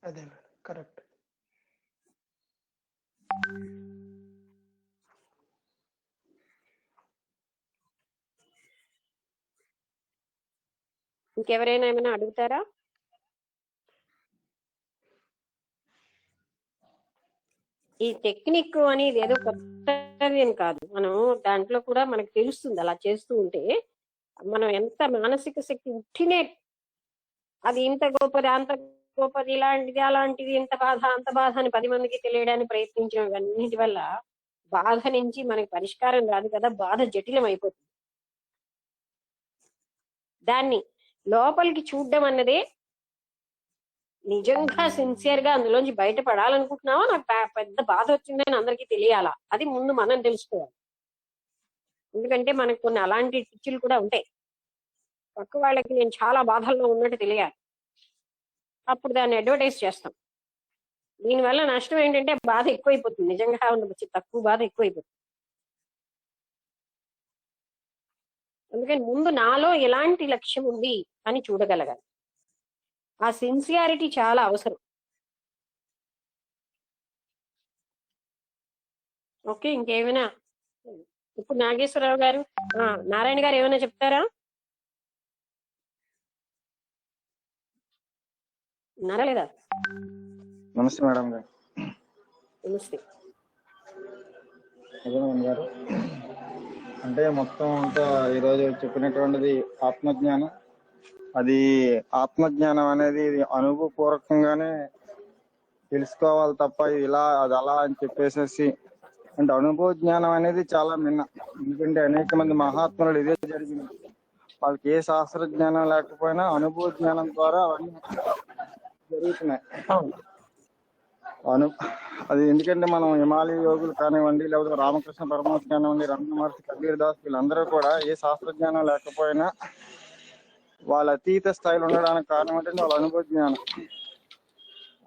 [SPEAKER 7] అదే మేడం, కరెక్ట్.
[SPEAKER 2] ఇంకెవరైనా ఏమైనా అడుగుతారా? ఈ టెక్నిక్ అనేది ఏదో కొత్తది అని కాదు. మనం దాంట్లో కూడా మనకు తెలుస్తుంది. అలా చేస్తూ ఉంటే మనం ఎంత మానసిక శక్తి ఉట్టినే అది ఇంత గొప్పది అంత గొప్పది ఇలాంటిది అలాంటిది ఇంత బాధ అంత బాధ అని 10 మందికి తెలియడానికి ప్రయత్నించడం అన్నిటి వల్ల బాధ నుంచి మనకి పరిష్కారం రాదు కదా. బాధ జటిలం అయిపోతుంది. దాన్ని లోపలికి చూడడం అన్నదే నిజంగా సిన్సియర్ గా అందులోంచి బయటపడాలనుకుంటున్నావా, నాకు పెద్ద బాధ వచ్చిందని అందరికీ తెలియాలా, అది ముందు మనం తెలుసుకోవాలి. ఎందుకంటే మనకు కొన్ని అలాంటి పిచ్చులు కూడా ఉంటాయి. పక్క వాళ్ళకి నేను చాలా బాధల్లో ఉన్నట్టు తెలియాలి. అప్పుడు దాన్ని అడ్వర్టైజ్ చేస్తాం. దీనివల్ల నష్టం ఏంటంటే బాధ ఎక్కువైపోతుంది, నిజంగా ఉండవచ్చు తక్కువ బాధ ఎక్కువైపోతుంది. అందుకని ముందు నాలో ఎలాంటి లక్ష్యం ఉంది అని చూడగలగాలి. ఆ సిన్సియారిటీ చాలా అవసరం. ఓకే, ఇంకేమైనా ఇప్పుడు నాగేశ్వరరావు గారు, నారాయణ గారు ఏమైనా చెప్తారా? ఉన్నారా లేదా?
[SPEAKER 8] నమస్తే మేడం గారు.
[SPEAKER 2] నమస్తే
[SPEAKER 8] మేడం గారు. అంటే మొత్తం అంతా ఈరోజు చెప్పినటువంటిది ఆత్మజ్ఞానం. అది ఆత్మజ్ఞానం అనేది అనుభవపూర్వకంగానే తెలుసుకోవాలి తప్ప ఇలా అది అలా అని చెప్పేసేసి, అంటే అనుభవ జ్ఞానం అనేది చాలా మిన్న. ఎందుకంటే అనేక మంది మహాత్ములు ఇదే జరిగింది. వాళ్ళకి ఏ శాస్త్ర జ్ఞానం లేకపోయినా అనుభవ జ్ఞానం ద్వారా అవన్నీ జరుగుతున్నాయి. అది ఎందుకంటే మనం హిమాలయ యోగులు కానివ్వండి, లేకపోతే రామకృష్ణ పరమహంస కానివ్వండి, రమణ మహర్షి, కబీర్ దాస్, వీళ్ళందరూ కూడా ఏ శాస్త్రజ్ఞానం లేకపోయినా వాళ్ళ అతీత స్థాయిలో ఉండడానికి కారణం ఏంటంటే వాళ్ళ అనుభవ జ్ఞానం.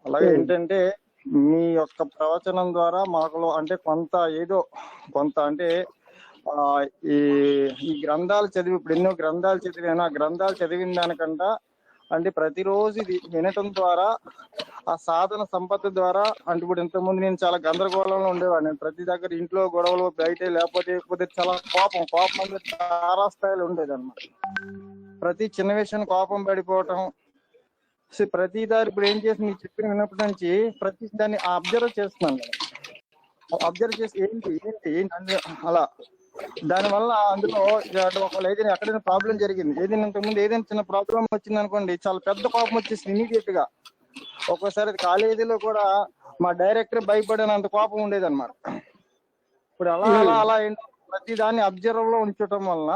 [SPEAKER 8] అలాగే ఏంటంటే మీ యొక్క ప్రవచనం ద్వారా మాకు అంటే కొంత అంటే ఈ గ్రంథాలు చదివి, ఇప్పుడు ఎన్నో గ్రంథాలు చదివాను, ఆ గ్రంథాలు చదివిన దానికంట అంటే ప్రతిరోజు ఇది వినటం ద్వారా ఆ సాధన సంపత్తి ద్వారా, అంటే ఇప్పుడు ఇంతకుముందు నేను చాలా గందరగోళంలో ఉండేవాడిని. ప్రతి దగ్గర ఇంట్లో గొడవలు, బయట లేకపోతే చాలా కోపం అనేది చాలా స్థాయిలో ఉండేది అన్నమాట. ప్రతి చిన్న విషయం కోపం పడిపోవటం. సో ప్రతి దారి ఇప్పుడు ఏం చేసి మీరు చెప్పిన విన్నప్పటి నుంచి ప్రతి దాన్ని అబ్జర్వ్ చేస్తున్నాను. అబ్జర్వ్ చేసి ఏంటి అలా దానివల్ల అందులో ఒకవేళ ఏదైనా ఎక్కడైనా ప్రాబ్లం జరిగింది, ఏదైనా ఇంతకుముందు ఏదైనా చిన్న ప్రాబ్లం వచ్చింది అనుకోండి, చాలా పెద్ద కోపం వచ్చేసి ఇమీడియట్ గా. ఒక్కోసారి కాలేజీలో కూడా మా డైరెక్టర్ భయపడినంత కోపం ఉండేది అనమాట. ఇప్పుడు అలా ప్రతి దాన్ని అబ్జర్వ్ లో ఉంచడం వలన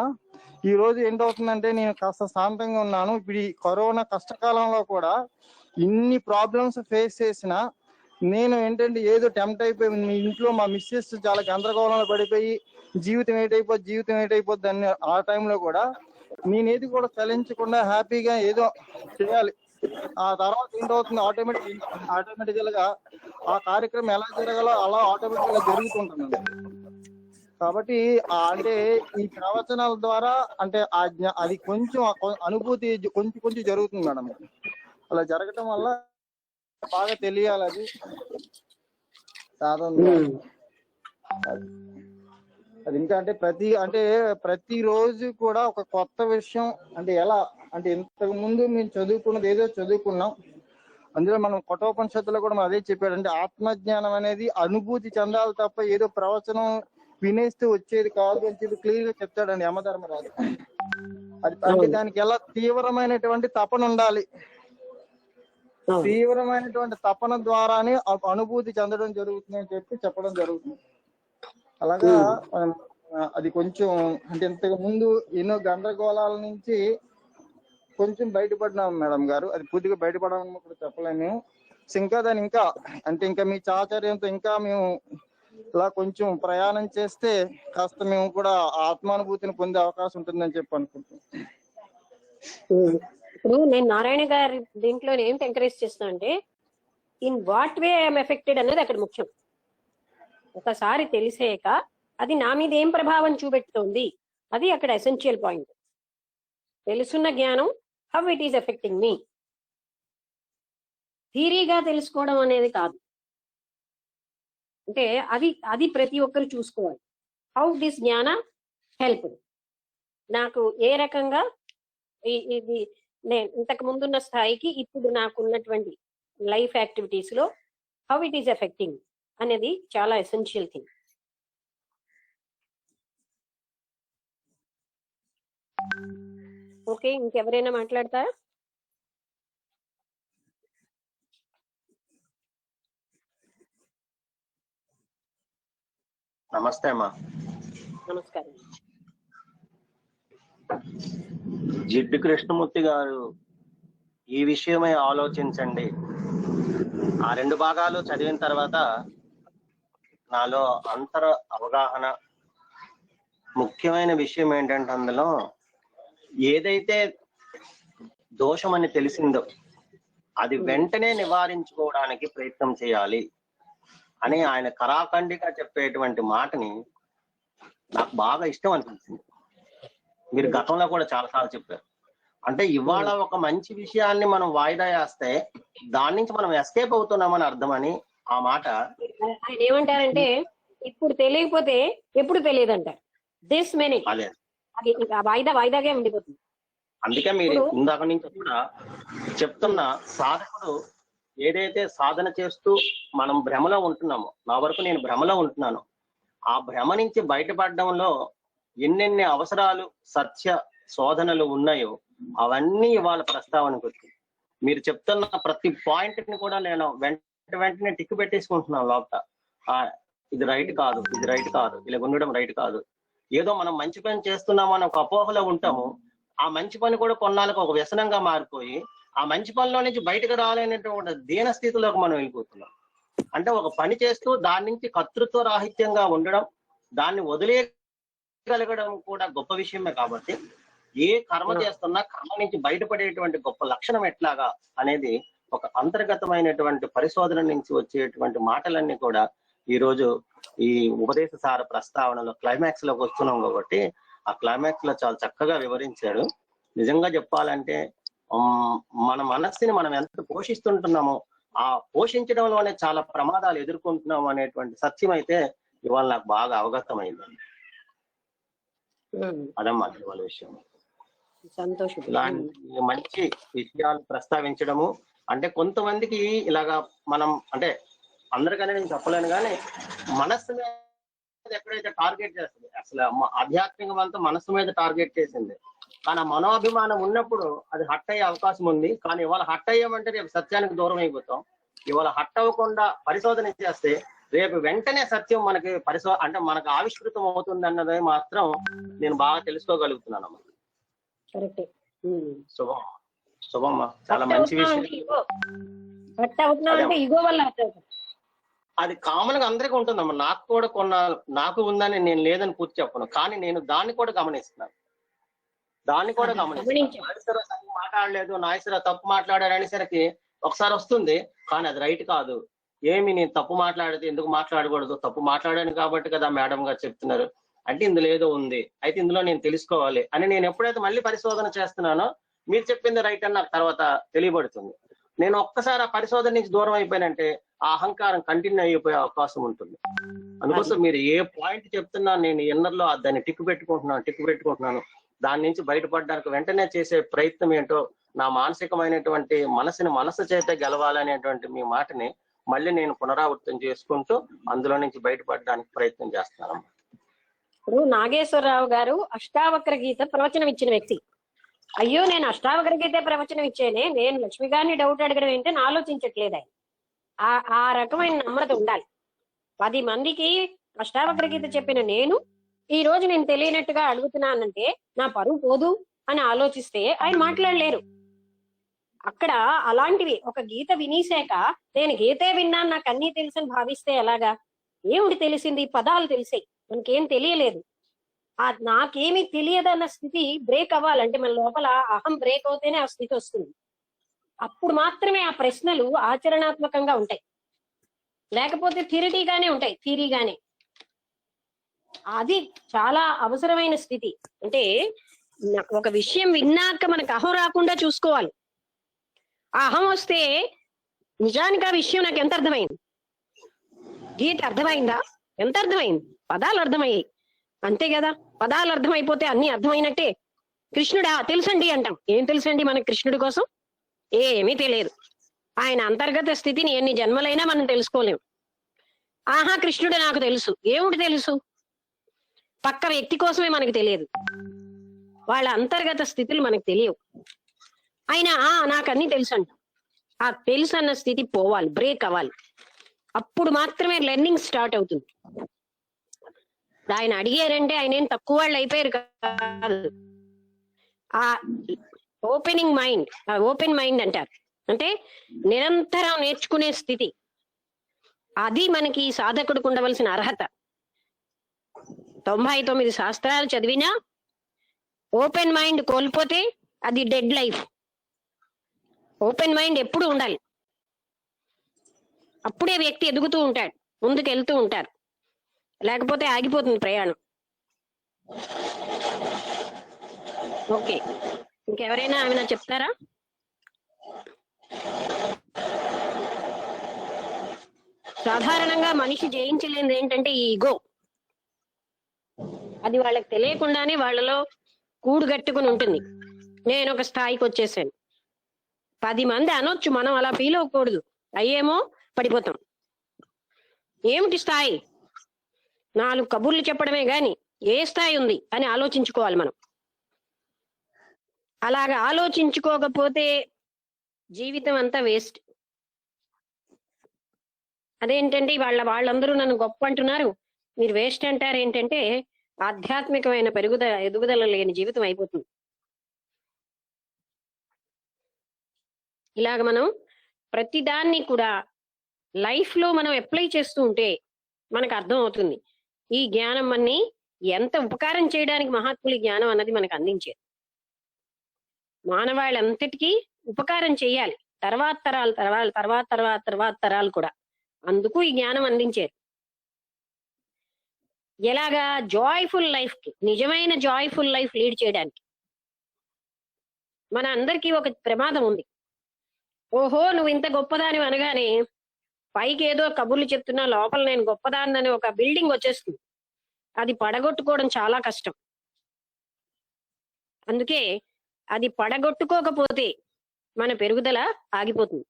[SPEAKER 8] ఈ రోజు ఏంటవుతుందంటే నేను కాస్త శాంతంగా ఉన్నాను. ఇప్పుడు ఈ కరోనా కష్టకాలంలో కూడా ఇన్ని ప్రాబ్లమ్స్ ఫేస్ చేసిన నేను ఏంటంటే ఏదో టెంప్ట్ అయిపోయి, మీ ఇంట్లో మా మిస్సెస్ చాలా గందరగోళంలో పడిపోయి జీవితం ఏటైపోద్ది అని ఆ టైంలో కూడా నేనేది కూడా చలించకుండా హ్యాపీగా ఏదో చేయాలి. ఆ తర్వాత ఏంటవుతుంది, ఆటోమేటికల్ గా ఆ కార్యక్రమం ఎలా జరగాలో అలా ఆటోమేటిక్ గా జరుగుతుంటుంది. కాబట్టి అంటే ఈ ప్రవచనాల ద్వారా అంటే అది కొంచెం అనుభూతి కొంచెం జరుగుతుంది మేడం. అలా జరగటం వల్ల బాగా తెలియాలి అది సాధన. అది ఇంకా అంటే ప్రతి రోజు కూడా ఒక కొత్త విషయం. అంటే ఎలా అంటే ఇంతకు ముందు మేము చదువుకున్నది ఏదో చదువుకున్నాం, అందులో మనం కఠోపనిషత్తులో కూడా మనం అదే చెప్పాడు. అంటే ఆత్మజ్ఞానం అనేది అనుభూతి చెందాలి తప్ప ఏదో ప్రవచనం వినేస్తూ వచ్చేది కాదు అని చెప్పి క్లియర్ గా చెప్తాడండి యమధర్మరాజు. అది అంటే దానికి ఎలా తీవ్రమైనటువంటి తపన ఉండాలి. తీవ్రమైనటువంటి తపన ద్వారానే అనుభూతి చెందడం జరుగుతుంది అని చెప్పడం జరుగుతుంది. అలాగా అది కొంచెం అంటే ఇంతకు ముందు ఎన్నో గందరగోళాల నుంచి కొంచెం బయటపడినాం మేడం గారు. అది పూర్తిగా బయటపడడం కూడా చెప్పలేము. ఇంకా దాన్ని ఇంకా మీ చాచర్యంతో ఇంకా మేము ఇలా కొంచెం ప్రయాణం చేస్తే కాస్త మేము కూడా ఆత్మానుభూతిని పొందే అవకాశం ఉంటుందని చెప్పి అనుకుంటున్నాం.
[SPEAKER 2] ఇప్పుడు నేను నారాయణ గారి దీంట్లో ఏంటి ఎంకరేజ్ చేస్తున్నా అంటే, in what way I'm affected అనేది అక్కడ ముఖ్యం. ఒకసారి తెలిసాక అది నా మీద ఏం ప్రభావం చూపెడుతోంది, అది అక్కడ ఎసెన్షియల్ పాయింట్. తెలుసున్న జ్ఞానం హౌ ఇట్ ఈస్ ఎఫెక్టింగ్ మీ. థియరీగా తెలుసుకోవడం అనేది కాదు. అంటే అది ప్రతి ఒక్కరు చూసుకోవాలి. హౌ దిస్ జ్ఞాన హెల్ప్ నాకు ఏ రకంగా ఇది నేను ఇంతకు ముందున్న స్థాయికి ఇప్పుడు నాకున్నటువంటి లైఫ్ యాక్టివిటీస్ లో హౌ ఇట్ ఈస్ ఎఫెక్టింగ్ అనేది చాలా ఎసెన్షియల్ థింగ్. ఓకే, ఇంకెవరైనా మాట్లాడతారా?
[SPEAKER 9] నమస్తే అమ్మా.
[SPEAKER 2] నమస్కారం.
[SPEAKER 9] జిడ్డు కృష్ణమూర్తి గారు ఈ విషయమై ఆలోచించండి. ఆ 2 భాగాలు చదివిన తర్వాత నాలో అంతర అవగాహన, ముఖ్యమైన విషయం ఏంటంటే అందులో ఏదైతే దోషం అని తెలిసిందో అది వెంటనే నివారించుకోవడానికి ప్రయత్నం చేయాలి అని ఆయన కరాఖండిగా చెప్పేటువంటి మాటని నాకు బాగా ఇష్టం అనిపించింది. మీరు గతంలో కూడా చాలాసార్లు చెప్పారు. అంటే ఇవాళ ఒక మంచి విషయాన్ని మనం వాయిదా వేస్తే దాని నుంచి మనం ఎస్కేప్ అవుతున్నామని అర్థమని ఆ మాట.
[SPEAKER 2] ఆయన ఏమంటారంటే ఇప్పుడు తెలియకపోతే ఎప్పుడు తెలియదు అంటారు. దిస్ మినిట్
[SPEAKER 9] అదే
[SPEAKER 2] అది ఇంకా వాయిదాగే ఉండిపోతుంది.
[SPEAKER 9] అందుకే మీరు ఇందాక నుంచి కూడా చెప్తున్న సాధకుడు ఏదైతే సాధన చేస్తూ మనం భ్రమలో ఉంటున్నామో, నా వరకు నేను భ్రమలో ఉంటున్నాను, ఆ భ్రమ నుంచి బయటపడడంలో ఎన్నెన్ని అవసరాలు సత్య శోధనలు ఉన్నాయో అవన్నీ ఇవాళ ప్రస్తావనకు వచ్చింది. మీరు చెప్తున్న ప్రతి పాయింట్ ని కూడా నేను వెంటనే టిక్కు పెట్టేసుకుంటున్నాను లోపల. ఇది రైట్ కాదు, ఇది రైట్ కాదు, ఇలా ఉండడం రైట్ కాదు. ఏదో మనం మంచి పని చేస్తున్నామని ఒక అపోహలో ఉంటాము. ఆ మంచి పని కూడా కొన్నాళ్ళకు ఒక వ్యసనంగా మారిపోయి ఆ మంచి పనిలో నుంచి బయటకు రాలేనటువంటి దీన స్థితిలోకి మనం వెళ్ళిపోతున్నాం. అంటే ఒక పని చేస్తూ దాని నుంచి కర్తృత్వ రాహిత్యంగా ఉండడం, దాన్ని వదిలేయగలగడం కూడా గొప్ప విషయమే. కాబట్టి ఏ కర్మ చేస్తున్నా కర్మ నుంచి బయటపడేటువంటి గొప్ప లక్షణం ఎట్లాగా అనేది ఒక అంతర్గతమైనటువంటి పరిశోధన నుంచి వచ్చేటువంటి మాటలన్నీ కూడా ఈ రోజు ఈ ఉపదేశ సార ప్రస్తావనలో క్లైమాక్స్ లోకి వస్తున్నాం కాబట్టి ఆ క్లైమాక్స్ లో చాలా చక్కగా వివరించాడు. నిజంగా చెప్పాలంటే మన మనస్సుని మనం ఎంత పోషిస్తుంటున్నామో ఆ పోషించడంలోనే చాలా ప్రమాదాలు ఎదుర్కొంటున్నాం అనేటువంటి సత్యం అయితే ఇవాళ నాకు బాగా అవగతమైంది. అదమ్మా ఇవాళ విషయం.
[SPEAKER 2] సంతోషం.
[SPEAKER 9] ఇలాంటి మంచి విషయాలు ప్రస్తావించడము అంటే కొంతమందికి ఇలాగా మనం అంటే అందరికనే నేను చెప్పలేను కానీ మనస్సు మీద ఎక్కడైతే టార్గెట్ చేస్తుంది, అసలు ఆధ్యాత్మికం అంతా మనస్సు మీద టార్గెట్ చేసింది. కానీ ఆ మనోభిమానం ఉన్నప్పుడు అది హట్ అయ్యే అవకాశం ఉంది. కానీ ఇవాళ హట్ అయ్యామంటే రేపు సత్యానికి దూరం అయిపోతాం. ఇవాళ హట్ అవ్వకుండా పరిశోధన చేస్తే రేపు వెంటనే సత్యం మనకి అంటే మనకు ఆవిష్కృతం అవుతుంది అన్నది మాత్రం నేను బాగా తెలుసుకోగలుగుతున్నాను. శుభమ్మా, చాలా మంచి విషయం. అది కామన్ గా అందరికీ ఉంటుందమ్మా. నాకు కూడా నాకు ఉందని నేను లేదని పూర్తి చెప్పను, కానీ నేను దాన్ని కూడా గమనిస్తున్నాను. నాగేశ్వర మాట్లాడలేదు, నాగేశ్వర తప్పు మాట్లాడాడు అనేసరికి ఒకసారి వస్తుంది, కానీ అది రైట్ కాదు. నేను తప్పు మాట్లాడితే ఎందుకు మాట్లాడకూడదు, తప్పు మాట్లాడాను కాబట్టి కదా మేడం గారు చెప్తున్నారు అంటే ఇందులో ఏదో ఉంది, అయితే ఇందులో నేను తెలుసుకోవాలి అని నేను ఎప్పుడైతే మళ్ళీ పరిశోధన చేస్తున్నానో మీరు చెప్పింది రైట్ అని నాకు తర్వాత తెలియబడుతుంది. నేను ఒక్కసారి ఆ పరిశోధన నుంచి దూరం అయిపోయినంటే ఆ అహంకారం కంటిన్యూ అయిపోయే అవకాశం ఉంటుంది. అందుకోసం మీరు ఏ పాయింట్ చెప్తున్నా నేను ఇన్నర్ లో దాన్ని టిక్కు పెట్టుకుంటున్నాను. దాని నుంచి బయటపడడానికి వెంటనే చేసే ప్రయత్నం ఏంటో, నా మానసికమైనటువంటి మనసు చేత గెలవాలనేటువంటి మీ మాటని మళ్ళీ నేను పునరావృతం చేసుకుంటూ అందులో నుంచి బయటపడడానికి ప్రయత్నం చేస్తాను.
[SPEAKER 2] ఇప్పుడు నాగేశ్వరరావు గారు అష్టావక్ర గీత ప్రవచనం ఇచ్చిన వ్యక్తి. అయ్యో నేను అష్టావక్ర గీత ప్రవచనం ఇచ్చేనే, నేను లక్ష్మి గారిని డౌట్ అడగడం ఏంటని ఆలోచించట్లేదు ఆయన. ఆ రకమైన నమ్రత ఉండాలి. 10 మందికి అష్టావక్ర గీత చెప్పిన నేను ఈ రోజు నేను తెలియనట్టుగా అడుగుతున్నానంటే నా పరువు పోదు అని ఆలోచిస్తే ఆయన మాట్లాడలేరు. అక్కడ అలాంటివి ఒక గీత వినేశాక నేను గీతే విన్నాను నాకు అన్నీ తెలుసని భావిస్తే ఎలాగా? ఏమిటి తెలిసింది? పదాలు తెలిసాయి, మనకేం తెలియలేదు. నాకేమి తెలియదన్న స్థితి బ్రేక్ అవ్వాలంటే మన లోపల అహం బ్రేక్ అవుతేనే ఆ స్థితి వస్తుంది. అప్పుడు మాత్రమే ఆ ప్రశ్నలు ఆచరణాత్మకంగా ఉంటాయి, లేకపోతే థియరీగానే ఉంటాయి, థియరీగానే. అది చాలా అవసరమైన స్థితి. అంటే ఒక విషయం విన్నాక మనకు అహం రాకుండా చూసుకోవాలి. ఆ అహం వస్తే నిజానికి ఆ విషయం నాకు ఎంత అర్థమైంది, గీత అర్థమైందా, ఎంత అర్థమైంది, పదాలు అర్థమయ్యాయి, అంతే కదా. పదాలు అర్థమైపోతే అన్ని అర్థమైనట్టే. కృష్ణుడా తెలుసండి అంటాం, ఏం తెలుసండి మనకు కృష్ణుడి కోసం? ఏమీ తెలియదు. ఆయన అంతర్గత స్థితిని ఎన్ని జన్మలైనా మనం తెలుసుకోలేము. ఆహా కృష్ణుడు నాకు తెలుసు, ఏమిటి తెలుసు? పక్క వ్యక్తి కోసమే మనకు తెలియదు, వాళ్ళ అంతర్గత స్థితులు మనకు తెలియవు. అయినా నాకు అన్ని తెలుసు అంట. ఆ తెలుసు అన్న స్థితి పోవాలి, బ్రేక్ అవ్వాలి. అప్పుడు మాత్రమే లెర్నింగ్ స్టార్ట్ అవుతుంది. ఆయన అడిగారంటే ఆయన ఏం తక్కువ వాళ్ళు అయిపోయారు కాదు. ఆ ఓపెనింగ్ మైండ్, ఓపెన్ మైండ్ అంటారు, అంటే నిరంతరం నేర్చుకునే స్థితి. అది మనకి సాధకుడికి ఉండవలసిన అర్హత. 99 శాస్త్రాలు చదివినా ఓపెన్ మైండ్ కోల్పోతే అది డెడ్ లైఫ్. ఓపెన్ మైండ్ ఎప్పుడు ఉండాలి. అప్పుడే వ్యక్తి ఎదుగుతూ ఉంటాడు, ముందుకు వెళ్తూ ఉంటారు, లేకపోతే ఆగిపోతుంది ప్రయాణం. ఓకే, ఇంకెవరైనా ఏమైనా చెప్తారా? సాధారణంగా మనిషి జయించలేనిది ఏంటంటే ఈ ఈగో. అది వాళ్ళకి తెలియకుండానే వాళ్ళలో కూడుగట్టుకుని ఉంటుంది. నేను ఒక స్థాయికి వచ్చేసాను, 10 మంది అనొచ్చు, మనం అలా ఫీల్ అవ్వకూడదు. అయ్యేమో పడిపోతాం. ఏమిటి స్థాయి? 4 కబుర్లు చెప్పడమే గాని ఏ స్థాయి ఉంది అని ఆలోచించుకోవాలి మనం. అలాగా ఆలోచించుకోకపోతే జీవితం అంతా వేస్ట్. అదేంటంటే వాళ్ళందరూ నన్ను గొప్ప అంటున్నారు, మీరు వేస్ట్ అంటారు ఏంటంటే ఆధ్యాత్మికమైన ఎదుగుదల లేని జీవితం అయిపోతుంది. ఇలాగ మనం ప్రతిదాన్ని కూడా లైఫ్ లో మనం అప్లై చేస్తూ ఉంటే మనకు అర్థం అవుతుంది ఈ జ్ఞానం అన్ని ఎంత ఉపకారం చేయడానికి మహాత్ములు ఈ జ్ఞానం అన్నది మనకు అందించారు. మానవాళ్ళంతటికీ ఉపకారం చేయాలి, తర్వాత తరాలు కూడా. అందుకు ఈ జ్ఞానం అందించారు. ఎలాగా? జాయ్ఫుల్ లైఫ్ కి, నిజమైన జాయ్ఫుల్ లైఫ్ లీడ్ చేయడానికి. మన అందరికీ ఒక ప్రమాదం ఉంది. ఓహో నువ్వు ఇంత గొప్పదాని అనగానే పైకి ఏదో కబుర్లు చెప్తున్నా, లోపల నేను గొప్పదాన్ని ఒక బిల్డింగ్ వచ్చేస్తుంది. అది పడగొట్టుకోవడం చాలా కష్టం. అందుకే అది పడగొట్టుకోకపోతే మన పెరుగుదల ఆగిపోతుంది.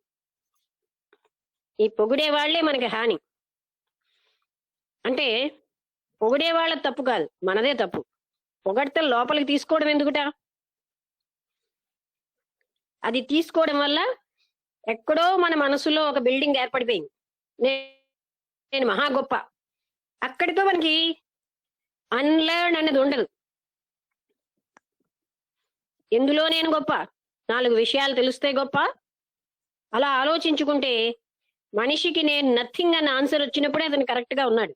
[SPEAKER 2] ఈ పొగిడే వాళ్లే మనకి హాని. అంటే పొగిడే వాళ్ళ తప్పు కాదు, మనదే తప్పు. పొగడ్తలు లోపలికి తీసుకోవడం ఎందుకుట? అది తీసుకోవడం వల్ల ఎక్కడో మన మనసులో ఒక బిల్డింగ్ ఏర్పడిపోయింది, నేను మహా గొప్ప. అక్కడితో మనకి అన్లర్న్ అనేది ఉండదు. ఎందులో నేను గొప్ప? 4 విషయాలు తెలిస్తే గొప్ప. అలా ఆలోచించుకుంటే మనిషికి నేను నథింగ్ అన్న ఆన్సర్ వచ్చినప్పుడే అతను కరెక్ట్ గా ఉన్నాడు.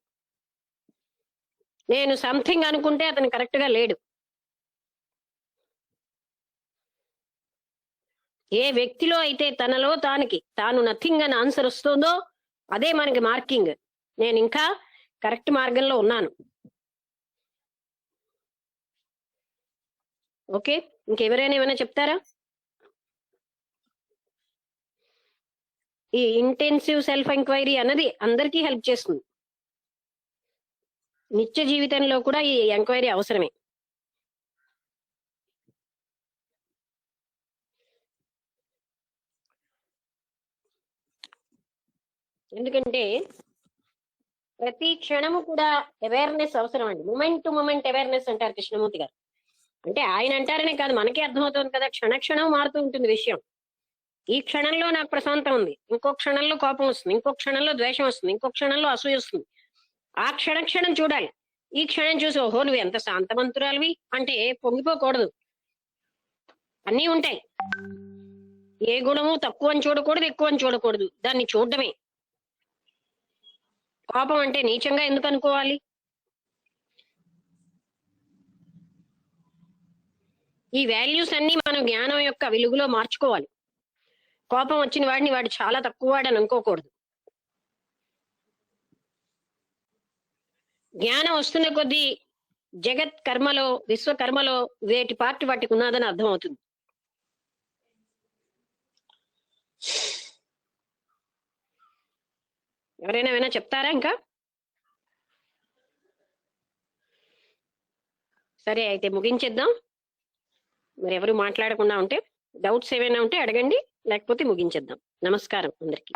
[SPEAKER 2] నేను సంథింగ్ అనుకుంటే అతను కరెక్ట్ గా లేడు. ఏ వ్యక్తిలో అయితే తనలో తాను నథింగ్ అని ఆన్సర్ వస్తుందో అదే మనకి మార్కింగ్. నేను ఇంకా కరెక్ట్ మార్గంలో ఉన్నాను. ఓకే, ఇంకెవరైనా ఏమైనా చెప్తారా? ఈ ఇంటెన్సివ్ సెల్ఫ్ ఎంక్వైరీ అన్నది అందరికీ హెల్ప్ చేస్తుంది. నిత్య జీవితంలో కూడా ఈ ఎంక్వైరీ అవసరమే. ఎందుకంటే ప్రతి క్షణము కూడా అవేర్నెస్ అవసరం అండి. మూమెంట్ టు మూమెంట్ అవేర్నెస్ అంటారు కృష్ణమూర్తి గారు. అంటే ఆయన అంటారనే కాదు, మనకే అర్థమవుతుంది కదా, క్షణక్షణం మారుతూ ఉంటుంది విషయం. ఈ క్షణంలో నాకు ప్రశాంతం ఉంది, ఇంకో క్షణంలో కోపం వస్తుంది, ఇంకో క్షణంలో ద్వేషం వస్తుంది, ఇంకో క్షణంలో అసూయ వస్తుంది. ఆ క్షణం చూడాలి. ఈ క్షణం చూసి ఓహో నువ్వు ఎంత శాంతవంతురాలివి అంటే పొంగిపోకూడదు. అన్నీ ఉంటాయి. ఏ గుణము తక్కువ అని చూడకూడదు, ఎక్కువ అని చూడకూడదు, దాన్ని చూడడమే. కోపం అంటే నీచంగా ఎందుకు అనుకోవాలి? ఈ వాల్యూస్ అన్ని మనం జ్ఞానం యొక్క వెలుగులో మార్చుకోవాలి. కోపం వచ్చిన వాడిని వాడు చాలా తక్కువ వాడని అనుకోకూడదు. జ్ఞానం వస్తున్న కొద్దీ జగత్ కర్మలో, విశ్వకర్మలో వేటి పార్ట్ వాటికి ఉన్నదని అర్థం అవుతుంది. ఎవరైనా ఏమైనా చెప్తారా ఇంకా? సరే అయితే ముగించేద్దాం. మరి ఎవరు మాట్లాడకుండా ఉంటే, డౌట్స్ ఏమైనా ఉంటే అడగండి, లేకపోతే ముగించేద్దాం. నమస్కారం అందరికీ.